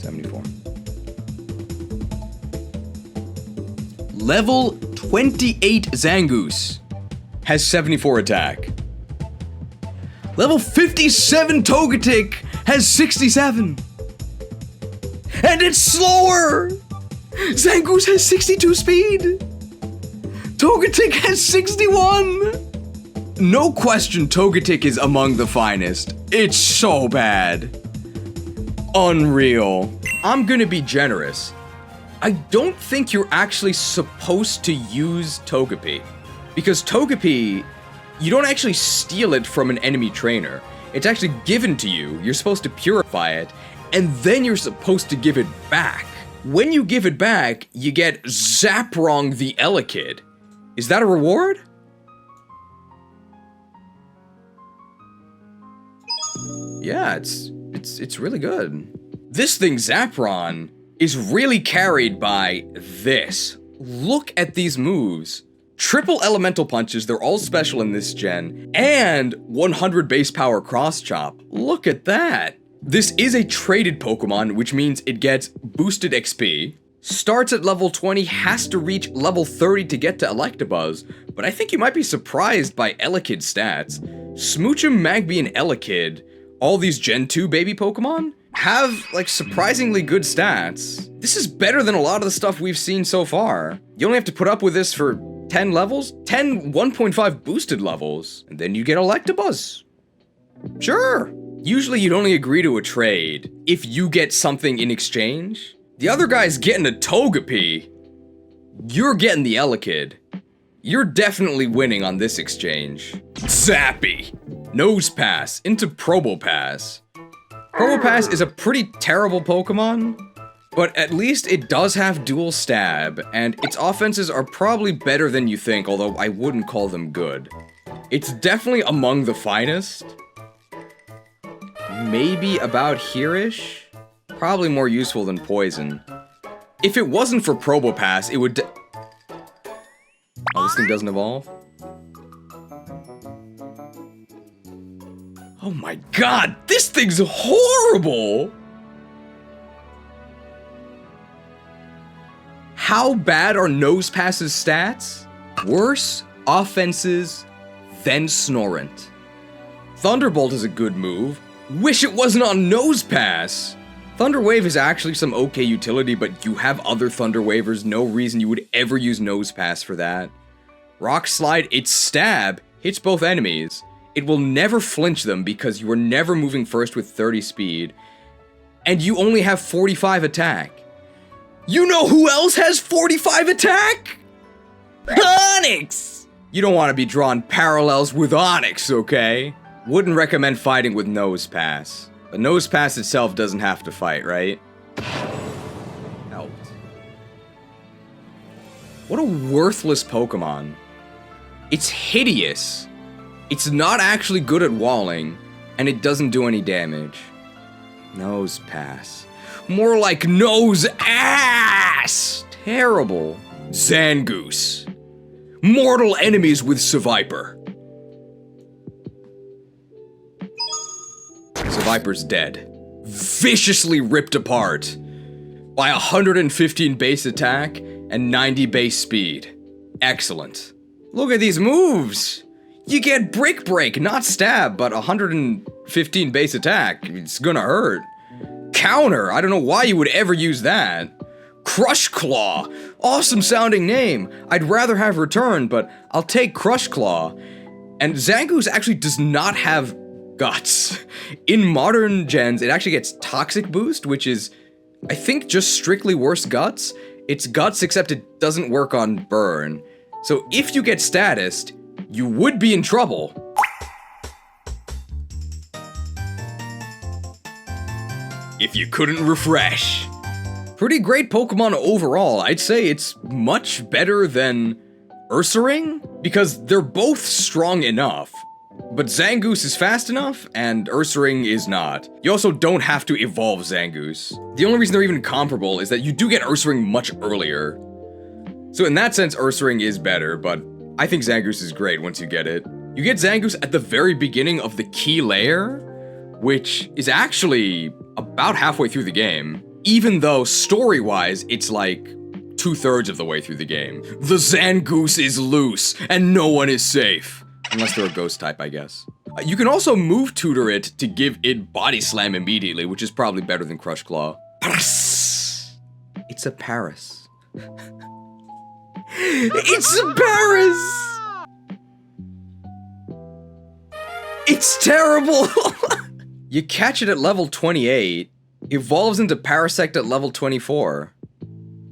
74. Level 28 Zangoose has 74 attack. Level 57 Togetic has 67. And it's slower! Zangoose has 62 speed! Togetic has 61! No question, Togetic is among the finest. It's so bad. Unreal. I'm gonna be generous. I don't think you're actually supposed to use Togepi. Because Togepi, you don't actually steal it from an enemy trainer. It's actually given to you. You're supposed to purify it, and then you're supposed to give it back. When you give it back, you get Zaprong the Elekid. Is that a reward? Yeah, it's really good. This thing, Zapron, is really carried by this. Look at these moves. Triple elemental punches, they're all special in this gen, and 100 base power cross chop. Look at that. This is a traded Pokemon, which means it gets boosted XP, starts at level 20, has to reach level 30 to get to Electabuzz, but I think you might be surprised by Elekid stats. Smoochum, Magby, and Elekid, all these Gen 2 baby Pokemon, have, like, surprisingly good stats. This is better than a lot of the stuff we've seen so far. You only have to put up with this for 10 levels? 10 1.5 boosted levels, and then you get Electabuzz. Sure. Usually you'd only agree to a trade if you get something in exchange. The other guy's getting a Togepi. You're getting the Elekid. You're definitely winning on this exchange. Zappy. Nose Pass into Probopass. Probopass is a pretty terrible Pokemon, but at least it does have dual stab, and its offenses are probably better than you think, although I wouldn't call them good. It's definitely among the finest. Maybe about here-ish? Probably more useful than Poison. If it wasn't for Probopass, it would oh, this thing doesn't evolve? Oh my god, this thing's horrible! How bad are Nosepass's stats? Worse offenses than Snorunt. Thunderbolt is a good move. Wish it wasn't on Nosepass! Thunder Wave is actually some okay utility, but you have other Thunder Wavers, no reason you would ever use Nosepass for that. Rock Slide, its stab, hits both enemies. It will never flinch them because you are never moving first with 30 speed. And you only have 45 attack. You know who else has 45 attack? Onix! You don't want to be drawing parallels with Onix, okay? Wouldn't recommend fighting with Nosepass. The Nosepass itself doesn't have to fight, right? Helped. What a worthless Pokemon. It's hideous. It's not actually good at walling, and it doesn't do any damage. Nosepass. More like nose ass! Terrible. Zangoose. Mortal enemies with Seviper. Seviper's dead. Viciously ripped apart by 115 base attack and 90 base speed. Excellent. Look at these moves! You get Brick Break, not Stab, but 115 base attack. It's gonna hurt. Counter, I don't know why you would ever use that. Crush Claw, awesome sounding name. I'd rather have Return, but I'll take Crush Claw. And Zangoose actually does not have Guts. In modern gens, it actually gets Toxic Boost, which is, I think, just strictly worse Guts. It's Guts, except it doesn't work on Burn. So if you get statused, you would be in trouble. If you couldn't refresh. Pretty great Pokemon overall. I'd say it's much better than Ursaring, because they're both strong enough. But Zangoose is fast enough, and Ursaring is not. You also don't have to evolve Zangoose. The only reason they're even comparable is that you do get Ursaring much earlier. So in that sense, Ursaring is better, but I think Zangoose is great once you get it. You get Zangoose at the very beginning of the key layer, which is actually about halfway through the game. Even though, story-wise, it's like 2/3 of the way through the game. The Zangoose is loose, and no one is safe. Unless they're a ghost type, I guess. You can also move tutor it to give it Body Slam immediately, which is probably better than Crush Claw. Paras! It's a Paras. It's a Paras! It's terrible! You catch it at level 28, evolves into Parasect at level 24.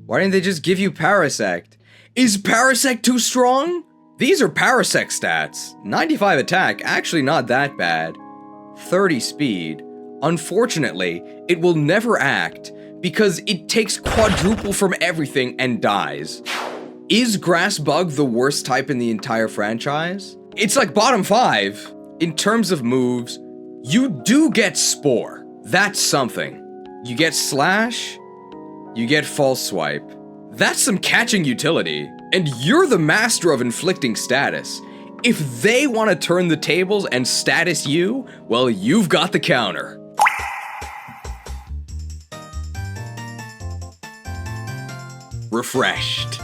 Why didn't they just give you Parasect? Is Parasect too strong? These are Parasect stats. 95 attack, actually not that bad. 30 speed. Unfortunately, it will never act because it takes quadruple from everything and dies. Is Grass Bug the worst type in the entire franchise? It's like bottom 5. In terms of moves, you do get Spore. That's something. You get Slash, you get False Swipe. That's some catching utility. And you're the master of inflicting status. If they want to turn the tables and status you, well, you've got the counter. Refreshed.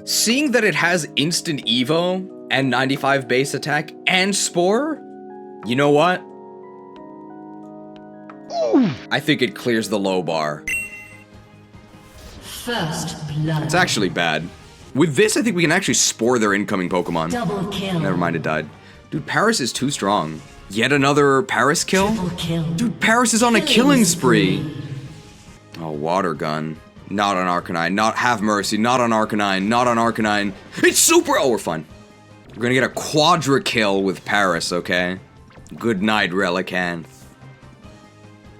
Seeing that it has instant Evo and 95 base attack and Spore, you know what? I think it clears the low bar. First blood. It's actually bad. With this, I think we can actually Spore their incoming Pokemon. Double kill. Never mind, it died. Dude, Paras is too strong. Yet another Paras kill? Triple kill. Dude, Paras is on a killing spree. Oh, Water Gun. Not on Arcanine. Not Have Mercy. Not on Arcanine. Not on Arcanine. It's super. Oh, we're fine. We're gonna get a Quadra kill with Paras, okay? Good night, Relicanth.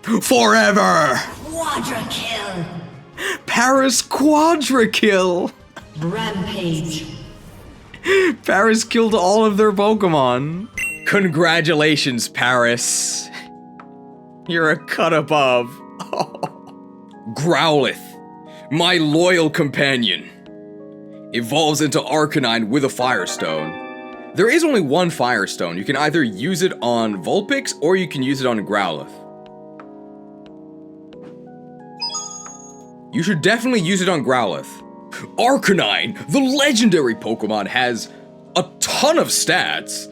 Forever! Quadra kill. Paras Quadra kill! Rampage. Paras killed all of their Pokemon. Congratulations, Paras. You're a cut above. Growlithe, my loyal companion, evolves into Arcanine with a Firestone. There is only one Firestone. You can either use it on Vulpix or you can use it on Growlithe. You should definitely use it on Growlithe. Arcanine, the legendary Pokemon, has a ton of stats.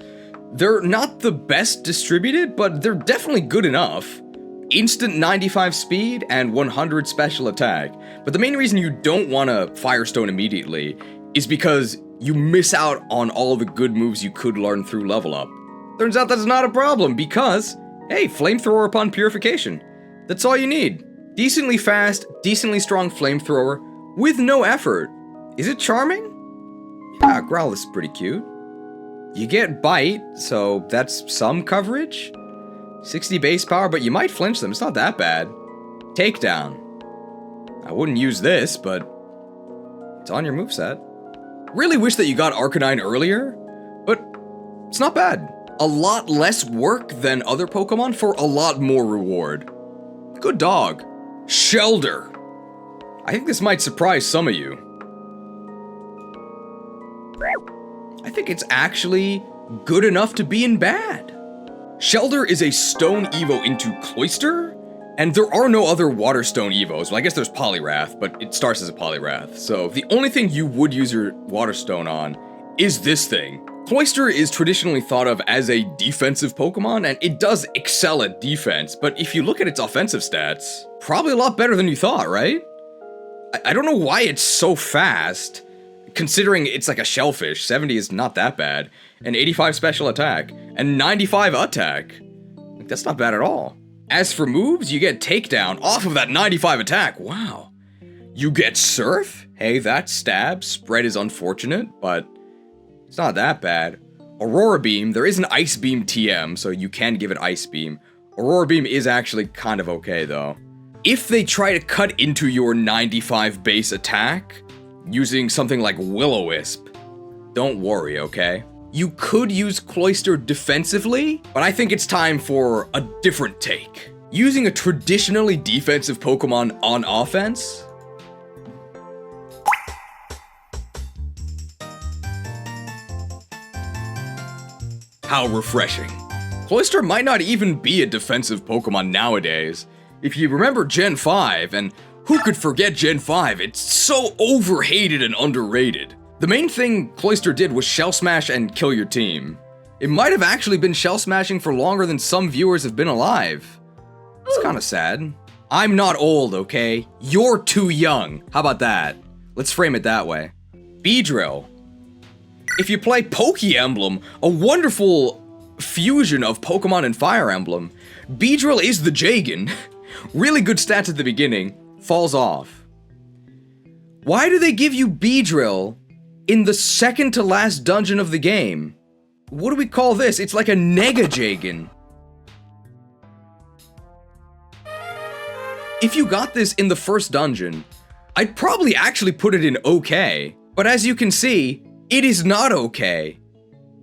They're not the best distributed, but they're definitely good enough. Instant 95 speed and 100 special attack. But the main reason you don't want to Firestone immediately is because you miss out on all the good moves you could learn through level up. Turns out that's not a problem because, hey, Flamethrower upon Purification. That's all you need. Decently fast, decently strong Flamethrower with no effort. Is it charming? Yeah, Growlithe's pretty cute. You get Bite, so that's some coverage. 60 base power, but you might flinch them. It's not that bad. Takedown. I wouldn't use this, but it's on your moveset. Really wish that you got Arcanine earlier, but it's not bad. A lot less work than other Pokemon for a lot more reward. Good dog. Shellder. I think this might surprise some of you. I think it's actually good enough to be in bad. Shellder is a Stone Evo into Cloyster, and there are no other Water Stone Evos. Well, I guess there's Poliwrath, but it starts as a Poliwrath. So the only thing you would use your Water Stone on is this thing. Cloyster is traditionally thought of as a defensive Pokemon, and it does excel at defense, but if you look at its offensive stats, probably a lot better than you thought, right? I don't know why it's so fast, considering it's like a shellfish. 70 is not that bad, and 85 special attack, and 95 attack. Like, that's not bad at all. As for moves, you get Takedown off of that 95 attack. Wow. You get Surf? Hey, that stab. Spread is unfortunate, but it's not that bad. Aurora Beam, there is an Ice Beam TM, so you can give it Ice Beam. Aurora Beam is actually kind of okay, though. If they try to cut into your 95 base attack, using something like Will-O-Wisp, don't worry, okay? You could use Cloyster defensively, but I think it's time for a different take. Using a traditionally defensive Pokemon on offense? How refreshing. Cloyster might not even be a defensive Pokemon nowadays. If you remember Gen 5 and Who could forget Gen 5? It's so overhated and underrated. The main thing Cloyster did was Shell Smash and kill your team. It might have actually been Shell Smashing for longer than some viewers have been alive. It's kinda sad. I'm not old, okay? You're too young. How about that? Let's frame it that way. Beedrill. If you play Poke Emblem, a wonderful fusion of Pokemon and Fire Emblem, Beedrill is the Jagan. Really good stats at the beginning, falls off. Why do they give you Beedrill in the second to last dungeon of the game? What do we call this? It's like a Nega Jagan. If you got this in the first dungeon, I'd probably actually put it in okay. But as you can see, it is not okay.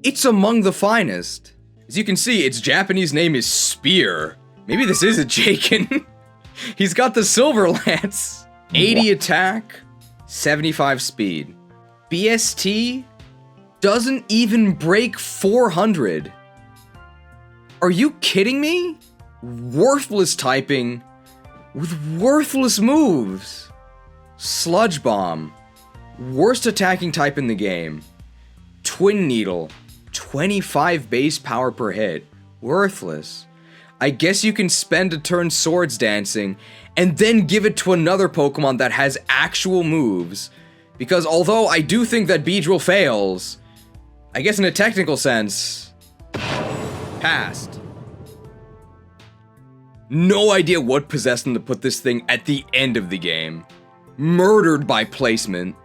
It's among the finest. As you can see, its Japanese name is Spear. Maybe this is a Jagan. He's got the Silver Lance. 80 attack, 75 speed. BST doesn't even break 400. Are you kidding me? Worthless typing with worthless moves. Sludge Bomb, worst attacking type in the game. Twin Needle, 25 base power per hit. Worthless. I guess you can spend a turn Swords Dancing and then give it to another Pokemon that has actual moves. Because although I do think that Beedrill fails, I guess in a technical sense, passed. No idea what possessed them to put this thing at the end of the game. Murdered by placement.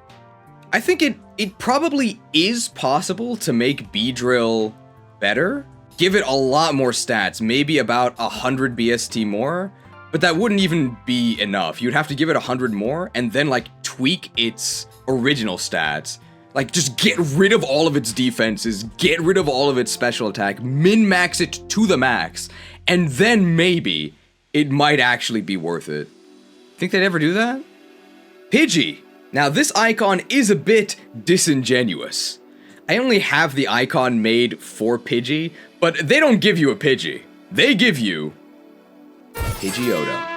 I think it probably is possible to make Beedrill better. Give it a lot more stats, maybe about 100 BST more, but that wouldn't even be enough. You'd have to give it 100 more and then like tweak its original stats. Like just get rid of all of its defenses, get rid of all of its special attack, min-max it to the max, and then maybe it might actually be worth it. Think they'd ever do that? Pidgey. Now this icon is a bit disingenuous. I only have the icon made for Pidgey, but they don't give you a Pidgey. They give you Pidgeotto.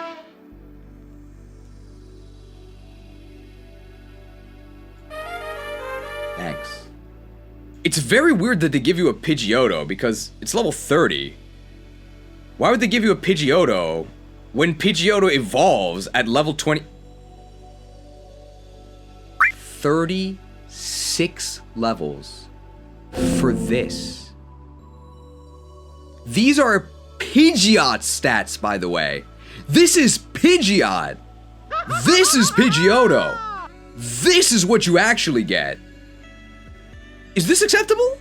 Thanks. It's very weird that they give you a Pidgeotto because it's level 30. Why would they give you a Pidgeotto when Pidgeotto evolves at level 20? 36 levels for this. These are Pidgeot stats, by the way. This is Pidgeot. This is Pidgeotto. This is what you actually get. Is this acceptable?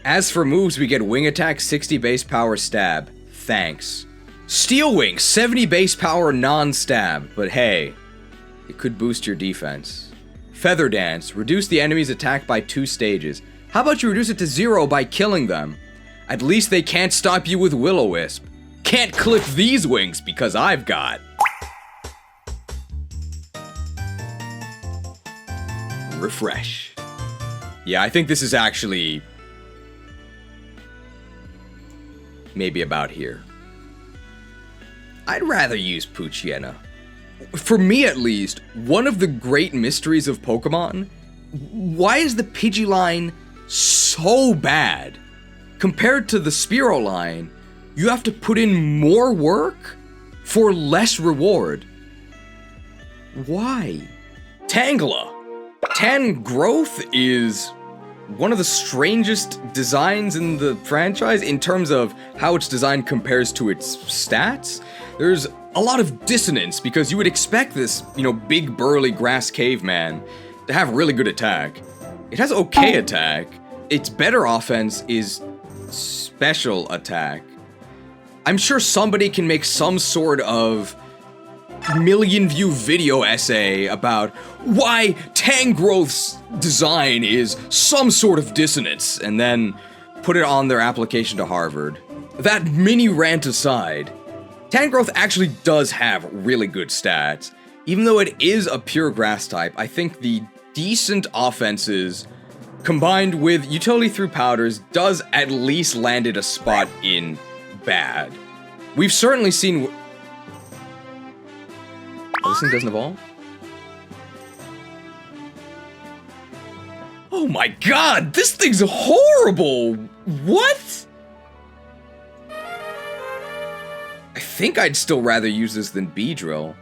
As for moves, we get Wing Attack, 60 base power, stab. Thanks. Steel Wing, 70 base power, non-stab. But hey, it could boost your defense. Feather Dance, reduce the enemy's attack by 2 stages. How about you reduce it to 0 by killing them? At least they can't stop you with Will-O-Wisp. Can't clip these wings because I've got Refresh. Yeah, I think this is actually maybe about here. I'd rather use Poochyena. For me at least, one of the great mysteries of Pokemon, why is the Pidgey line so bad? Compared to the Spearow line, you have to put in more work for less reward. Why? Tangela. Tangrowth is one of the strangest designs in the franchise in terms of how its design compares to its stats. There's a lot of dissonance because you would expect this, big burly grass caveman to have really good attack. It has okay attack. Its better offense is special attack. I'm sure somebody can make some sort of million-view video essay about why Tangrowth's design is some sort of dissonance, and then put it on their application to Harvard. That mini rant aside, Tangrowth actually does have really good stats. Even though it is a pure grass type, I think the decent offenses combined with utility through powders does at least land it a spot in bad. We've certainly seen... this thing doesn't evolve? Oh my god, this thing's horrible! What? I think I'd still rather use this than Beedrill.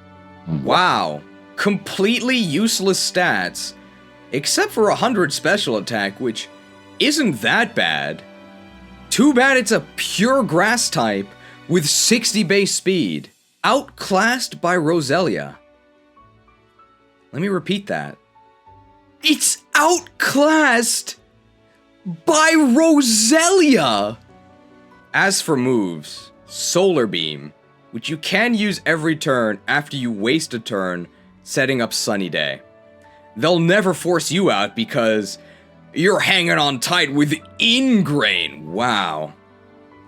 Wow. Completely useless stats, except for 100 special attack, which isn't that bad. Too bad it's a pure grass type with 60 base speed. Outclassed by Roselia. Let me repeat that. It's outclassed by Roselia! As for moves, Solar Beam, which you can use every turn after you waste a turn setting up Sunny Day. They'll never force you out because you're hanging on tight with Ingrain. Wow.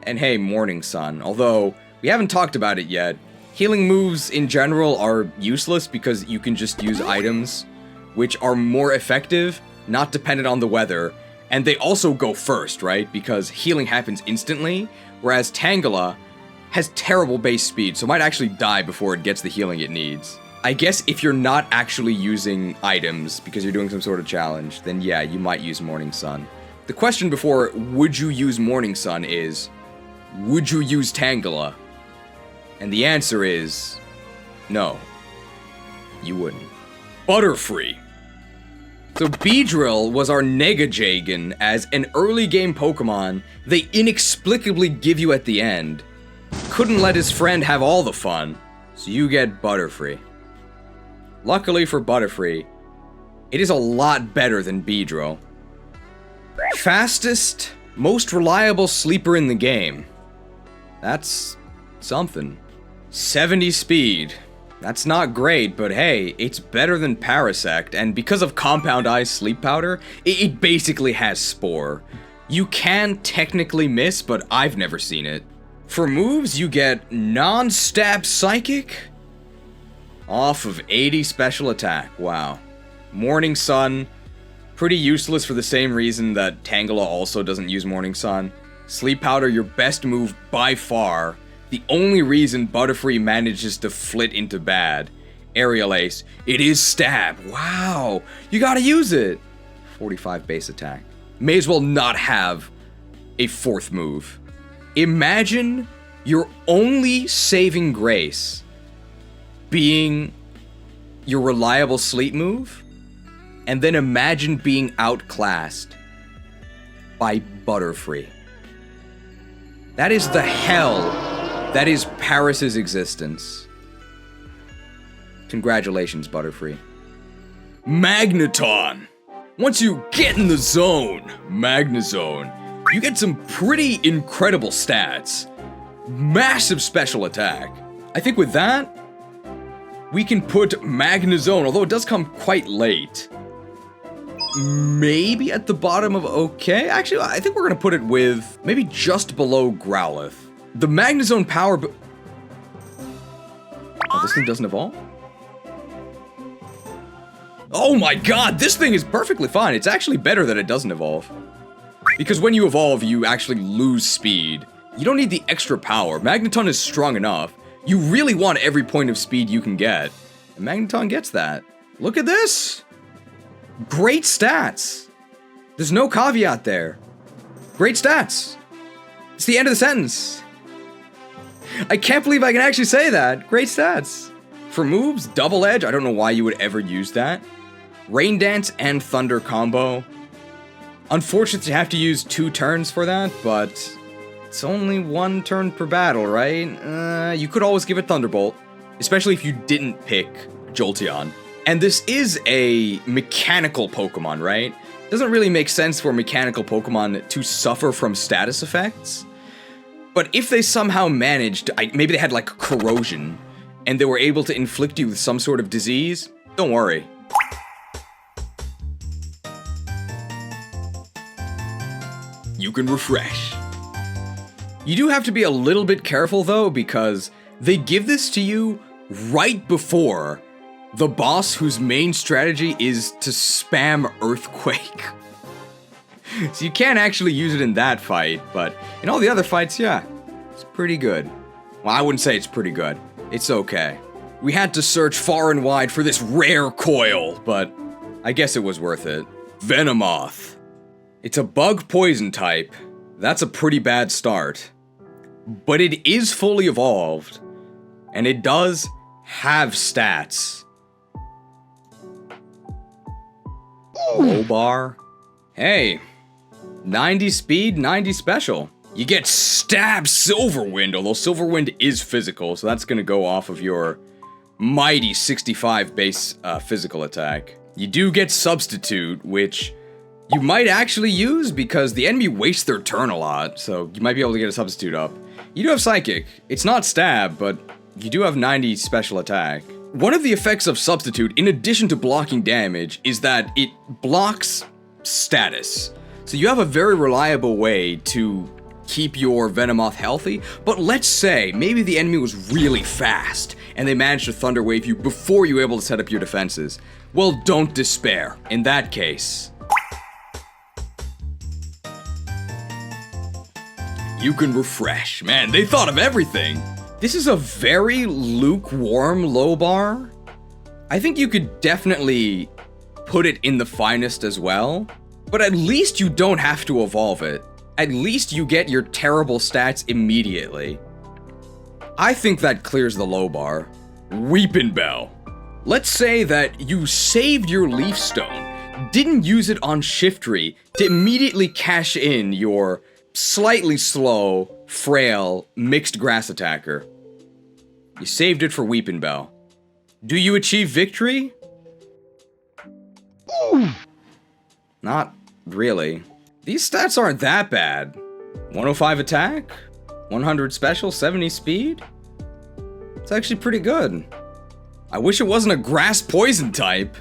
And hey, Morning Sun, although we haven't talked about it yet, healing moves in general are useless because you can just use items which are more effective, not dependent on the weather, and they also go first, right? Because healing happens instantly, whereas Tangela has terrible base speed, so might actually die before it gets the healing it needs. I guess if you're not actually using items because you're doing some sort of challenge, then yeah, you might use Morning Sun. The question before would you use Morning Sun is, would you use Tangela? And the answer is, no, you wouldn't. Butterfree. So Beedrill was our Negajagan as an early game Pokemon they inexplicably give you at the end. Couldn't let his friend have all the fun, so you get Butterfree. Luckily for Butterfree, it is a lot better than Beedrill. Fastest, most reliable sleeper in the game. That's something. 70 speed. That's not great, but hey, it's better than Parasect, and because of Compound Ice Sleep Powder, it basically has Spore. You can technically miss, but I've never seen it. For moves, you get non-stab Psychic off of 80 special attack. Wow. Morning Sun, pretty useless for the same reason that Tangela also doesn't use Morning Sun. Sleep Powder, your best move by far. The only reason Butterfree manages to flit into bad. Aerial Ace, it is stab. Wow, you gotta use it. 45 base attack. May as well not have a fourth move. Imagine your only saving grace being your reliable sleep move, and then imagine being outclassed by Butterfree. That is the hell that is Paris's existence. Congratulations, Butterfree. Magneton! Once you get in the zone, Magnezone, you get some pretty incredible stats. Massive special attack. I think with that, we can put Magnezone, although it does come quite late, maybe at the bottom of okay. Actually, I think we're gonna put it with maybe just below Growlithe. The Magnezone power. Oh, this thing doesn't evolve? Oh my god, this thing is perfectly fine. It's actually better that it doesn't evolve. Because when you evolve, you actually lose speed. You don't need the extra power. Magneton is strong enough. You really want every point of speed you can get. And Magneton gets that. Look at this! Great stats! There's no caveat there. Great stats! It's the end of the sentence. I can't believe I can actually say that. Great stats. For moves, Double Edge, I don't know why you would ever use that. Rain Dance and Thunder combo. Unfortunate to have to use 2 turns for that, but it's only 1 turn per battle, right? You could always give it Thunderbolt, especially if you didn't pick Jolteon. And this is a mechanical Pokemon, right? Doesn't really make sense for mechanical Pokemon to suffer from status effects. But if they somehow managed, maybe they had like corrosion, and they were able to inflict you with some sort of disease, don't worry. You can refresh. You do have to be a little bit careful though, because they give this to you right before the boss whose main strategy is to spam Earthquake. So you can't actually use it in that fight, but in all the other fights, yeah, it's pretty good. Well, I wouldn't say it's pretty good. It's okay. We had to search far and wide for this rare coil, but I guess it was worth it. Venomoth. It's a bug poison type. That's a pretty bad start. But it is fully evolved, and it does have stats. Low bar. Hey, 90 speed, 90 special. You get Stab Silverwind, although Silverwind is physical, so that's gonna go off of your mighty 65 base physical attack. You do get Substitute, which you might actually use because the enemy wastes their turn a lot, so you might be able to get a Substitute up. You do have Psychic. It's not Stab, but you do have 90 special attack. One of the effects of Substitute, in addition to blocking damage, is that it blocks status. So you have a very reliable way to keep your Venomoth healthy, but let's say maybe the enemy was really fast and they managed to Thunder Wave you before you were able to set up your defenses. Well, don't despair. In that case, you can refresh. Man, they thought of everything. This is a very lukewarm low bar. I think you could definitely put it in the finest as well, but at least you don't have to evolve it. At least you get your terrible stats immediately. I think that clears the low bar. Weepin' Bell. Let's say that you saved your Leaf Stone, didn't use it on Shiftry to immediately cash in your slightly slow, frail, mixed grass attacker. You saved it for Weepin' Bell. Do you achieve victory? Not really. These stats aren't that bad. 105 attack, 100 special, 70 speed. It's actually pretty good. I wish it wasn't a grass poison type.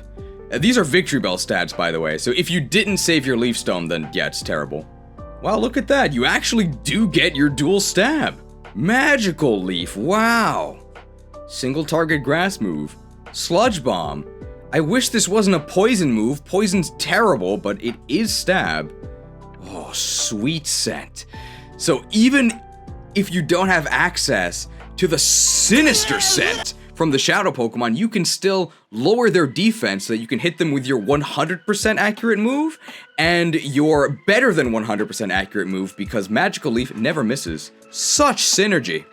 These are Victory Bell stats, by the way, so if you didn't save your Leaf Stone, then yeah, it's terrible. Wow, look at that. You actually do get your dual stab. Magical Leaf, wow. Single target grass move. Sludge Bomb. I wish this wasn't a poison move. Poison's terrible, but it is stab. Oh, sweet scent. So even if you don't have access to the Sinister scent from the Shadow Pokemon, you can still lower their defense so that you can hit them with your 100% accurate move and your better than 100% accurate move because Magical Leaf never misses. Such synergy.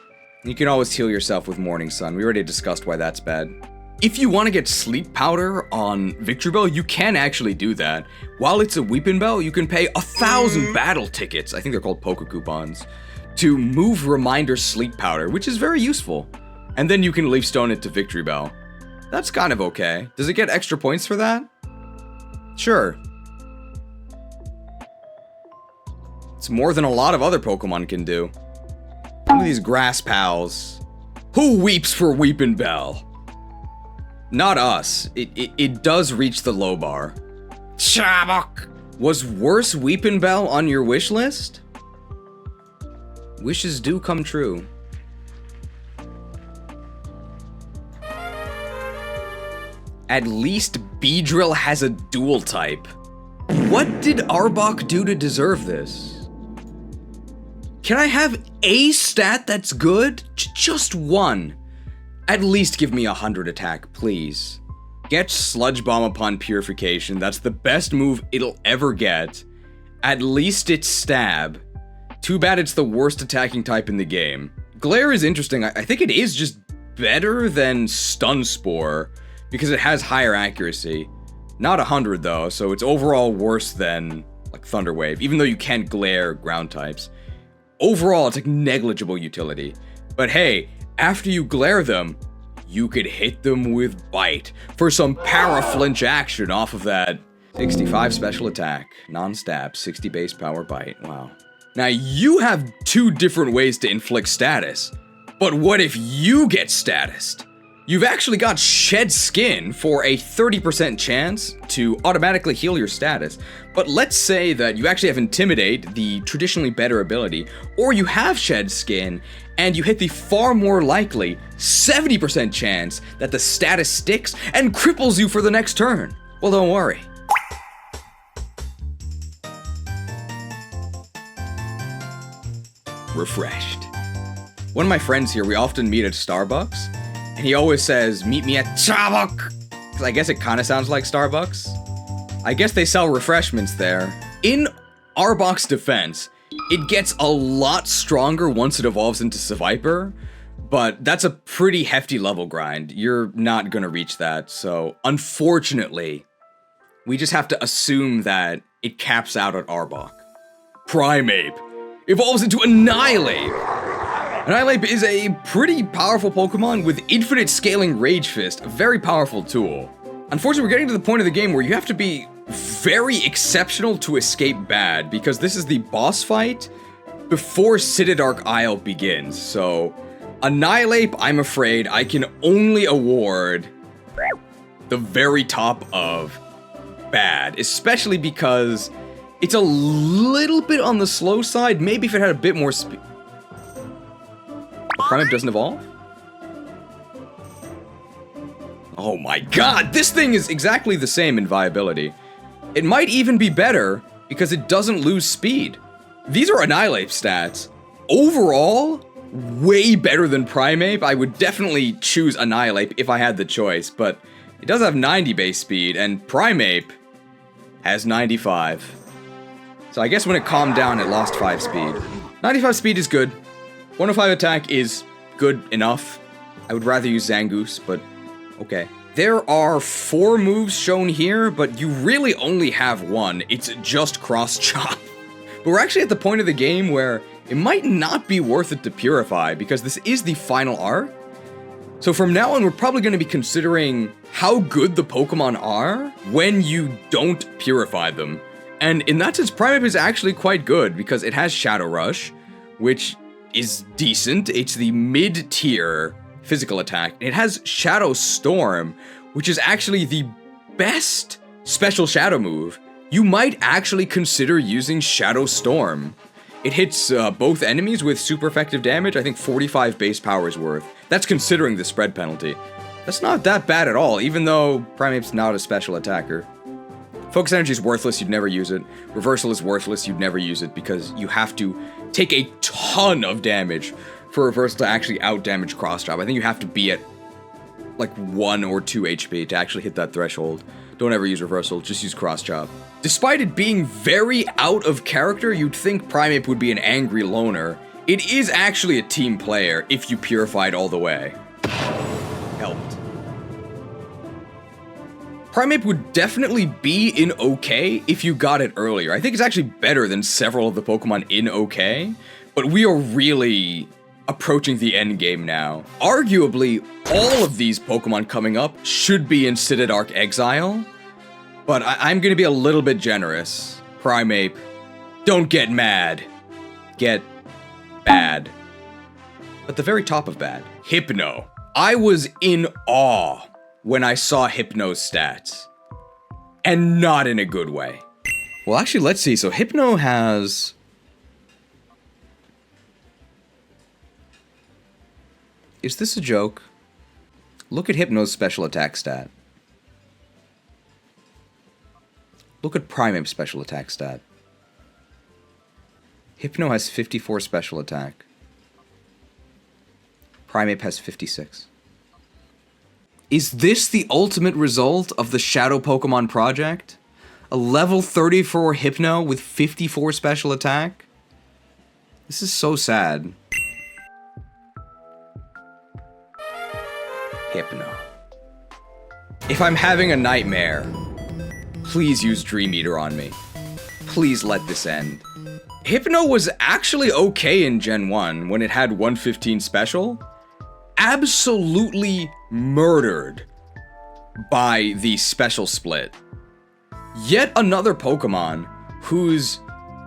You can always heal yourself with Morning Sun. We already discussed why that's bad. If you want to get Sleep Powder on Victory Bell, you can actually do that. While it's a Weepin' Bell, you can pay 1,000 battle tickets, I think they're called Poke Coupons, to move Reminder Sleep Powder, which is very useful. And then you can Leaf Stone it to Victory Bell. That's kind of okay. Does it get extra points for that? Sure. It's more than a lot of other Pokemon can do. Look at these grass pals. Who weeps for Weepin' Bell? Not us. It does reach the low bar. Shabok! Was worse Weepin' Bell on your wish list? Wishes do come true. At least Beedrill has a dual type. What did Arbok do to deserve this? Can I have a stat that's good? Just one. At least give me 100 attack, please. Get Sludge Bomb upon Purification. That's the best move it'll ever get. At least it's Stab. Too bad it's the worst attacking type in the game. Glare is interesting. I think it is just better than Stun Spore because it has higher accuracy. Not 100 though, so it's overall worse than like Thunder Wave, even though you can't glare ground types. Overall, it's like negligible utility. But hey, after you glare them, you could hit them with Bite for some para-flinch action off of that 65 special attack, non-stab, 60 base power Bite. Wow. Now you have two different ways to inflict status, but what if you get statused? You've actually got Shed Skin for a 30% chance to automatically heal your status, but let's say that you actually have Intimidate, the traditionally better ability, or you have Shed Skin, and you hit the far more likely 70% chance that the status sticks and cripples you for the next turn. Well, don't worry. Refreshed. One of my friends here, we often meet at Starbucks, And he always says, meet me at Starbucks. Because I guess it kind of sounds like Starbucks. I guess they sell refreshments there. In Arbok's defense, it gets a lot stronger once it evolves into Seviper, but that's a pretty hefty level grind. You're not gonna reach that, so unfortunately, we just have to assume that it caps out at Arbok. Primeape evolves into Annihilape. Annihilape is a pretty powerful Pokemon with infinite scaling Rage Fist, a very powerful tool. Unfortunately, we're getting to the point of the game where you have to be very exceptional to escape bad, because this is the boss fight before Citydark Isle begins. So, Annihilape, I'm afraid, I can only award the very top of bad, especially because it's a little bit on the slow side. Maybe if it had a bit more speed. Primeape doesn't evolve? Oh my god, this thing is exactly the same in viability. It might even be better because it doesn't lose speed. These are Annihilape stats. Overall, way better than Primeape. I would definitely choose Annihilape if I had the choice, but it does have 90 base speed, and Primeape has 95. So I guess when it calmed down, it lost 5 speed. 95 speed is good. 105 attack is good enough. I would rather use Zangoose, but okay. There are 4 moves shown here, but you really only have one. It's just Cross Chop. But we're actually at the point of the game where it might not be worth it to Purify, because this is the final arc. So from now on, we're probably going to be considering how good the Pokemon are when you don't Purify them. And in that sense, Primeape is actually quite good, because it has Shadow Rush, which is decent. It's the mid-tier physical attack. It has Shadow Storm, which is actually the best special shadow move. You might actually consider using Shadow Storm. It hits both enemies with super effective damage. I think 45 base powers worth. That's considering the spread penalty. That's not that bad at all, even though Primeape's not a special attacker. Focus Energy is worthless, you'd never use it. Reversal is worthless, you'd never use it, because you have to take a ton of damage for Reversal to actually out-damage Cross Chop. I think you have to be at like 1 or 2 HP to actually hit that threshold. Don't ever use Reversal, just use Cross Chop. Despite it being very out of character, you'd think Primeape would be an angry loner. It is actually a team player if you purified all the way. Helped. Primeape would definitely be in OK if you got it earlier. I think it's actually better than several of the Pokemon in OK, but we are really approaching the end game now. Arguably, all of these Pokemon coming up should be in Citydark Exile, but I'm gonna be a little bit generous. Primeape, don't get mad. Get bad. At the very top of bad, Hypno. I was in awe when I saw Hypno's stats, and not in a good way. Well, actually, let's see. So Hypno has... Is this a joke? Look at Hypno's special attack stat. Look at Primeape's special attack stat. Hypno has 54 special attack. Primeape has 56. Is this the ultimate result of the Shadow Pokemon project? A level 34 Hypno with 54 special attack? This is so sad. Hypno. If I'm having a nightmare, please use Dream Eater on me. Please let this end. Hypno was actually okay in Gen 1 when it had 115 special. Absolutely murdered by the special split. Yet another Pokemon whose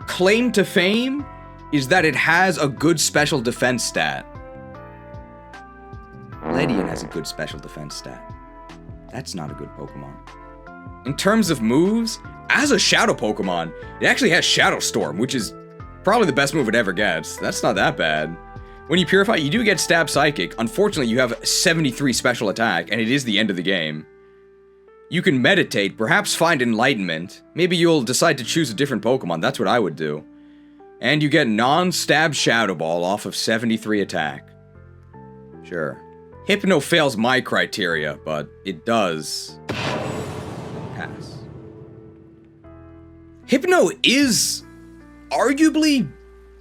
claim to fame is that it has a good special defense stat. Ledian has a good special defense stat. That's not a good Pokemon. In terms of moves, as a Shadow Pokemon, it actually has Shadow Storm, which is probably the best move it ever gets. That's not that bad. When you Purify, you do get Stab Psychic. Unfortunately, you have 73 special attack, and it is the end of the game. You can meditate, perhaps find Enlightenment. Maybe you'll decide to choose a different Pokemon. That's what I would do. And you get non-stab Shadow Ball off of 73 attack. Sure. Hypno fails my criteria, but it does pass. Hypno is arguably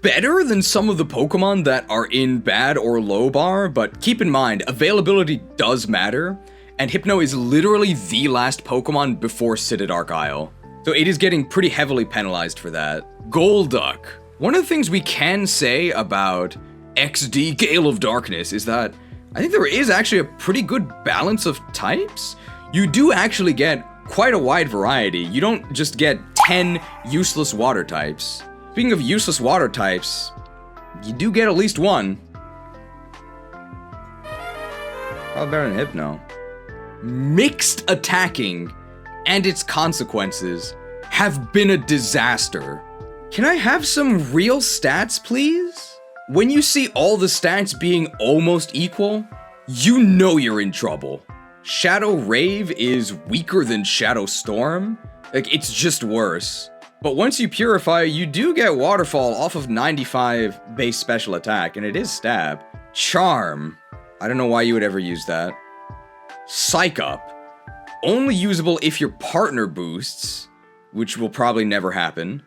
better than some of the Pokemon that are in bad or low bar, but keep in mind, availability does matter, and Hypno is literally the last Pokemon before Citydark Isle. So it is getting pretty heavily penalized for that. Golduck. One of the things we can say about XD Gale of Darkness is that I think there is actually a pretty good balance of types. You do actually get quite a wide variety. You don't just get 10 useless water types. Speaking of useless water types, you do get at least one. Probably better than Hypno. Mixed attacking and its consequences have been a disaster. Can I have some real stats, please? When you see all the stats being almost equal, you know you're in trouble. Shadow Rave is weaker than Shadow Storm. Like, it's just worse. But once you purify, you do get Waterfall off of 95 base special attack, and it is stab. Charm. I don't know why you would ever use that. Psych Up. Only usable if your partner boosts, which will probably never happen.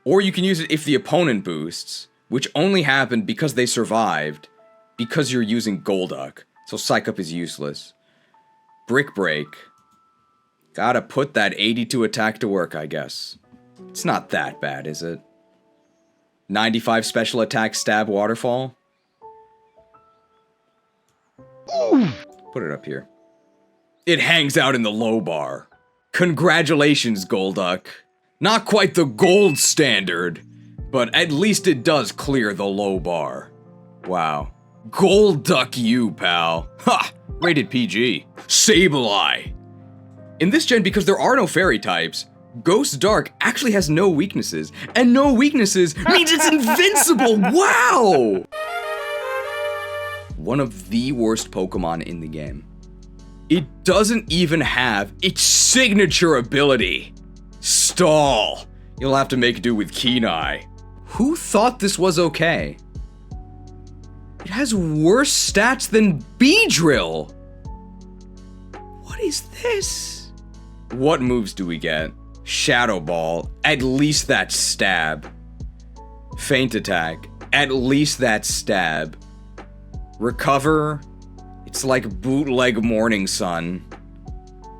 Or you can use it if the opponent boosts, which only happened because they survived, because you're using Golduck. So Psych Up is useless. Brick Break. Gotta put that 82 attack to work, I guess. It's not that bad, is it? 95 special attack stab waterfall. Put it up here. It hangs out in the low bar. Congratulations, Golduck. Not quite the gold standard, but at least it does clear the low bar. Wow. Golduck you, pal. Ha! Rated PG. Sableye. In this gen, because there are no fairy types, Ghost Dark actually has no weaknesses, and no weaknesses means it's invincible! Wow! One of the worst Pokemon in the game. It doesn't even have its signature ability. Stall. You'll have to make do with Keen Eye. Who thought this was okay? It has worse stats than Beedrill! What is this? What moves do we get? Shadow Ball, at least that's stab. Feint Attack, at least that's stab. Recover, it's like bootleg Morning Sun.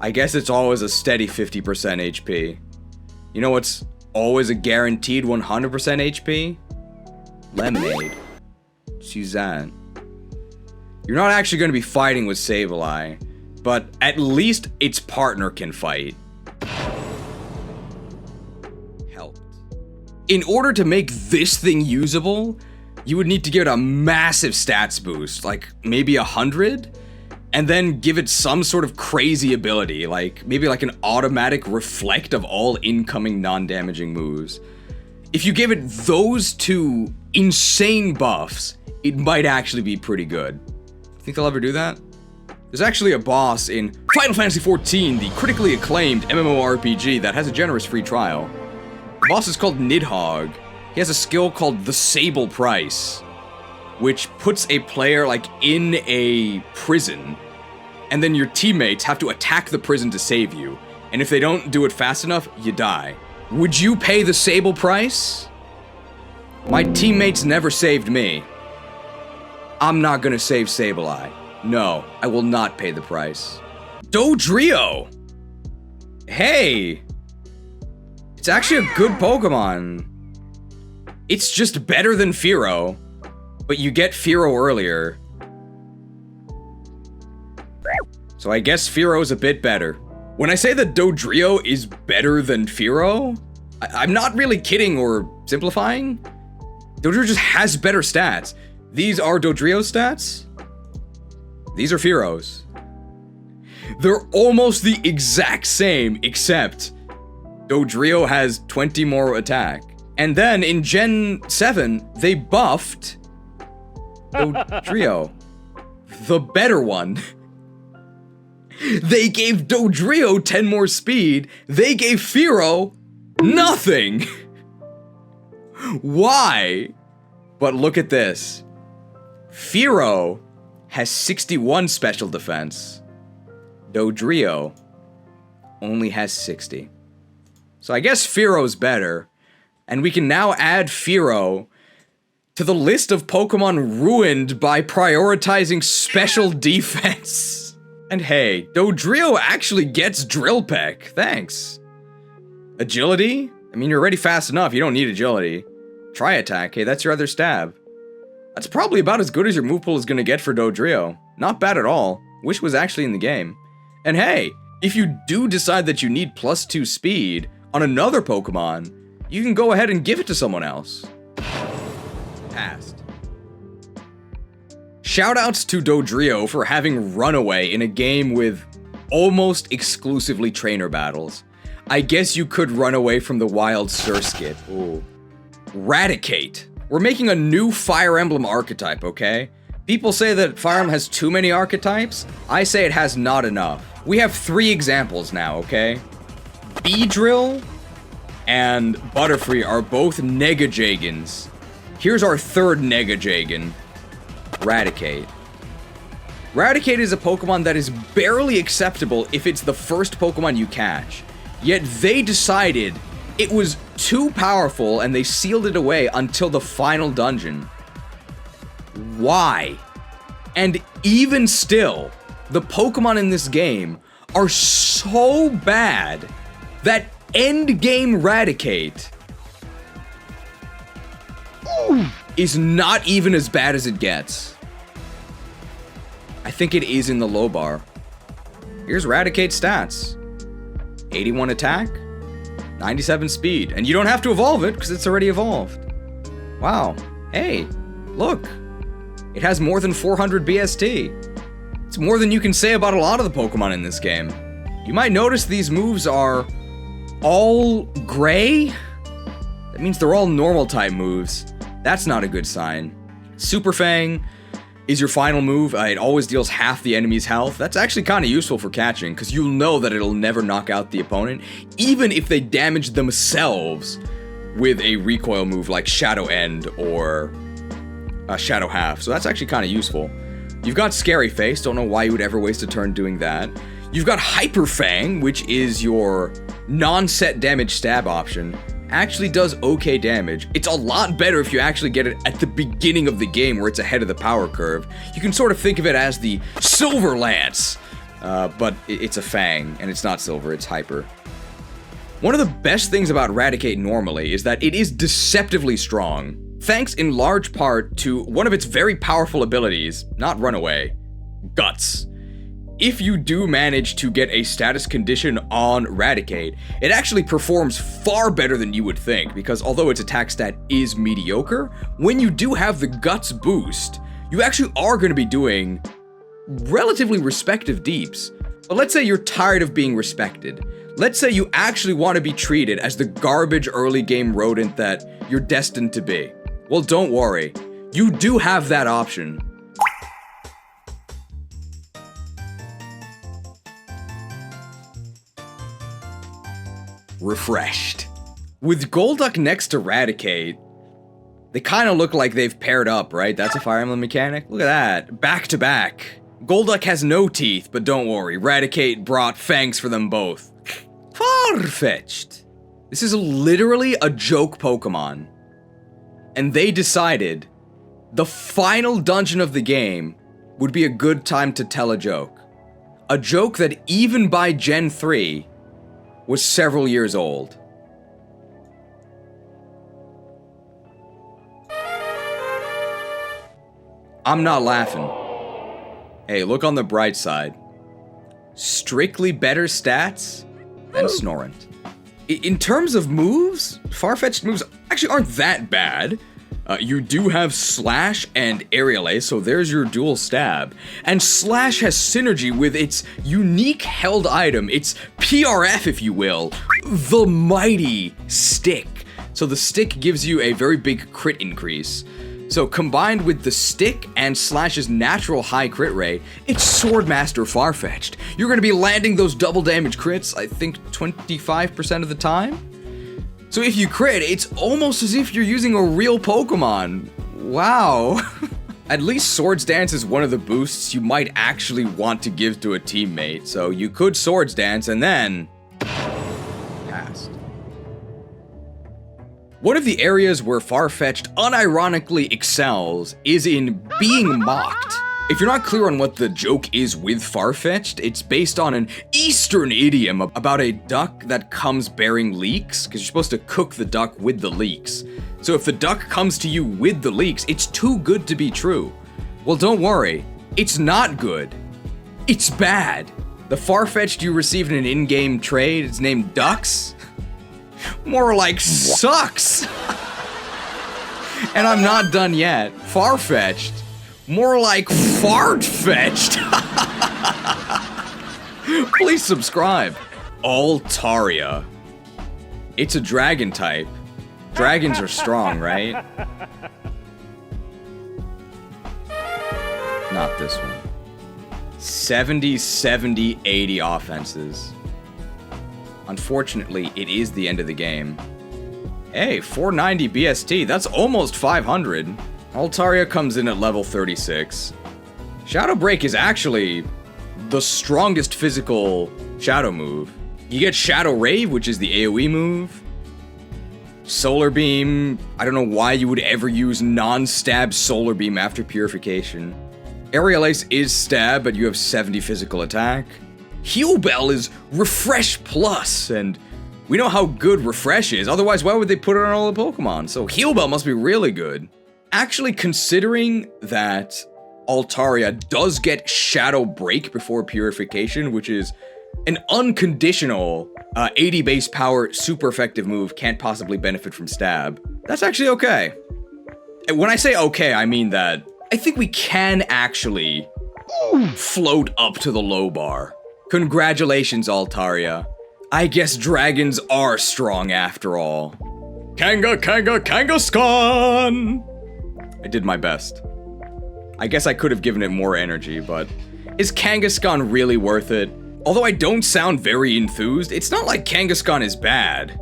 I guess it's always a steady 50% HP. You know what's always a guaranteed 100% HP? Lemonade. Let's use that. You're not actually going to be fighting with Sableye, but at least its partner can fight. Helped. In order to make this thing usable, you would need to give it a massive stats boost, like maybe 100, and then give it some sort of crazy ability, like maybe like an automatic reflect of all incoming non-damaging moves. If you gave it those two insane buffs, it might actually be pretty good. Think they'll ever do that? There's actually a boss in Final Fantasy XIV, the critically acclaimed MMORPG that has a generous free trial. The boss is called Nidhogg. He has a skill called the Sable Price, which puts a player like in a prison, and then your teammates have to attack the prison to save you, and if they don't do it fast enough, you die. Would you pay the Sable Price? My teammates never saved me. I'm not gonna save Sableye. No, I will not pay the price. Dodrio! Hey! It's actually a good Pokemon. It's just better than Fearow, but you get Fearow earlier. So I guess Fearow's a bit better. When I say that Dodrio is better than Fearow, I'm not really kidding or simplifying. Dodrio just has better stats. These are Dodrio's stats. These are Fearow's. They're almost the exact same, except Dodrio has 20 more attack. And then in Gen 7, they buffed Dodrio. The better one. They gave Dodrio 10 more speed. They gave Fearow nothing. Why? But look at this. Fearow has 61 special defense. Dodrio only has 60. So I guess Fearo's better. And we can now add Fearo to the list of Pokemon ruined by prioritizing special defense. And hey, Dodrio actually gets Drill Peck. Thanks. Agility? I mean, you're already fast enough. You don't need agility. Try attack. Hey, that's your other stab. That's probably about as good as your move pool is going to get for Dodrio. Not bad at all. Wish was actually in the game. And hey, if you do decide that you need +2 speed on another Pokemon, you can go ahead and give it to someone else. Passed. Shoutouts to Dodrio for having Runaway in a game with almost exclusively trainer battles. I guess you could run away from the wild Surskit. Ooh. Raticate. We're making a new Fire Emblem archetype, okay? People say that Fire Emblem has too many archetypes. I say it has not enough. We have 3 examples now, okay? Beedrill and Butterfree are both Negajagans. Here's our 3rd Negajagan. Raticate. Raticate is a Pokemon that is barely acceptable if it's the first Pokemon you catch. Yet they decided it was too powerful and they sealed it away until the final dungeon. Why? And even still, the Pokemon in this game are so bad that endgame Raticate is not even as bad as it gets. I think it is in the low bar. Here's Raticate's stats. 81 attack, 97 speed. And you don't have to evolve it, because it's already evolved. Wow. Hey, look. It has more than 400 BST. It's more than you can say about a lot of the Pokemon in this game. You might notice these moves are all gray. That means they're all normal type moves. That's not a good sign. Super Fang is your final move. It always deals half the enemy's health. That's actually kind of useful for catching, because you'll know that it'll never knock out the opponent, even if they damage themselves with a recoil move like Shadow End or Shadow Half. So that's actually kind of useful. You've got Scary Face. Don't know why you would ever waste a turn doing that. You've got Hyper Fang, which is your non-set damage stab option. Actually does okay damage. It's a lot better if you actually get it at the beginning of the game where it's ahead of the power curve. You can sort of think of it as the Silver Lance, but it's a Fang, and it's not Silver, it's Hyper. One of the best things about Raticate normally is that it is deceptively strong, thanks in large part to one of its very powerful abilities, not Runaway, Guts. If you do manage to get a status condition on Raticate, it actually performs far better than you would think, because although its attack stat is mediocre, when you do have the Guts boost, you actually are going to be doing relatively respective deeps. But let's say you're tired of being respected. Let's say you actually want to be treated as the garbage early game rodent that you're destined to be. Well, don't worry. You do have that option. Refreshed. With Golduck next to Raticate, they kind of look like they've paired up, right? That's a Fire Emblem mechanic. Look at that. Back to back. Golduck has no teeth, but don't worry. Raticate brought fangs for them both. Far-fetched. This is literally a joke Pokemon. And they decided the final dungeon of the game would be a good time to tell a joke. A joke that even by Gen 3 was several years old. I'm not laughing. Hey, look on the bright side. Strictly better stats than Snorunt. In terms of moves, Farfetch'd moves actually aren't that bad. You do have Slash and Aerial Ace, so there's your dual stab. And Slash has synergy with its unique held item, its PRF if you will, the Mighty Stick. So the stick gives you a very big crit increase. So combined with the stick and Slash's natural high crit rate, it's Swordmaster Farfetch'd. You're gonna be landing those double damage crits, I think 25% of the time? So if you crit, it's almost as if you're using a real Pokemon. Wow. At least Swords Dance is one of the boosts you might actually want to give to a teammate, so you could Swords Dance and then passed. One of the areas where Farfetch'd unironically excels is in being mocked. If you're not clear on what the joke is with Farfetch'd, it's based on an Eastern idiom about a duck that comes bearing leeks, because you're supposed to cook the duck with the leeks. So if the duck comes to you with the leeks, it's too good to be true. Well, don't worry, it's not good. It's bad. The Farfetch'd you received in an in-game trade is named Ducks. More like sucks. And I'm not done yet. Farfetch'd. More like fart-fetched. Please subscribe. Altaria. It's a dragon type. Dragons are strong, right? Not this one. 70, 70, 80 offenses. Unfortunately, it is the end of the game. Hey, 490 BST, that's almost 500. Altaria comes in at level 36. Shadow Break is actually the strongest physical shadow move. You get Shadow Rave, which is the AoE move. Solar Beam, I don't know why you would ever use non-stab Solar Beam after Purification. Aerial Ace is stab, but you have 70 physical attack. Heal Bell is Refresh Plus, and we know how good Refresh is, otherwise why would they put it on all the Pokemon? So Heal Bell must be really good. Actually, considering that Altaria does get Shadow Break before Purification, which is an unconditional 80 base power super effective move, can't possibly benefit from stab. That's actually okay. And when I say okay, I mean that I think we can actually float up to the low bar. Congratulations, Altaria. I guess dragons are strong after all. Kangaskhan! I did my best. I guess I could have given it more energy, but is Kangaskhan really worth it? Although I don't sound very enthused, it's not like Kangaskhan is bad.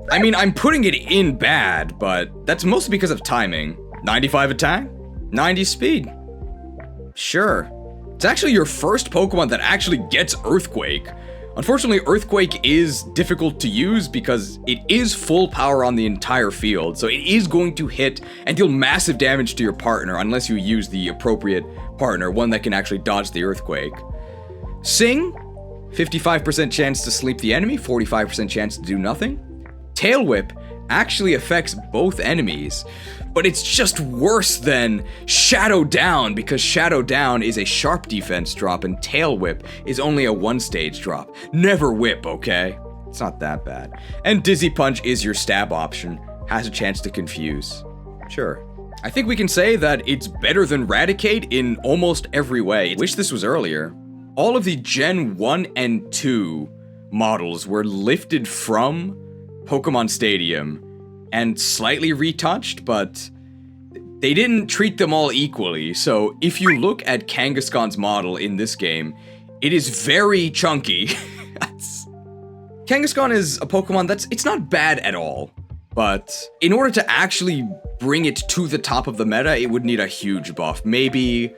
I mean, I'm putting it in bad, but that's mostly because of timing. 95 attack, 90 speed. Sure. It's actually your first Pokemon that actually gets Earthquake. Unfortunately, Earthquake is difficult to use because it is full power on the entire field, so it is going to hit and deal massive damage to your partner unless you use the appropriate partner, one that can actually dodge the Earthquake. Sing, 55% chance to sleep the enemy, 45% chance to do nothing. Tail Whip actually affects both enemies, but it's just worse than Shadow Down because Shadow Down is a sharp defense drop and Tail Whip is only a one-stage drop. Never whip, okay? It's not that bad. And Dizzy Punch is your stab option, has a chance to confuse. Sure. I think we can say that it's better than Raticate in almost every way. I wish this was earlier. All of the Gen 1 and 2 models were lifted from Pokemon Stadium and slightly retouched, but they didn't treat them all equally. So if you look at Kangaskhan's model in this game, it is very chunky. Kangaskhan is a Pokemon it's not bad at all, but in order to actually bring it to the top of the meta, it would need a huge buff. Maybe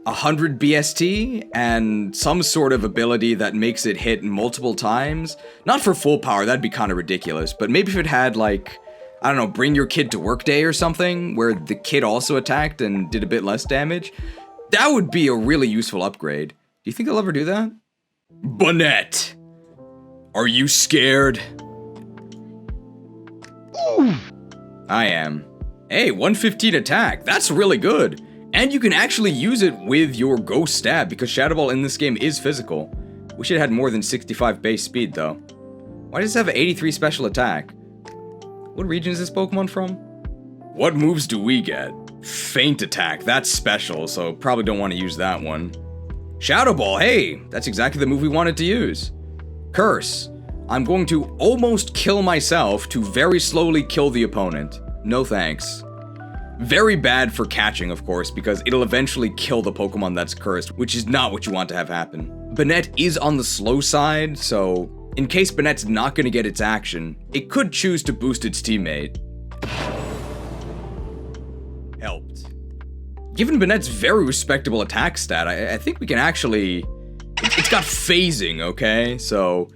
100 BST and some sort of ability that makes it hit multiple times. Not for full power, that'd be kind of ridiculous, but maybe if it had like, I don't know, Bring Your Kid to Work Day or something, where the kid also attacked and did a bit less damage, that would be a really useful upgrade. Do you think they'll ever do that? Bonnet! Are you scared? I am. Hey, 115 attack, that's really good. And you can actually use it with your Ghost Stab, because Shadow Ball in this game is physical. Wish it had more than 65 base speed, though. Why does it have 83 special attack? What region is this Pokemon from? What moves do we get? Feint Attack, that's special, so probably don't want to use that one. Shadow Ball, hey, that's exactly the move we wanted to use. Curse, I'm going to almost kill myself to very slowly kill the opponent. No thanks. Very bad for catching, of course, because it'll eventually kill the Pokemon that's cursed, which is not what you want to have happen. Bonnet is on the slow side, so in case Bonnet's not going to get its action, it could choose to boost its teammate. Helped. Given Banette's very respectable attack stat, I think we can actually... It's got phasing, okay? So,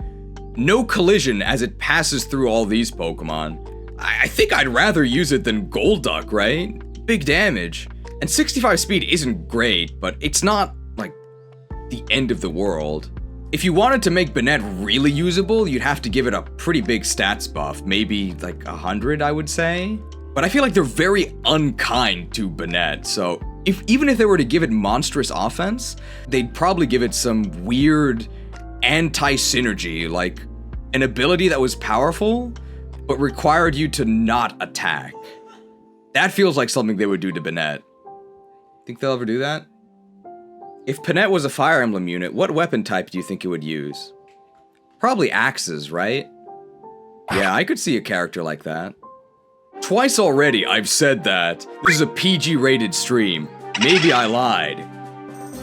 no collision as it passes through all these Pokemon. I think I'd rather use it than Golduck, right? Big damage. And 65 speed isn't great, but it's not, like, the end of the world. If you wanted to make Banette really usable, you'd have to give it a pretty big stats buff. Maybe, like, 100, I would say? But I feel like they're very unkind to Banette, so even if they were to give it monstrous offense, they'd probably give it some weird anti-synergy, like an ability that was powerful, but required you to not attack. That feels like something they would do to Banette. Think they'll ever do that? If Banette was a Fire Emblem unit, what weapon type do you think it would use? Probably axes, right? Yeah, I could see a character like that. Twice already I've said that. This is a PG-rated stream. Maybe I lied.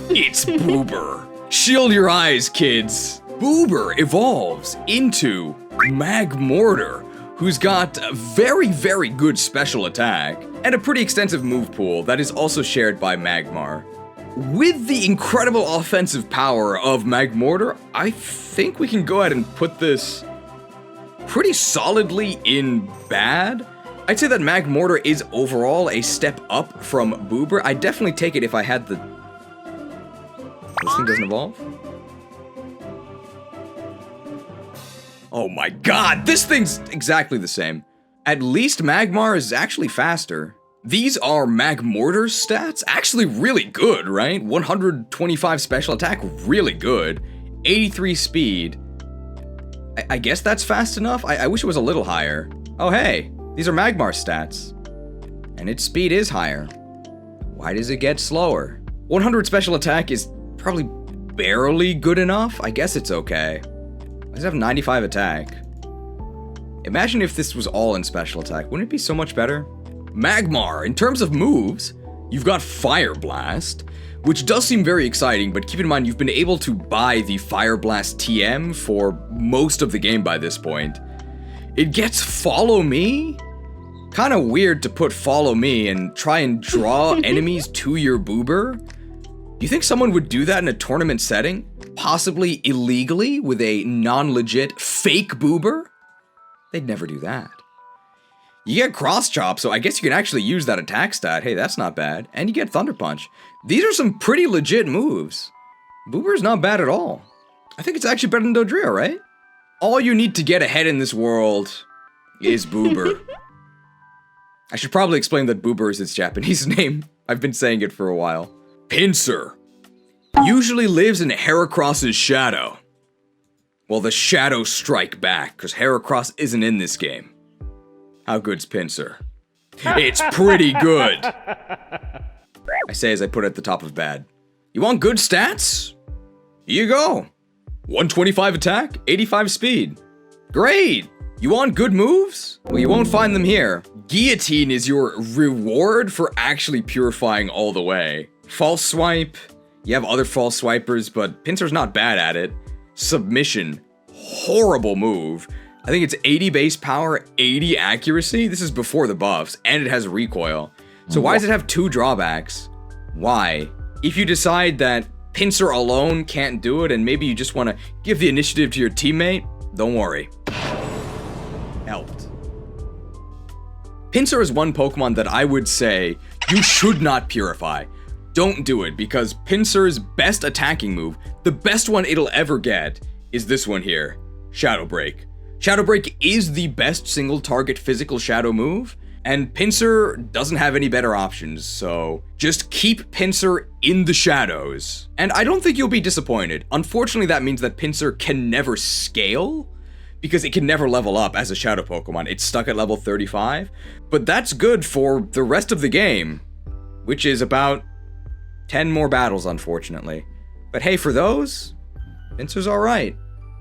It's Boober. Shield your eyes, kids. Boober evolves into Magmortar, who's got a very, very good special attack, and a pretty extensive move pool that is also shared by Magmar. With the incredible offensive power of Magmortar, I think we can go ahead and put this pretty solidly in bad. I'd say that Magmortar is overall a step up from Boober. I'd definitely take it if I had the... This thing doesn't evolve? Oh my god, this thing's exactly the same. At least Magmar is actually faster. These are Magmortar's stats, actually really good, right? 125 special attack, really good. 83 speed. I guess that's fast enough? I wish it was a little higher. Oh hey, these are Magmar stats. And its speed is higher. Why does it get slower? 100 special attack is probably barely good enough. I guess it's okay. Why does it have 95 attack? Imagine if this was all in special attack. Wouldn't it be so much better? Magmar, in terms of moves, you've got Fire Blast, which does seem very exciting, but keep in mind you've been able to buy the Fire Blast TM for most of the game by this point. It gets Follow Me? Kinda weird to put Follow Me and try and draw enemies to your Boober. Do you think someone would do that in a tournament setting? Possibly illegally with a non-legit fake Boober? They'd never do that. You get Cross Chop, so I guess you can actually use that attack stat. Hey, that's not bad. And you get Thunder Punch. These are some pretty legit moves. Boober's not bad at all. I think it's actually better than Dodrio, right? All you need to get ahead in this world is Boober. I should probably explain that Boober is its Japanese name. I've been saying it for a while. Pinsir usually lives in Heracross's shadow. Well, the shadows strike back, because Heracross isn't in this game. How good's Pinsir? It's pretty good. I say as I put it at the top of bad. You want good stats? Here you go. 125 attack, 85 speed. Great! You want good moves? Well, you won't find them here. Guillotine is your reward for actually purifying all the way. False Swipe. You have other False Swipers, but Pinsir's not bad at it. Submission. Horrible move. I think it's 80 base power, 80 accuracy. This is before the buffs, and it has recoil. So why does it have 2 drawbacks? Why? If you decide that Pinsir alone can't do it, and maybe you just want to give the initiative to your teammate, don't worry. Helped. Pinsir is one Pokemon that I would say you should not purify. Don't do it, because Pinsir's best attacking move, the best one it'll ever get, is this one here, Shadow Break. Shadow Break is the best single target physical shadow move, and Pinsir doesn't have any better options, so just keep Pinsir in the shadows. And I don't think you'll be disappointed. Unfortunately, that means that Pinsir can never scale, because it can never level up as a shadow Pokemon. It's stuck at level 35, but that's good for the rest of the game, which is about 10 more battles, unfortunately. But hey, for those, Pinsir's alright.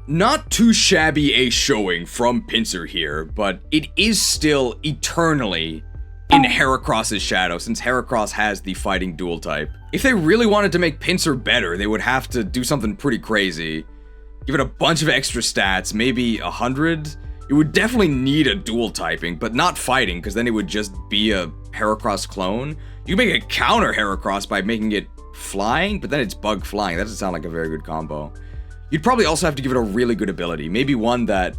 Not too shabby a showing from Pinsir here, but it is still eternally in Heracross's shadow, since Heracross has the fighting dual type. If they really wanted to make Pinsir better, they would have to do something pretty crazy. Give it a bunch of extra stats, maybe 100. It would definitely need a dual typing, but not fighting, because then it would just be a Heracross clone. You can make a counter Heracross by making it flying, but then it's bug flying. That doesn't sound like a very good combo. You'd probably also have to give it a really good ability. Maybe one that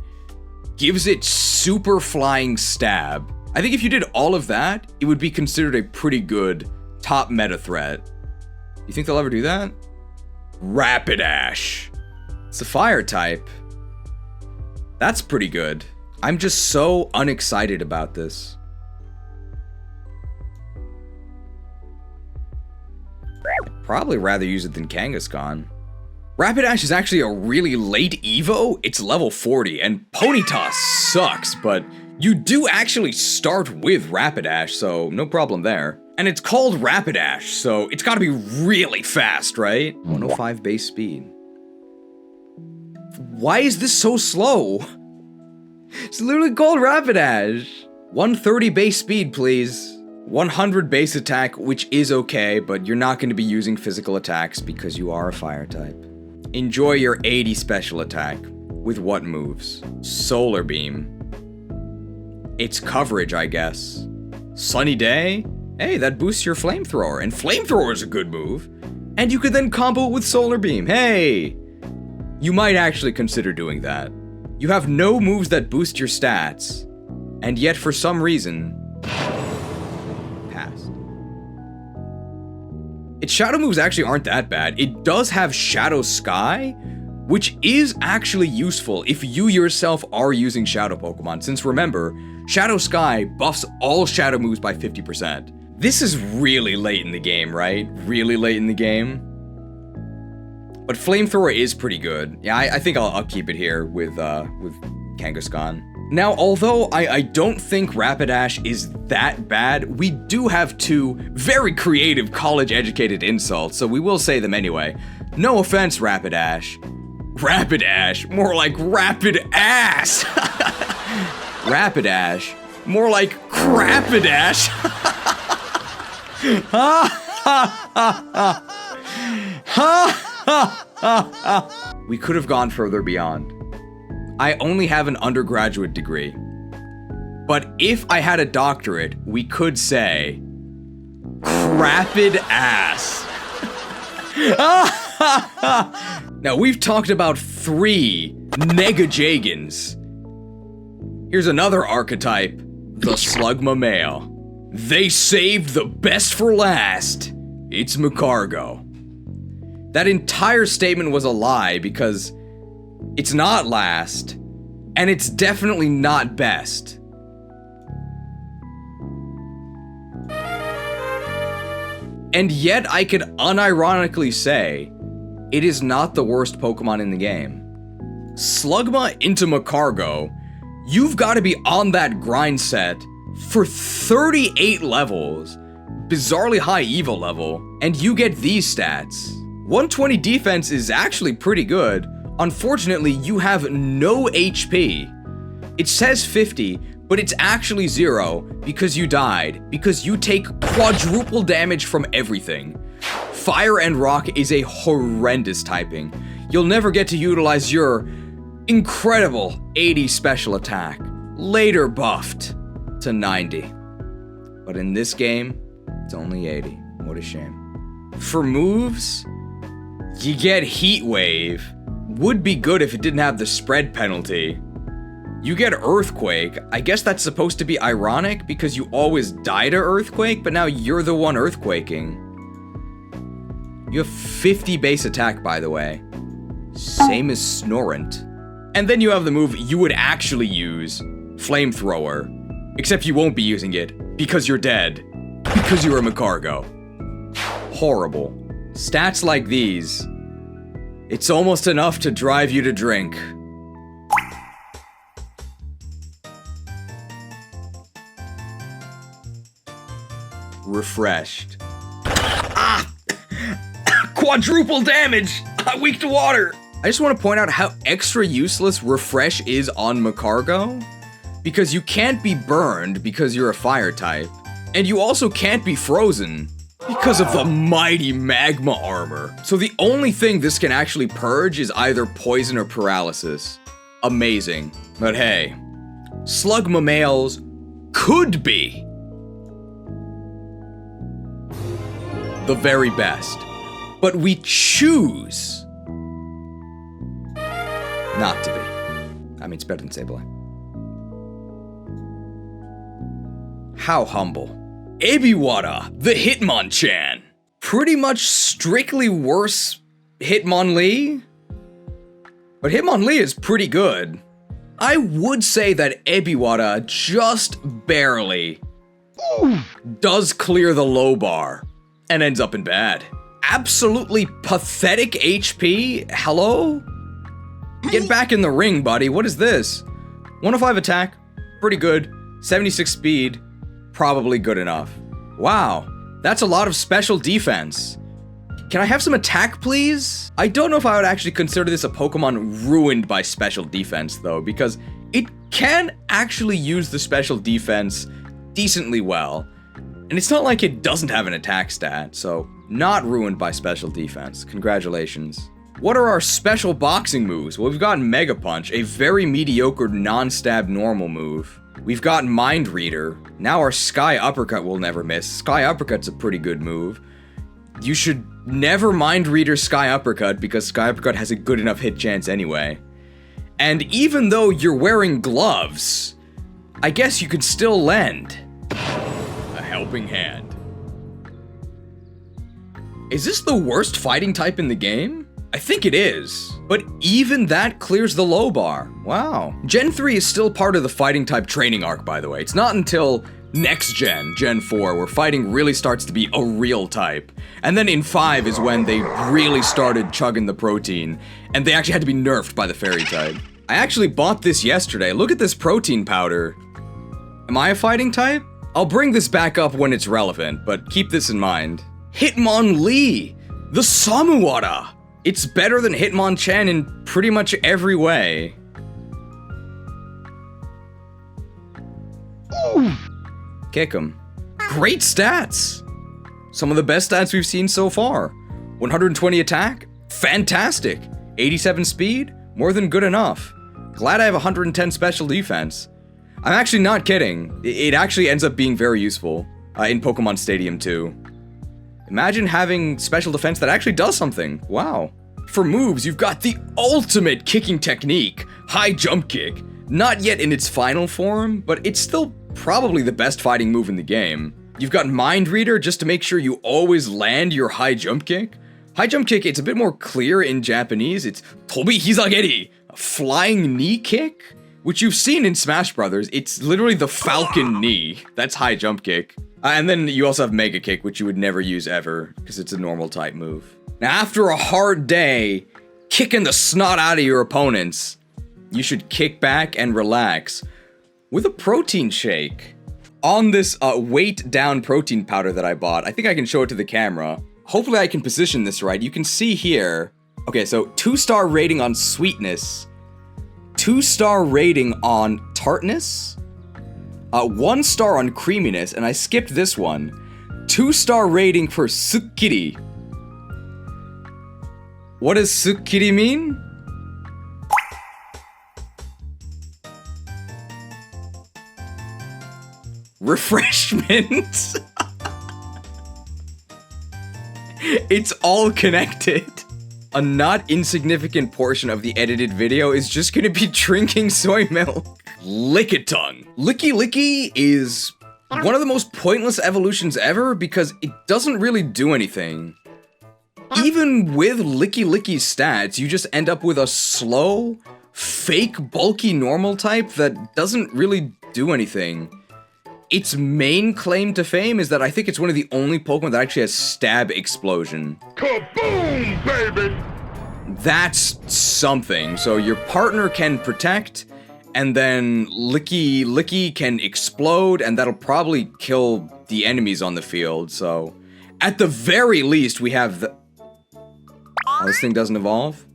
gives it super flying stab. I think if you did all of that, it would be considered a pretty good top meta threat. You think they'll ever do that? Rapidash. It's a fire type. That's pretty good. I'm just so unexcited about this. I'd probably rather use it than Kangaskhan. Rapidash is actually a really late Evo. It's level 40, and Ponyta sucks, but you do actually start with Rapidash, so no problem there. And it's called Rapidash, so it's gotta be really fast, right? 105 base speed. Why is this so slow? It's literally called Rapidash. 130 base speed, please. 100 base attack, which is okay, but you're not going to be using physical attacks because you are a fire type. Enjoy your 80 special attack. With what moves? Solar Beam. It's coverage, I guess. Sunny Day? Hey, that boosts your Flamethrower, and Flamethrower is a good move. And you could then combo it with Solar Beam. Hey! You might actually consider doing that. You have no moves that boost your stats, and yet for some reason, passed. Its shadow moves actually aren't that bad. It does have Shadow Sky, which is actually useful if you yourself are using Shadow Pokemon, since remember, Shadow Sky buffs all Shadow moves by 50%. This is really late in the game, right? Really late in the game. But Flamethrower is pretty good. Yeah, I think I'll keep it here with Kangaskhan. Now, although I don't think Rapidash is that bad, we do have two very creative college-educated insults, so we will say them anyway. No offense, Rapidash. Rapidash, more like rapid ass. Rapidash, more like Crapidash. Ha ha ha ha. Ha. We could have gone further beyond. I only have an undergraduate degree. But if I had a doctorate, we could say Rapid Ass. Now, we've talked about 3 Negajagans. Here's another archetype, the Slugma male. They saved the best for last. It's Magcargo. That entire statement was a lie because it's not last, and it's definitely not best. And yet I could unironically say, it is not the worst Pokemon in the game. Slugma into Magcargo, you've got to be on that grind set for 38 levels, bizarrely high Evo level, and you get these stats. 120 defense is actually pretty good. Unfortunately, you have no HP. It says 50, but it's actually 0 because you died, because you take quadruple damage from everything. Fire and Rock is a horrendous typing. You'll never get to utilize your incredible 80 special attack, later buffed to 90. But in this game, it's only 80. What a shame. For moves, you get Heat Wave. Would be good if it didn't have the spread penalty. You get Earthquake. I guess that's supposed to be ironic because you always die to Earthquake, but now you're the one Earthquaking. You have 50 base attack, by the way. Same as Snorant. And then you have the move you would actually use, Flamethrower. Except you won't be using it because you're dead. Because you're a Magcargo. Horrible. Stats like these, it's almost enough to drive you to drink. Refreshed. Ah! Quadruple damage! I'm weak to water! I just want to point out how extra useless Refresh is on Magcargo. Because you can't be burned because you're a fire type. And you also can't be frozen because of the mighty magma armor. So the only thing this can actually purge is either poison or paralysis. Amazing. But hey, Slugma males could be the very best. But we choose not to be. I mean, it's better than Sableye. How humble. Eeveelutions, the Hitmonchan. Pretty much strictly worse Hitmonlee. But Hitmonlee is pretty good. I would say that Eeveelutions just barely does clear the low bar and ends up in bad. Absolutely pathetic HP? Hello? Get back in the ring, buddy. What is this? 105 attack, pretty good. 76 speed, probably good enough. Wow, that's a lot of special defense. Can I have some attack, please? I don't know if I would actually consider this a Pokemon ruined by special defense, though, because it can actually use the special defense decently well. And it's not like it doesn't have an attack stat, so not ruined by special defense. Congratulations. What are our special boxing moves? Well, we've got Mega Punch, a very mediocre non-stab normal move. We've got Mind Reader. Now our Sky Uppercut will never miss. Sky Uppercut's a pretty good move. You should never Mind Reader Sky Uppercut because Sky Uppercut has a good enough hit chance anyway. And even though you're wearing gloves, I guess you could still lend a helping hand. Is this the worst fighting type in the game? I think it is, but even that clears the low bar. Wow. Gen 3 is still part of the fighting type training arc, by the way. It's not until next gen, Gen 4, where fighting really starts to be a real type. And then in 5 is when they really started chugging the protein, and they actually had to be nerfed by the fairy type. I actually bought this yesterday. Look at this protein powder. Am I a fighting type? I'll bring this back up when it's relevant, but keep this in mind. Hitmonlee, the Samuara. It's better than Hitmonchan in pretty much every way. Kick him. Great stats! Some of the best stats we've seen so far. 120 attack? Fantastic! 87 speed? More than good enough. Glad I have 110 special defense. I'm actually not kidding. It actually ends up being very useful in Pokemon Stadium 2. Imagine having special defense that actually does something. Wow. For moves, you've got the ultimate kicking technique, High Jump Kick. Not yet in its final form, but it's still probably the best fighting move in the game. You've got Mind Reader just to make sure you always land your High Jump Kick. High Jump Kick, it's a bit more clear in Japanese. It's Tobi Hizageri, a flying knee kick, which you've seen in Smash Brothers. It's literally the Falcon knee. That's High Jump Kick. And then you also have Mega Kick, which you would never use ever, because it's a normal type move. Now, after a hard day, kicking the snot out of your opponents, you should kick back and relax with a protein shake. On this weight down protein powder that I bought, I think I can show it to the camera. Hopefully I can position this right. You can see here. Okay, so 2-star rating on sweetness, 2-star rating on tartness, 1-star on creaminess, and I skipped this one. 2-star rating for sukkiri. What does sukkiri mean? Refreshment. It's all connected. A not insignificant portion of the edited video is just gonna be drinking soy milk. Lickitung. Licky Licky is one of the most pointless evolutions ever because it doesn't really do anything. Even with Licky Licky's stats, you just end up with a slow, fake, bulky normal type that doesn't really do anything. Its main claim to fame is that I think it's one of the only Pokemon that actually has Stab Explosion. Kaboom, baby! That's something. So your partner can protect, and then Licky Licky can explode, and that'll probably kill the enemies on the field. So at the very least, we have the... Oh, this thing doesn't evolve?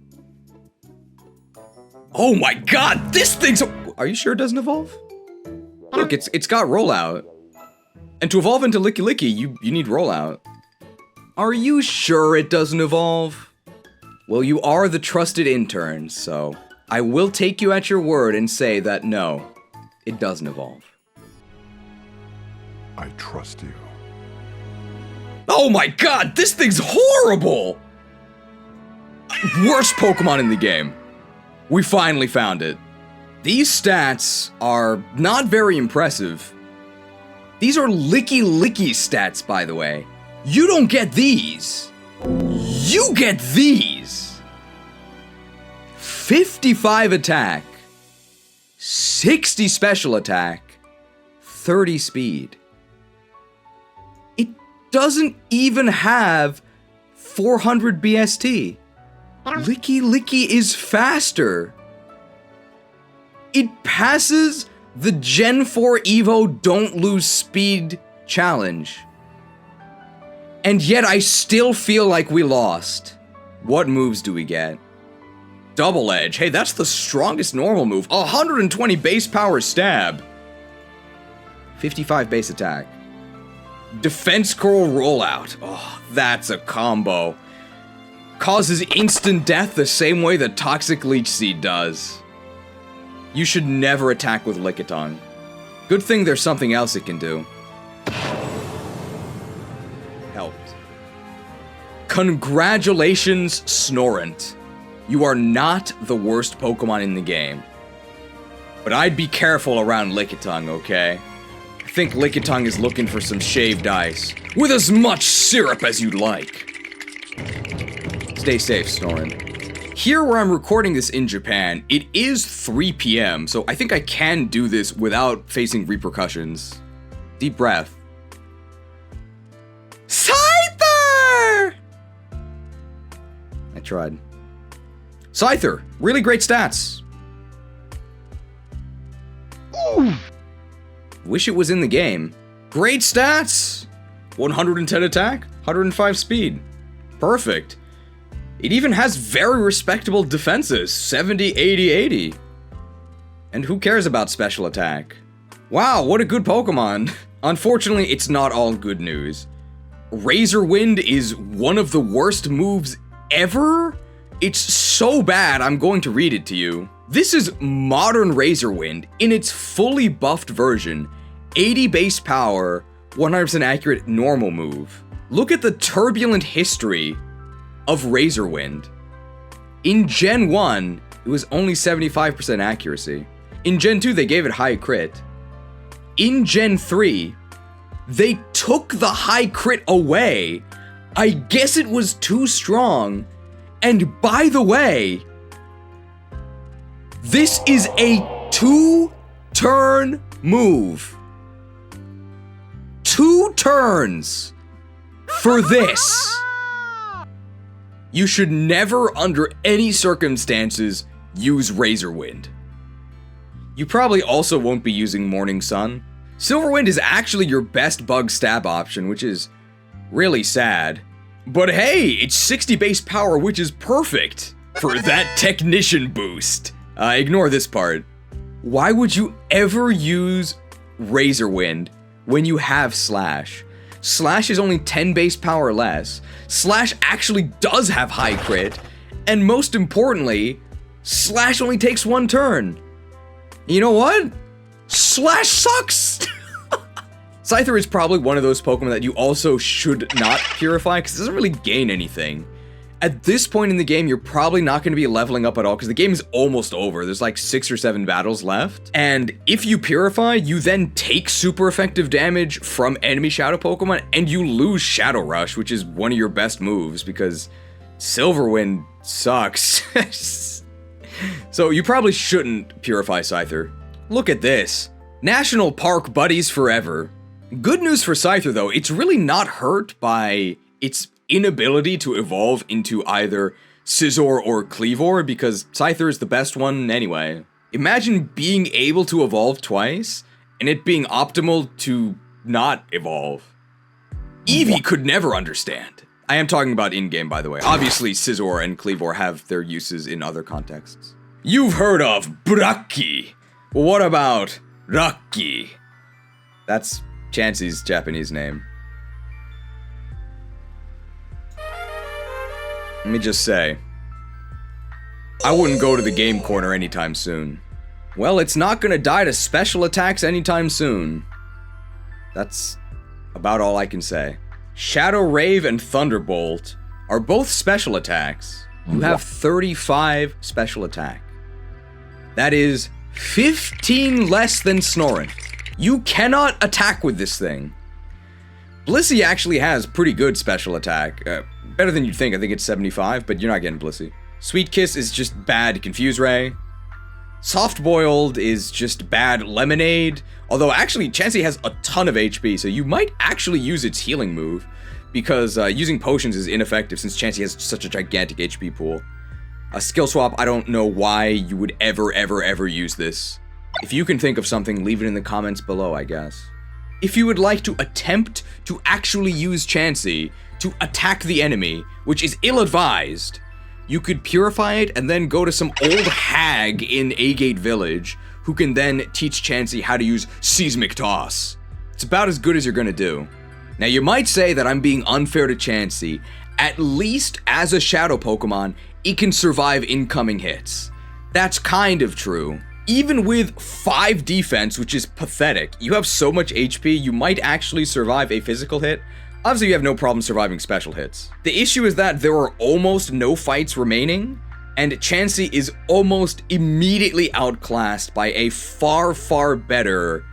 Oh my god, this thing's... Are you sure it doesn't evolve? Look, it's got rollout. And to evolve into Licky Licky, you need rollout. Are you sure it doesn't evolve? Well, you are the trusted intern, so I will take you at your word and say that no, it doesn't evolve. I trust you. Oh my god, this thing's horrible! Worst Pokemon in the game. We finally found it. These stats are not very impressive. These are licky stats, by the way. You don't get these. You get these. 55 attack, 60 special attack, 30 speed. It doesn't even have 400 BST. Licky is faster. It passes the Gen 4 Evo Don't Lose Speed challenge. And yet I still feel like we lost. What moves do we get? Double Edge. Hey, that's the strongest normal move. 120 base power stab. 55 base attack. Defense curl rollout. Oh, that's a combo. Causes instant death the same way the Toxic Leech Seed does. You should never attack with Lickitung. Good thing there's something else it can do. Helped. Congratulations, Snorant. You are not the worst Pokemon in the game. But I'd be careful around Lickitung, okay? I think Lickitung is looking for some shaved ice. With as much syrup as you'd like. Stay safe, Snorin. Here where I'm recording this in Japan, it is 3 p.m., so I think I can do this without facing repercussions. Deep breath. Scyther! I tried. Scyther, really great stats. Ooh. Wish it was in the game. Great stats! 110 attack, 105 speed. Perfect. It even has very respectable defenses, 70, 80, 80. And who cares about special attack? Wow, what a good Pokemon. Unfortunately, it's not all good news. Razor Wind is one of the worst moves ever? It's so bad, I'm going to read it to you. This is modern Razor Wind in its fully buffed version. 80 base power, 100% accurate normal move. Look at the turbulent history of Razor Wind. In Gen 1, it was only 75% accuracy. In Gen 2, they gave it high crit. In Gen 3, they took the high crit away. I guess it was too strong. And by the way, this is a 2-turn move. 2 turns for this. You should never, under any circumstances, use Razor Wind. You probably also won't be using Morning Sun. Silver Wind is actually your best bug stab option, which is really sad. But hey, it's 60 base power, which is perfect for that technician boost. Ignore this part. Why would you ever use Razor Wind when you have Slash? Slash is only 10 base power less. Slash actually does have high crit. And most importantly, Slash only takes 1 turn. You know what? Slash sucks! Scyther is probably one of those Pokemon that you also should not purify because it doesn't really gain anything. At this point in the game, you're probably not going to be leveling up at all because the game is almost over. There's like 6 or 7 battles left. And if you purify, you then take super effective damage from enemy Shadow Pokemon and you lose Shadow Rush, which is one of your best moves because Silverwind sucks. So you probably shouldn't purify Scyther. Look at this. National Park Buddies Forever. Good news for Scyther though, it's really not hurt by its inability to evolve into either Scizor or Kleavor because Scyther is the best one anyway. Imagine being able to evolve twice and it being optimal to not evolve. Eevee could never understand. I am talking about in-game, by the way. Obviously, Scizor and Kleavor have their uses in other contexts. You've heard of Braki. Well, what about Raki? That's Chansey's Japanese name. Let me just say, I wouldn't go to the game corner anytime soon. Well, it's not gonna die to special attacks anytime soon. That's about all I can say. Shadow Rave and Thunderbolt are both special attacks. You have 35 special attack. That is 15 less than Snorunt. You cannot attack with this thing. Blissey actually has pretty good special attack. Better than you'd think. I think it's 75, but you're not getting Blissey. Sweet Kiss is just bad Confuse Ray. Soft Boiled is just bad Lemonade. Although actually Chansey has a ton of HP, so you might actually use its healing move. Because using potions is ineffective since Chansey has such a gigantic HP pool. A skill swap, I don't know why you would ever use this. If you can think of something, leave it in the comments below, I guess. If you would like to attempt to actually use Chansey to attack the enemy, which is ill-advised, you could purify it and then go to some old hag in Agate Village who can then teach Chansey how to use Seismic Toss. It's about as good as you're gonna do. Now you might say that I'm being unfair to Chansey. At least as a shadow Pokemon, it can survive incoming hits. That's kind of true. Even with 5 defense, which is pathetic, you have so much HP, you might actually survive a physical hit. Obviously you have no problem surviving special hits. The issue is that there are almost no fights remaining, and Chansey is almost immediately outclassed by a far better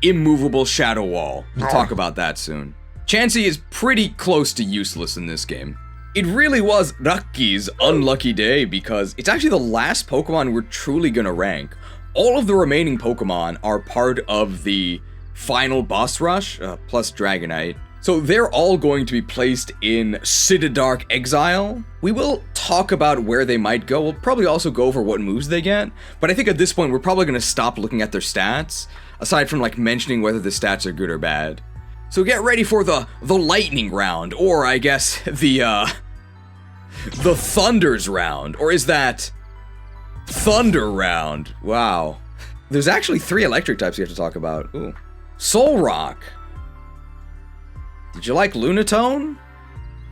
immovable Shadow Wall. We'll talk about that soon. Chansey is pretty close to useless in this game. It really was Rocky's unlucky day because it's actually the last Pokemon we're truly gonna rank. All of the remaining Pokemon are part of the final boss rush, plus Dragonite. So they're all going to be placed in Citydark Exile. We will talk about where they might go. We'll probably also go over what moves they get. But I think at this point, we're probably going to stop looking at their stats, aside from like mentioning whether the stats are good or bad. So get ready for the lightning round, or I guess the thunders round, or is that thunder round? Wow. There's actually 3 electric types you have to talk about. Ooh. Solrock. Did you like Lunatone?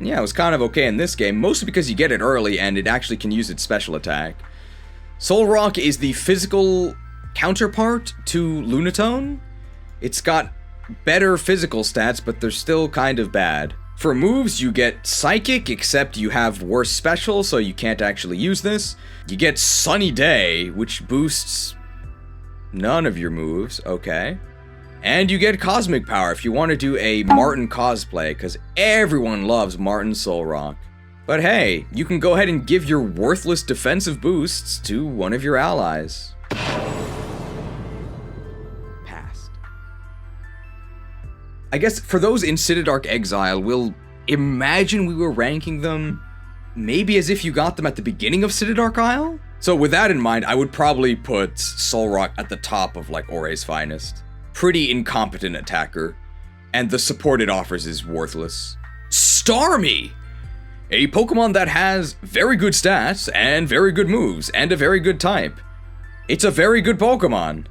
Yeah, it was kind of okay in this game, mostly because you get it early and it actually can use its special attack. Solrock is the physical counterpart to Lunatone. It's got better physical stats, but they're still kind of bad. For moves, you get Psychic, except you have worse special, so you can't actually use this. You get Sunny Day, which boosts none of your moves, okay. And you get Cosmic Power if you want to do a Martin cosplay, because everyone loves Martin Solrock. But hey, you can go ahead and give your worthless defensive boosts to one of your allies. I guess for those in Citydark Exile, we'll imagine we were ranking them maybe as if you got them at the beginning of Citydark Isle? So with that in mind, I would probably put Solrock at the top of like Orre's finest. Pretty incompetent attacker, and the support it offers is worthless. Starmie! A Pokemon that has very good stats, and very good moves, and a very good type. It's a very good Pokemon.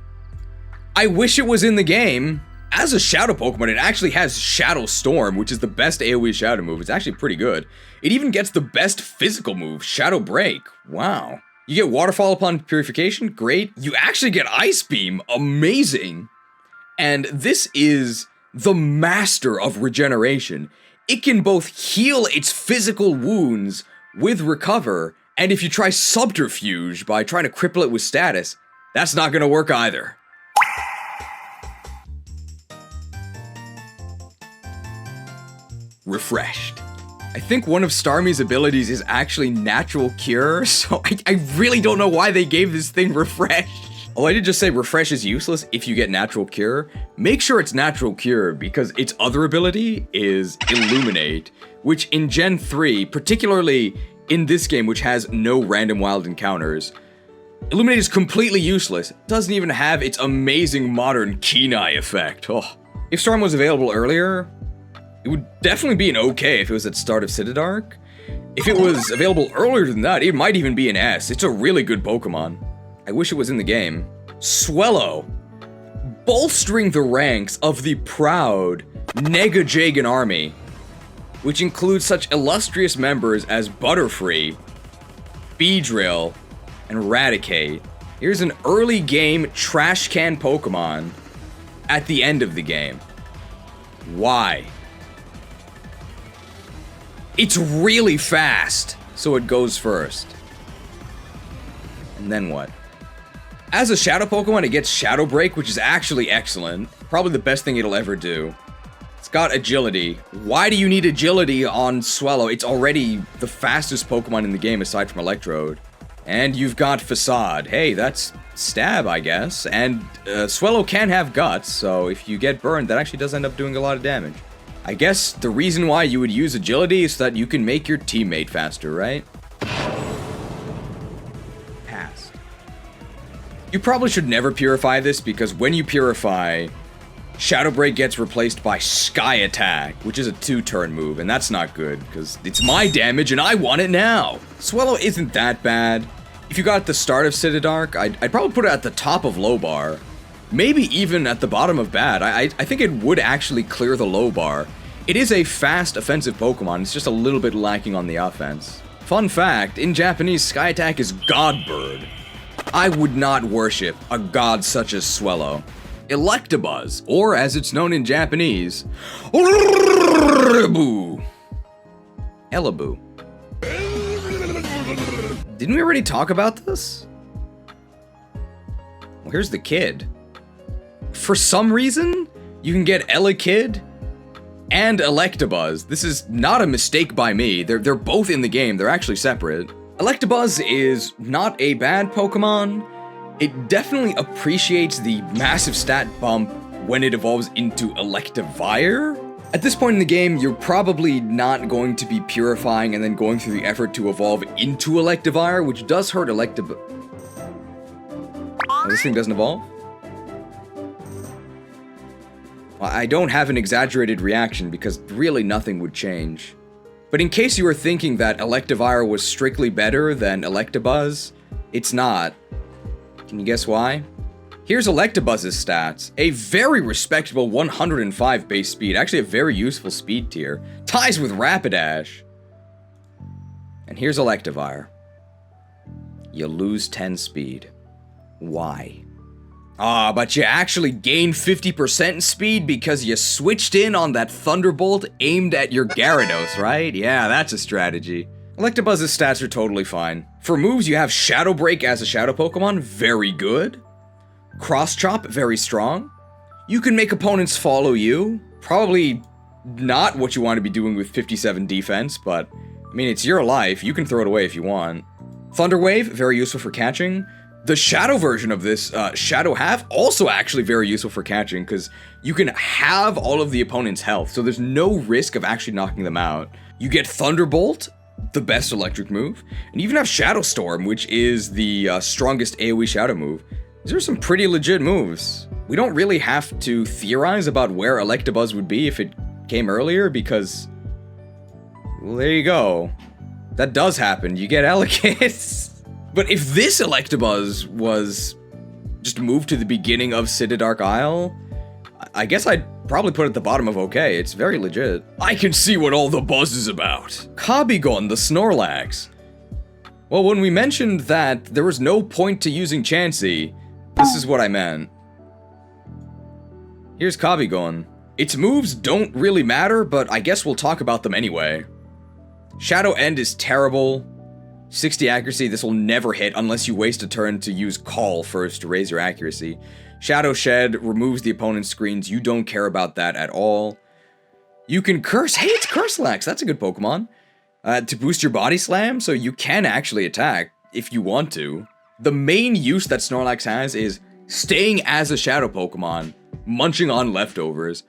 I wish it was in the game. As a Shadow Pokemon, it actually has Shadow Storm, which is the best AoE Shadow move. It's actually pretty good. It even gets the best physical move, Shadow Break. Wow. You get Waterfall upon Purification? Great. You actually get Ice Beam. Amazing. And this is the master of regeneration. It can both heal its physical wounds with Recover, and if you try Subterfuge by trying to cripple it with status, that's not gonna work either. Refreshed. I think one of Starmie's abilities is actually Natural Cure, so I really don't know why they gave this thing Refresh. Oh, I did just say Refresh is useless if you get Natural Cure. Make sure it's Natural Cure, because its other ability is Illuminate, which in Gen 3, particularly in this game which has no random wild encounters, Illuminate is completely useless. It doesn't even have its amazing modern Kenai effect. Oh. If Storm was available earlier, it would definitely be an okay if it was at start of Citydark. If it was available earlier than that, it might even be an S. It's a really good Pokemon. I wish it was in the game. Swellow. Bolstering the ranks of the proud Negajagan army, which includes such illustrious members as Butterfree, Beedrill, and Raticate. Here's an early game trash can Pokemon at the end of the game. Why? It's really fast, so it goes first. And then what? As a Shadow Pokemon, it gets Shadow Break, which is actually excellent. Probably the best thing it'll ever do. It's got Agility. Why do you need Agility on Swellow? It's already the fastest Pokemon in the game aside from Electrode. And you've got Facade. Hey, that's Stab, I guess. And Swellow can have Guts, so if you get burned, that actually does end up doing a lot of damage. I guess the reason why you would use Agility is so that you can make your teammate faster, right? Passed. You probably should never Purify this, because when you Purify, Shadow Break gets replaced by Sky Attack, which is a 2-turn move, and that's not good, because it's my damage and I want it now! Swellow isn't that bad. If you got at the start of Citydark, I'd probably put it at the top of low bar. Maybe even at the bottom of bad. I think it would actually clear the low bar. It is a fast offensive Pokemon, it's just a little bit lacking on the offense. Fun fact, in Japanese, Sky Attack is Godbird. I would not worship a god such as Swellow. Electabuzz, or as it's known in Japanese, Elaboo. Didn't we already talk about this? Well, here's the kid. For some reason, you can get Elekid and Electabuzz. This is not a mistake by me. They're both in the game. They're actually separate. Electabuzz is not a bad Pokemon. It definitely appreciates the massive stat bump when it evolves into Electivire. At this point in the game, you're probably not going to be purifying and then going through the effort to evolve into Electivire, which does hurt Electabuzz. Oh, this thing doesn't evolve? Well, I don't have an exaggerated reaction because really nothing would change. But in case you were thinking that Electivire was strictly better than Electabuzz, it's not. Can you guess why? Here's Electabuzz's stats. A very respectable 105 base speed, actually a very useful speed tier. Ties with Rapidash. And here's Electivire. You lose 10 speed. Why? Ah, but you actually gain 50% in speed because you switched in on that Thunderbolt aimed at your Gyarados, right? Yeah, that's a strategy. Electabuzz's stats are totally fine. For moves, you have Shadow Break as a Shadow Pokemon, very good. Cross Chop, very strong. You can make opponents follow you. Probably not what you want to be doing with 57 defense, but I mean, it's your life. You can throw it away if you want. Thunder Wave, very useful for catching. The Shadow version of this, Shadow Half, also actually very useful for catching, because you can have all of the opponent's health, so there's no risk of actually knocking them out. You get Thunderbolt, the best electric move, and you even have Shadow Storm, which is the strongest AoE Shadow move. These are some pretty legit moves. We don't really have to theorize about where Electabuzz would be if it came earlier, because, well, there you go. That does happen. You get Elekid. But if this Electabuzz was just moved to the beginning of Citydark Isle, I guess I'd probably put it at the bottom of okay. It's very legit. I can see what all the buzz is about. Kabigon, the Snorlax. Well, when we mentioned that there was no point to using Chansey, this is what I meant. Here's Kabigon. Its moves don't really matter, but I guess we'll talk about them anyway. Shadow End is terrible. 60 accuracy, this will never hit unless you waste a turn to use Call first to raise your accuracy. Shadow Shed removes the opponent's screens. You don't care about that at all. You can Curse. Hey, it's Curselax. That's a good Pokemon. To boost your Body Slam, so you can actually attack if you want to. The main use that Snorlax has is staying as a Shadow Pokemon, munching on leftovers.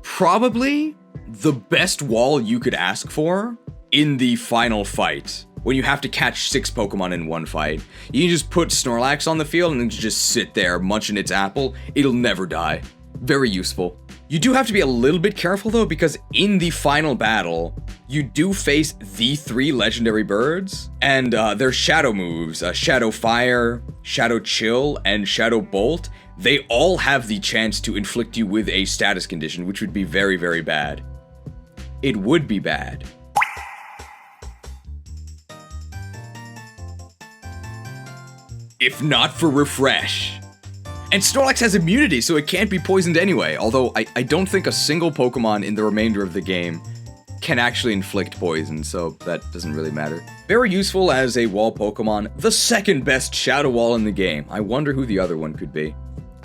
Probably the best wall you could ask for in the final fight, when you have to catch 6 Pokemon in one fight. You can just put Snorlax on the field and just sit there munching its apple. It'll never die. Very useful. You do have to be a little bit careful though, because in the final battle, you do face the 3 legendary birds, and their shadow moves, Shadow Fire, Shadow Chill, and Shadow Bolt. They all have the chance to inflict you with a status condition, which would be very, very bad. It would be bad. If not for Refresh. And Snorlax has immunity, so it can't be poisoned anyway, although I don't think a single Pokemon in the remainder of the game can actually inflict poison, so that doesn't really matter. Very useful as a wall Pokemon, the second best Shadow Wall in the game. I wonder who the other one could be.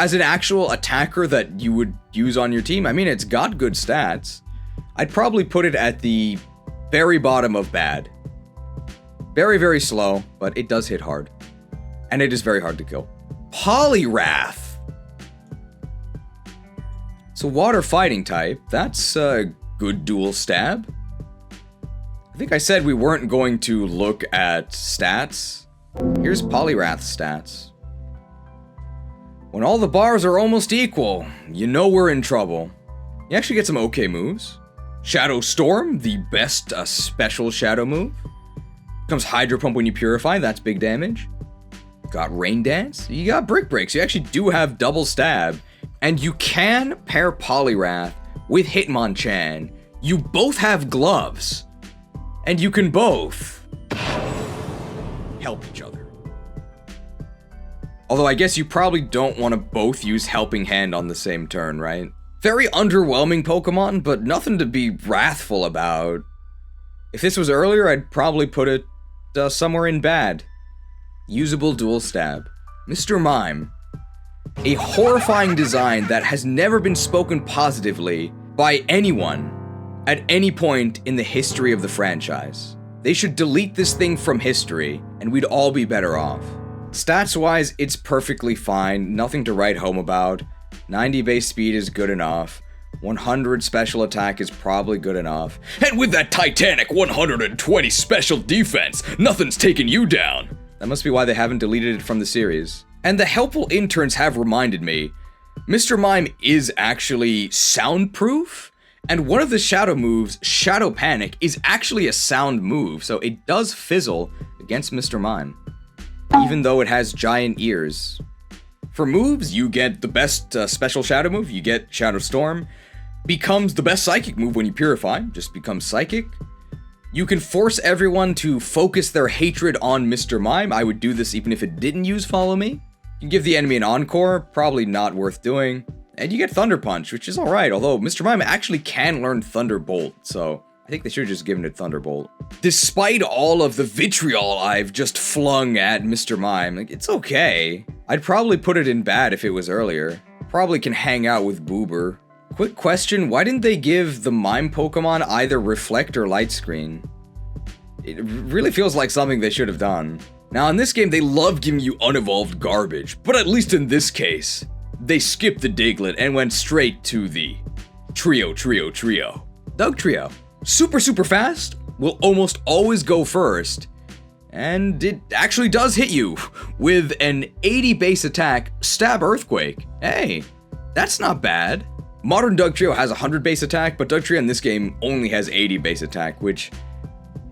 As an actual attacker that you would use on your team, I mean, it's got good stats. I'd probably put it at the very bottom of bad. Very, very slow, but it does hit hard. And it is very hard to kill. Poliwrath! So water fighting type, that's a good dual stab. I think I said we weren't going to look at stats. Here's Poliwrath's stats. When all the bars are almost equal, you know we're in trouble. You actually get some okay moves. Shadow Storm, the best special shadow move. Comes Hydro Pump when you purify, that's big damage. Got Rain Dance, you got Brick Break, so you actually do have double stab. And you can pair Poliwrath with Hitmonchan. You both have gloves. And you can both help each other. Although I guess you probably don't want to both use Helping Hand on the same turn, right? Very underwhelming Pokemon, but nothing to be wrathful about. If this was earlier, I'd probably put it somewhere in bad. Usable dual stab. Mr. Mime. A horrifying design that has never been spoken positively by anyone at any point in the history of the franchise. They should delete this thing from history, and we'd all be better off. Stats-wise, it's perfectly fine, nothing to write home about. 90 base speed is good enough. 100 special attack is probably good enough. And with that titanic 120 special defense, nothing's taking you down. That must be why they haven't deleted it from the series. And the helpful interns have reminded me, Mr. Mime is actually soundproof, and one of the shadow moves, Shadow Panic, is actually a sound move, so it does fizzle against Mr. Mime, even though it has giant ears. For moves, you get the best special shadow move, you get Shadow Storm, becomes the best psychic move when you purify, just becomes psychic. You can force everyone to focus their hatred on Mr. Mime. I would do this even if it didn't use Follow Me. You can give the enemy an Encore, probably not worth doing. And you get Thunder Punch, which is alright, although Mr. Mime actually can learn Thunderbolt, so I think they should have just given it Thunderbolt. Despite all of the vitriol I've just flung at Mr. Mime, like, it's okay. I'd probably put it in bad if it was earlier. Probably can hang out with Boober. Quick question, why didn't they give the Mime Pokemon either Reflect or Light Screen? It really feels like something they should have done. Now in this game, they love giving you unevolved garbage, but at least in this case, they skipped the Diglett and went straight to the Trio. Doug Trio. Super fast, will almost always go first, and it actually does hit you with an 80 base attack, Stab Earthquake. Hey, that's not bad. Modern Doug Trio has 100 base attack, but Doug Trio in this game only has 80 base attack, which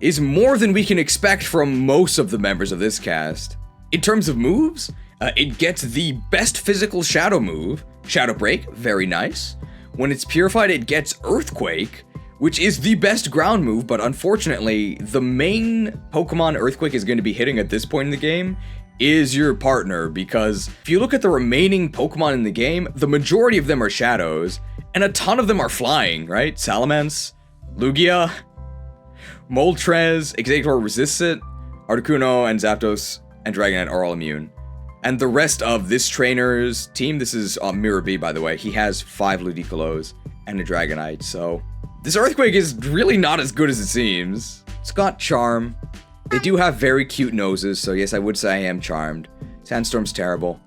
is more than we can expect from most of the members of this cast. In terms of moves, it gets the best physical shadow move, Shadow Break, very nice. When it's purified, it gets Earthquake, which is the best ground move, but unfortunately, the main Pokemon Earthquake is going to be hitting at this point in the game is your partner, because if you look at the remaining Pokemon in the game, the majority of them are shadows, and a ton of them are flying, right? Salamence, Lugia, Moltres, Exeggutor resists it, Articuno and Zapdos and Dragonite are all immune. And the rest of this trainer's team, this is Mirror B, by the way, he has 5 Ludicolo's and a Dragonite, so this Earthquake is really not as good as it seems. It's got Charm. They do have very cute noses, so yes, I would say I am charmed. Sandstorm's terrible.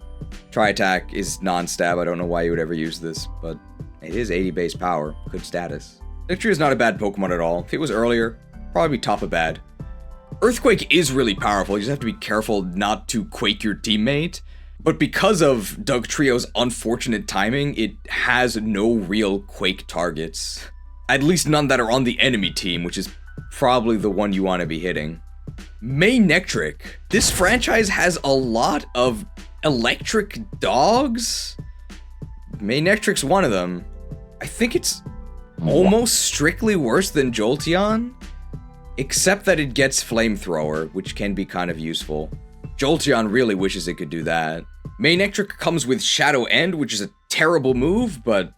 Tri-Attack is non-stab, I don't know why you would ever use this, but it is 80 base power, good status. Victory is not a bad Pokemon at all. If it was earlier, probably be top of bad. Earthquake is really powerful, you just have to be careful not to quake your teammate. But because of Doug Trio's unfortunate timing, it has no real quake targets. At least none that are on the enemy team, which is probably the one you want to be hitting. Manectric. This franchise has a lot of electric dogs. Manectric's one of them. I think it's almost strictly worse than Jolteon, except that it gets Flamethrower, which can be kind of useful. Jolteon really wishes it could do that. Manectric comes with Shadow End, which is a terrible move, but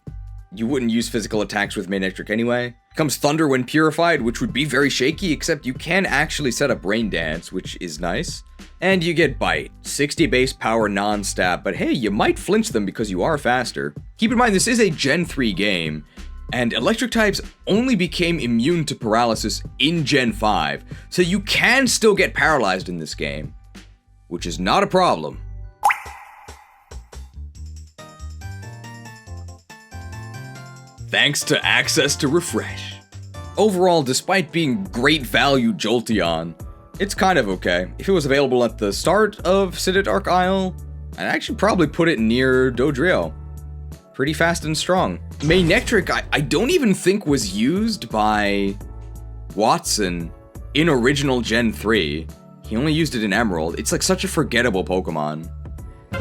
you wouldn't use physical attacks with Manectric anyway. Comes Thunder when purified, which would be very shaky, except you can actually set up Rain Dance, which is nice. And you get Bite, 60 base power non-stab, but hey, you might flinch them because you are faster. Keep in mind, this is a Gen 3 game, and electric types only became immune to paralysis in Gen 5, so you can still get paralyzed in this game, which is not a problem. Thanks to access to Refresh. Overall, despite being great value Jolteon, it's kind of okay. If it was available at the start of Dark Isle, I'd actually probably put it near Dodrio. Pretty fast and strong. Manectric, I don't even think was used by Watson in original Gen 3. He only used it in Emerald. It's like such a forgettable Pokemon.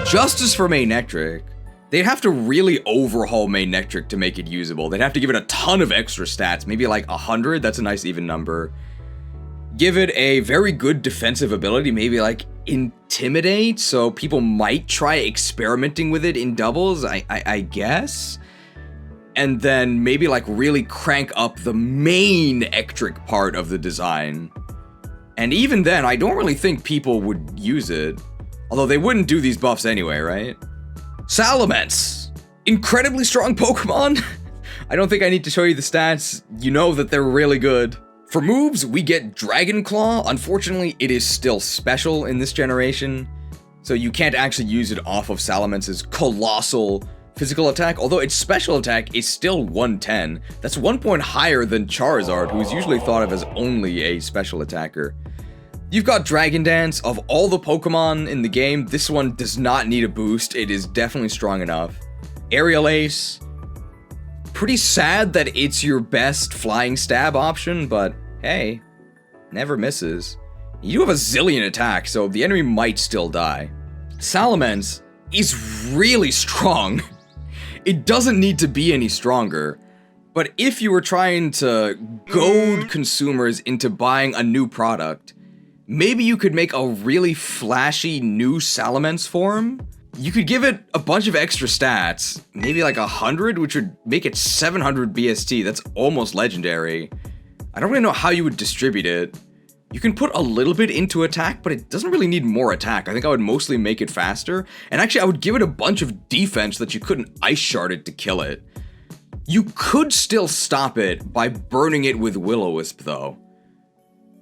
Justice for Manectric. They'd have to really overhaul Manectric to make it usable. They'd have to give it a ton of extra stats, maybe like 100, that's a nice even number. Give it a very good defensive ability, maybe like Intimidate, so people might try experimenting with it in doubles, I guess. And then maybe like really crank up the main Ectric part of the design. And even then, I don't really think people would use it. Although they wouldn't do these buffs anyway, right? Salamence! Incredibly strong Pokemon! I don't think I need to show you the stats. You know that they're really good. For moves, we get Dragon Claw. Unfortunately, it is still special in this generation, so you can't actually use it off of Salamence's colossal physical attack, although its special attack is still 110. That's 1 point higher than Charizard, who is usually thought of as only a special attacker. You've got Dragon Dance. Of all the Pokemon in the game, this one does not need a boost. It is definitely strong enough. Aerial Ace. Pretty sad that it's your best flying stab option, but hey, never misses. You do have a zillion attack, so the enemy might still die. Salamence is really strong. It doesn't need to be any stronger, but if you were trying to goad consumers into buying a new product, maybe you could make a really flashy new Salamence form. You could give it a bunch of extra stats, maybe like 100, which would make it 700 BST. That's almost legendary. I don't really know how you would distribute it. You can put a little bit into attack, but it doesn't really need more attack. I think I would mostly make it faster. And actually, I would give it a bunch of defense that you couldn't Ice Shard it to kill it. You could still stop it by burning it with Will-O-Wisp, though.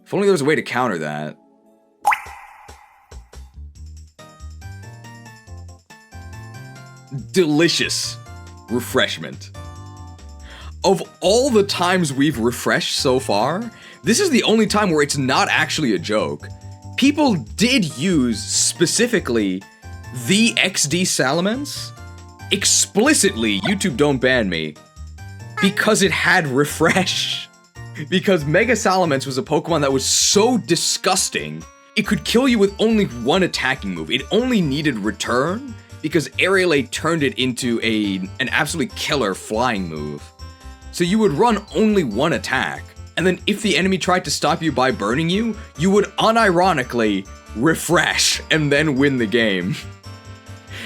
If only there was a way to counter that. Delicious refreshment. Of all the times we've refreshed so far, this is the only time where it's not actually a joke. People did use, specifically, the XD Salamence explicitly, YouTube don't ban me, because it had refresh. Because Mega Salamence was a Pokemon that was so disgusting, it could kill you with only one attacking move. It only needed Return, because Aerial Aid turned it into an absolutely killer flying move. So you would run only one attack, and then if the enemy tried to stop you by burning you, you would unironically refresh and then win the game.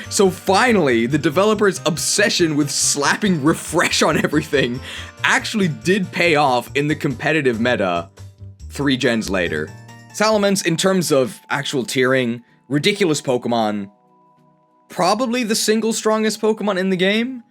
So finally, the developer's obsession with slapping refresh on everything actually did pay off in the competitive meta 3 gens later. Salamence, in terms of actual tiering, ridiculous Pokemon, probably the single strongest Pokemon in the game.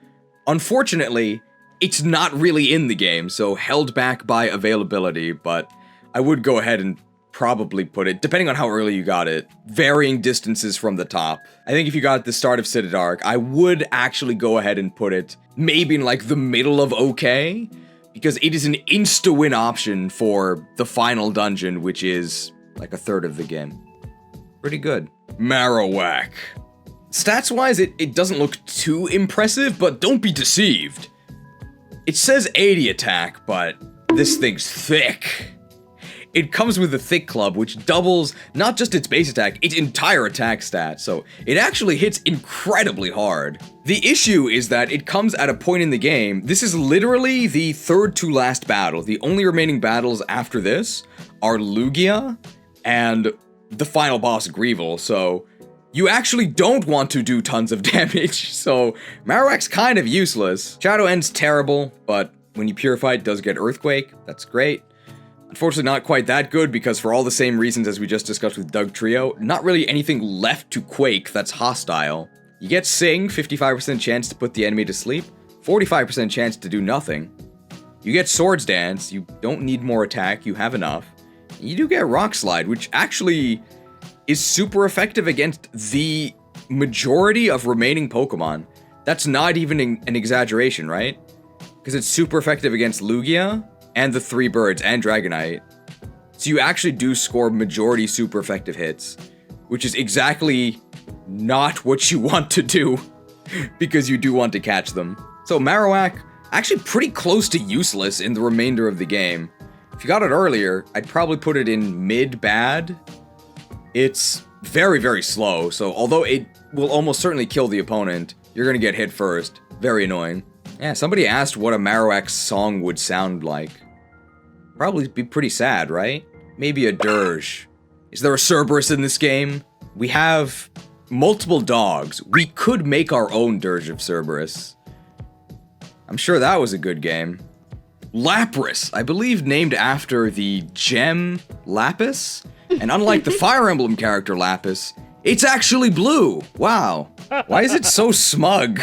Unfortunately, it's not really in the game, so held back by availability, but I would go ahead and probably put it, depending on how early you got it, varying distances from the top. I think if you got it at the start of Dark, I would actually go ahead and put it maybe in like the middle of okay, because it is an insta-win option for the final dungeon, which is like a third of the game. Pretty good. Marowak. Stats-wise, it doesn't look too impressive, but don't be deceived. It says 80 attack, but this thing's thick. It comes with the Thick Club, which doubles not just its base attack, its entire attack stat, so it actually hits incredibly hard. The issue is that it comes at a point in the game. This is literally the third to last battle. The only remaining battles after this are Lugia and the final boss, Greevil, so you actually don't want to do tons of damage, so Marowak's kind of useless. Shadow End's terrible, but when you purify it, does get Earthquake. That's great. Unfortunately, not quite that good, because for all the same reasons as we just discussed with Doug Trio, not really anything left to Quake that's hostile. You get Sing, 55% chance to put the enemy to sleep, 45% chance to do nothing. You get Swords Dance, you don't need more attack, you have enough. You do get Rock Slide, which actually is super effective against the majority of remaining Pokemon. That's not even an exaggeration, right? Because it's super effective against Lugia, and the 3 birds, and Dragonite. So you actually do score majority super effective hits, which is exactly not what you want to do, because you do want to catch them. So Marowak, actually pretty close to useless in the remainder of the game. If you got it earlier, I'd probably put it in mid-bad. It's very, very slow, so although it will almost certainly kill the opponent, you're gonna get hit first. Very annoying. Yeah, somebody asked what a Marowak song would sound like. Probably be pretty sad, right? Maybe a dirge. Is there a Cerberus in this game? We have multiple dogs. We could make our own Dirge of Cerberus. I'm sure that was a good game. Lapras, I believe named after the gem Lapis. And unlike the Fire Emblem character Lapis, it's actually blue. Wow. Why is it so smug?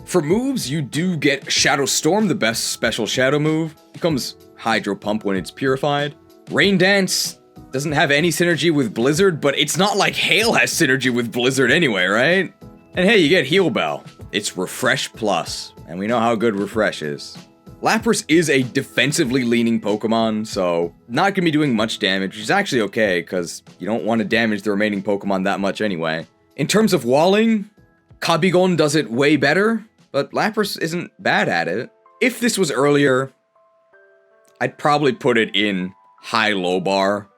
For moves, you do get Shadow Storm, the best special shadow move. Becomes Hydro Pump when it's purified. Rain Dance doesn't have any synergy with Blizzard, but it's not like Hail has synergy with Blizzard anyway, right? And hey, you get Heal Bell. It's Refresh Plus, and we know how good Refresh is. Lapras is a defensively leaning Pokemon, so not gonna be doing much damage, which is actually okay, because you don't want to damage the remaining Pokemon that much anyway. In terms of walling, Kabigon does it way better, but Lapras isn't bad at it. If this was earlier, I'd probably put it in high-low bar.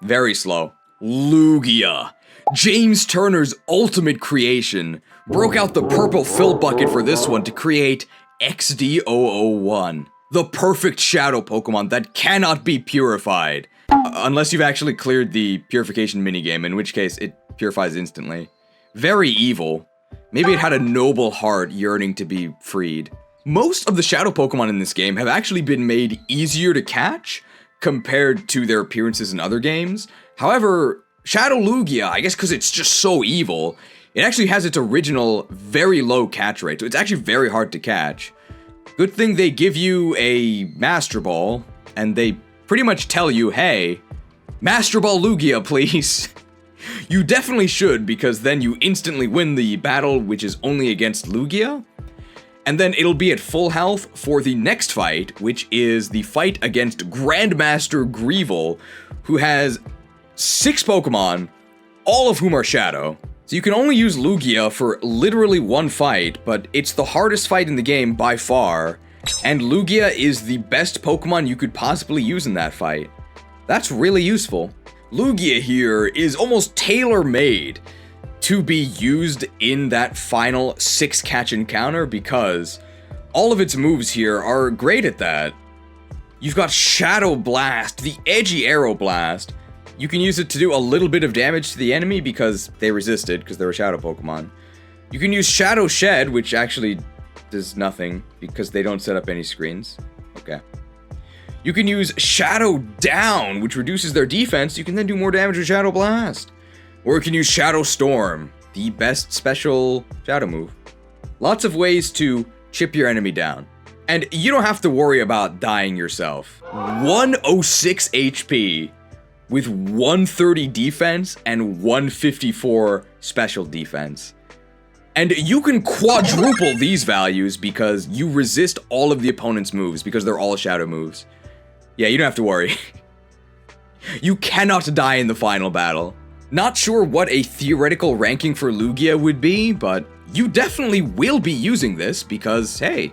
Very slow. Lugia. James Turner's ultimate creation. Broke out the purple fill bucket for this one to create XD001. The perfect shadow Pokemon that cannot be purified. Unless you've actually cleared the purification minigame, in which case it purifies instantly. Very evil. Maybe it had a noble heart yearning to be freed. Most of the shadow Pokemon in this game have actually been made easier to catch compared to their appearances in other games. However, Shadow Lugia, I guess because it's just so evil, it actually has its original very low catch rate, so it's actually very hard to catch. Good thing they give you a Master Ball, and they pretty much tell you, hey, Master Ball Lugia, please. You definitely should, because then you instantly win the battle, which is only against Lugia. And then it'll be at full health for the next fight, which is the fight against Grandmaster Greevil, who has 6 Pokemon, all of whom are Shadow. So you can only use Lugia for literally one fight, but it's the hardest fight in the game by far, and Lugia is the best Pokemon you could possibly use in that fight. That's really useful. Lugia here is almost tailor-made to be used in that final 6-catch encounter because all of its moves here are great at that. You've got Shadow Blast, the edgy Arrow Blast. You can use it to do a little bit of damage to the enemy because they resisted, because they're a Shadow Pokemon. You can use Shadow Shed, which actually does nothing because they don't set up any screens. Okay. You can use Shadow Down, which reduces their defense. You can then do more damage with Shadow Blast. Or you can use Shadow Storm, the best special Shadow move. Lots of ways to chip your enemy down. And you don't have to worry about dying yourself. 106 HP with 130 defense and 154 special defense. And you can quadruple these values because you resist all of the opponent's moves because they're all Shadow moves. Yeah, you don't have to worry. You cannot die in the final battle. Not sure what a theoretical ranking for Lugia would be, but you definitely will be using this because, hey,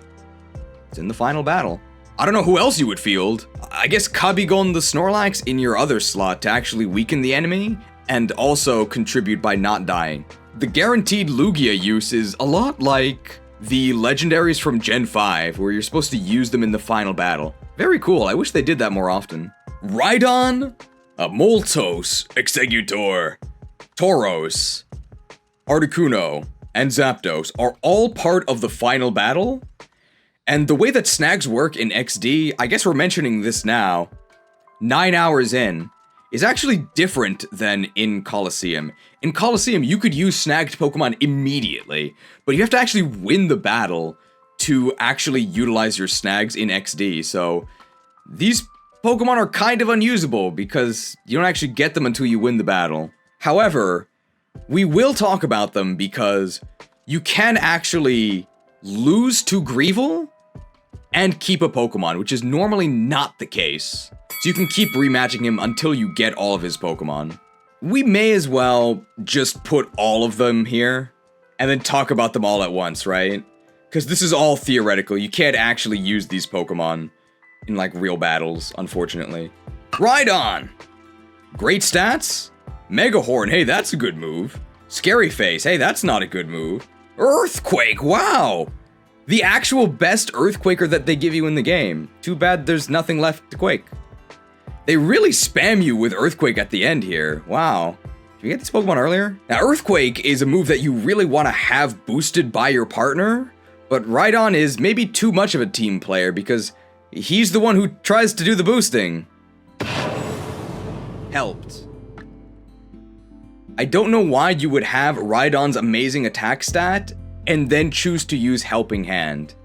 it's in the final battle. I don't know who else you would field. I guess Kabigon the Snorlax in your other slot to actually weaken the enemy and also contribute by not dying. The guaranteed Lugia use is a lot like the legendaries from Gen 5, where you're supposed to use them in the final battle. Very cool, I wish they did that more often. Rhydon, Moltos, Exeggutor, Tauros, Articuno, and Zapdos are all part of the final battle, And the way that snags work in XD, I guess we're mentioning this now, 9 hours in, is actually different than in Colosseum. In Colosseum, you could use snagged Pokemon immediately, but you have to actually win the battle to actually utilize your snags in XD, so these Pokemon are kind of unusable because you don't actually get them until you win the battle. However, we will talk about them because you can actually lose to Greevil and keep a Pokemon, which is normally not the case. So you can keep rematching him until you get all of his Pokemon. We may as well just put all of them here and then talk about them all at once, right? Because this is all theoretical. You can't actually use these Pokemon in, like, real battles, unfortunately. Rhydon! Great stats. Mega Horn, hey, that's a good move. Scary Face, hey, that's not a good move. Earthquake, wow! The actual best Earthquaker that they give you in the game. Too bad there's nothing left to Quake. They really spam you with Earthquake at the end here. Wow. Did we get this Pokemon earlier? Now, Earthquake is a move that you really want to have boosted by your partner, but Rhydon is maybe too much of a team player because he's the one who tries to do the boosting. Helped. I don't know why you would have Rhydon's amazing attack stat and then choose to use Helping Hand.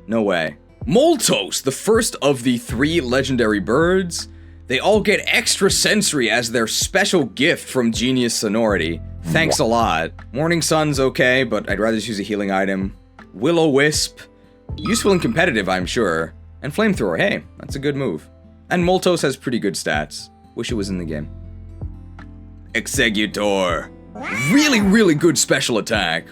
No way. Moltos, the first of the 3 legendary birds. They all get extra sensory as their special gift from Genius Sonority. Thanks a lot. Morning Sun's okay, but I'd rather just use a healing item. Will-O-Wisp. Useful and competitive, I'm sure. And Flamethrower, hey, that's a good move. And Moltos has pretty good stats. Wish it was in the game. Exeggutor. Really, really good special attack.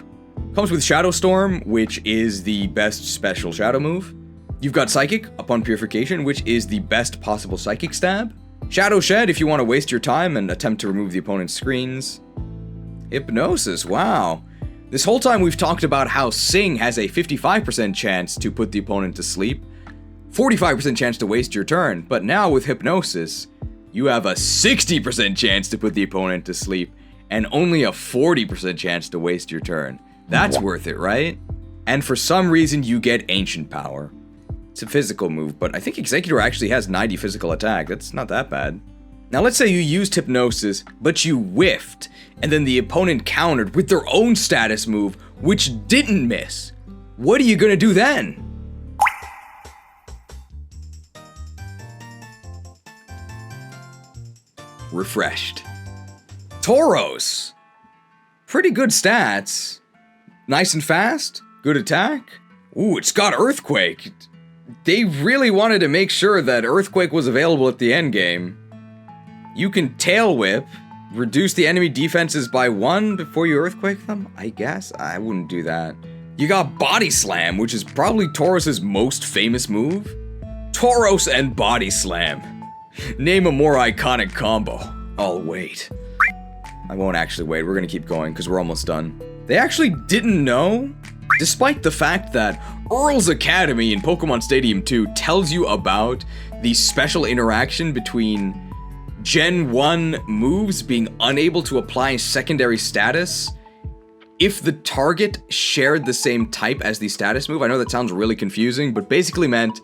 Comes with Shadow Storm, which is the best special shadow move. You've got Psychic, upon purification, which is the best possible Psychic stab. Shadow Shed, if you want to waste your time and attempt to remove the opponent's screens. Hypnosis, wow. This whole time we've talked about how Sing has a 55% chance to put the opponent to sleep, 45% chance to waste your turn, but now with Hypnosis, you have a 60% chance to put the opponent to sleep, and only a 40% chance to waste your turn. That's worth it, right? And for some reason, you get Ancient Power. It's a physical move, but I think Exeggutor actually has 90 physical attack. That's not that bad. Now let's say you used Hypnosis, but you whiffed, and then the opponent countered with their own status move, which didn't miss. What are you gonna do then? Refreshed. Tauros. Pretty good stats. Nice and fast. Good attack. Ooh, it's got Earthquake. They really wanted to make sure that Earthquake was available at the endgame. You can Tail Whip, reduce the enemy defenses by 1 before you Earthquake them? I guess? I wouldn't do that. You got Body Slam, which is probably Tauros' most famous move. Tauros and Body Slam. Name a more iconic combo. I'll wait. I won't actually wait, we're gonna keep going because we're almost done. They actually didn't know, despite the fact that Earl's Academy in Pokemon Stadium 2 tells you about the special interaction between Gen 1 moves being unable to apply secondary status if the target shared the same type as the status move. I know that sounds really confusing, but basically meant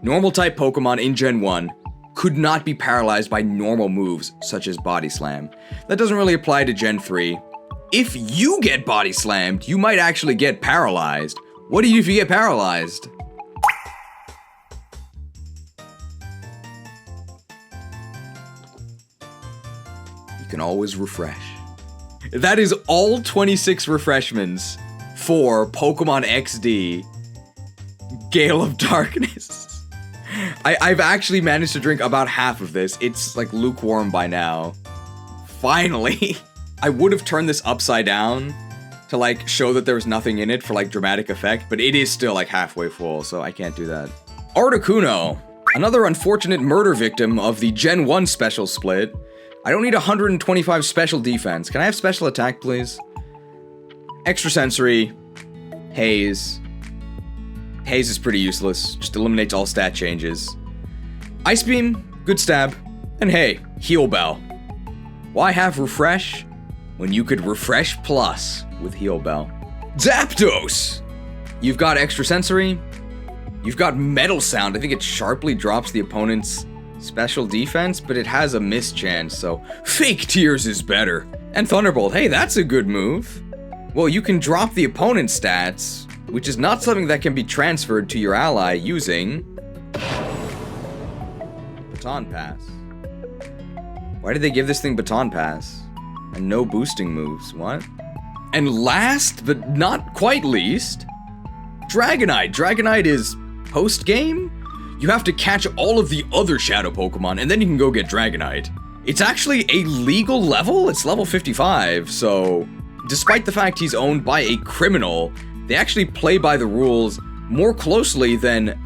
normal type Pokemon in Gen 1 could not be paralyzed by normal moves such as Body Slam. That doesn't really apply to Gen 3. If you get Body Slammed, you might actually get paralyzed. What do you do if you get paralyzed? You can always refresh. That is all 26 refreshments for Pokemon XD Gale of Darkness. I've actually managed to drink about half of this. It's like lukewarm by now. Finally. I would have turned this upside down to like show that there was nothing in it for like dramatic effect, but it is still like halfway full, so I can't do that. Articuno, another unfortunate murder victim of the Gen 1 special split. I don't need 125 special defense. Can I have special attack, please? Extrasensory, Haze. Haze is pretty useless, just eliminates all stat changes. Ice Beam, good stab. And hey, Heal Bell. Why have Refresh when you could Refresh Plus with Heal Bell? Zapdos! You've got Extrasensory, You've got Metal Sound. I think it sharply drops the opponent's special defense, but it has a miss chance, so Fake Tears is better. And Thunderbolt, hey, that's a good move. Well, you can drop the opponent's stats, which is not something that can be transferred to your ally using Baton Pass. Why did they give this thing Baton Pass? And no boosting moves, what? And last, but not quite least, Dragonite. Dragonite is post-game? You have to catch all of the other Shadow Pokemon, and then you can go get Dragonite. It's actually a legal level, it's level 55, so despite the fact he's owned by a criminal, they actually play by the rules more closely than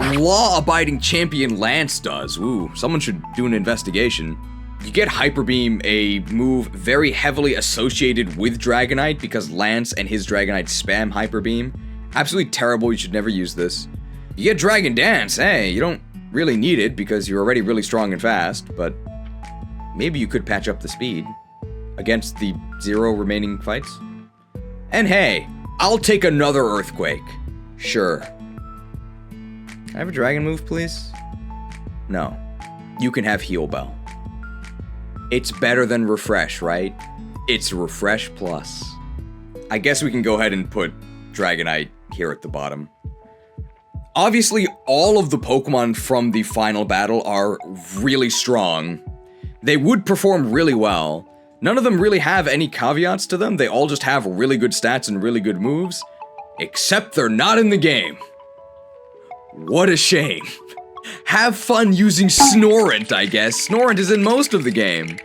law-abiding champion Lance does. Ooh, someone should do an investigation. You get Hyper Beam, a move very heavily associated with Dragonite because Lance and his Dragonite spam Hyper Beam. Absolutely terrible, you should never use this. You get Dragon Dance, hey, you don't really need it because you're already really strong and fast, but maybe you could patch up the speed against the 0 remaining fights. And hey, I'll take another Earthquake. Sure. Can I have a dragon move, please? No. You can have Heal Bell. It's better than Refresh, right? It's Refresh Plus. I guess we can go ahead and put Dragonite here at the bottom. Obviously, all of the Pokemon from the final battle are really strong. They would perform really well. None of them really have any caveats to them. They all just have really good stats and really good moves. Except they're not in the game. What a shame. Have fun using Snorant, I guess. Snorant is in most of the game.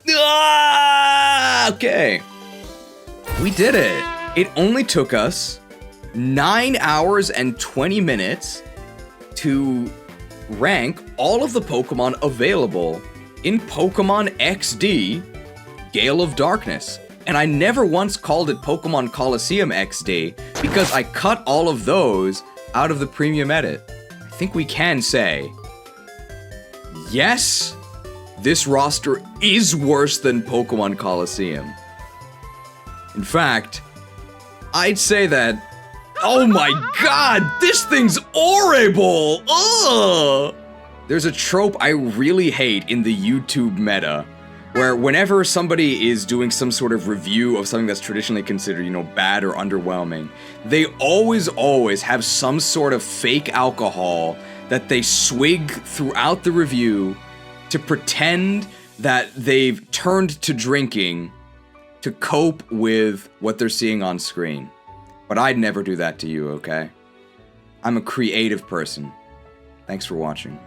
Ah, okay. We did it. It only took us 9 hours and 20 minutes to rank all of the Pokemon available in Pokemon XD Gale of Darkness. And I never once called it Pokemon Coliseum XD because I cut all of those out of the premium edit. I think we can say, yes, this roster is worse than Pokemon Coliseum. In fact, I'd say that, oh my god, this thing's horrible! Ugh! There's a trope I really hate in the YouTube meta, where whenever somebody is doing some sort of review of something that's traditionally considered, you know, bad or underwhelming, they always have some sort of fake alcohol that they swig throughout the review to pretend that they've turned to drinking to cope with what they're seeing on screen. But I'd never do that to you, okay? I'm a creative person. Thanks for watching.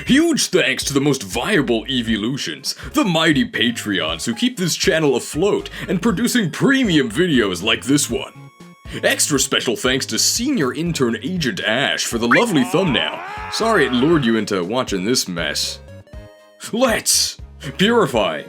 Huge thanks to the most viable Eeveelutions, the mighty Patreons who keep this channel afloat and producing premium videos like this one. Extra special thanks to Senior Intern Agent Ash for the lovely thumbnail. Sorry it lured you into watching this mess. Let's purify.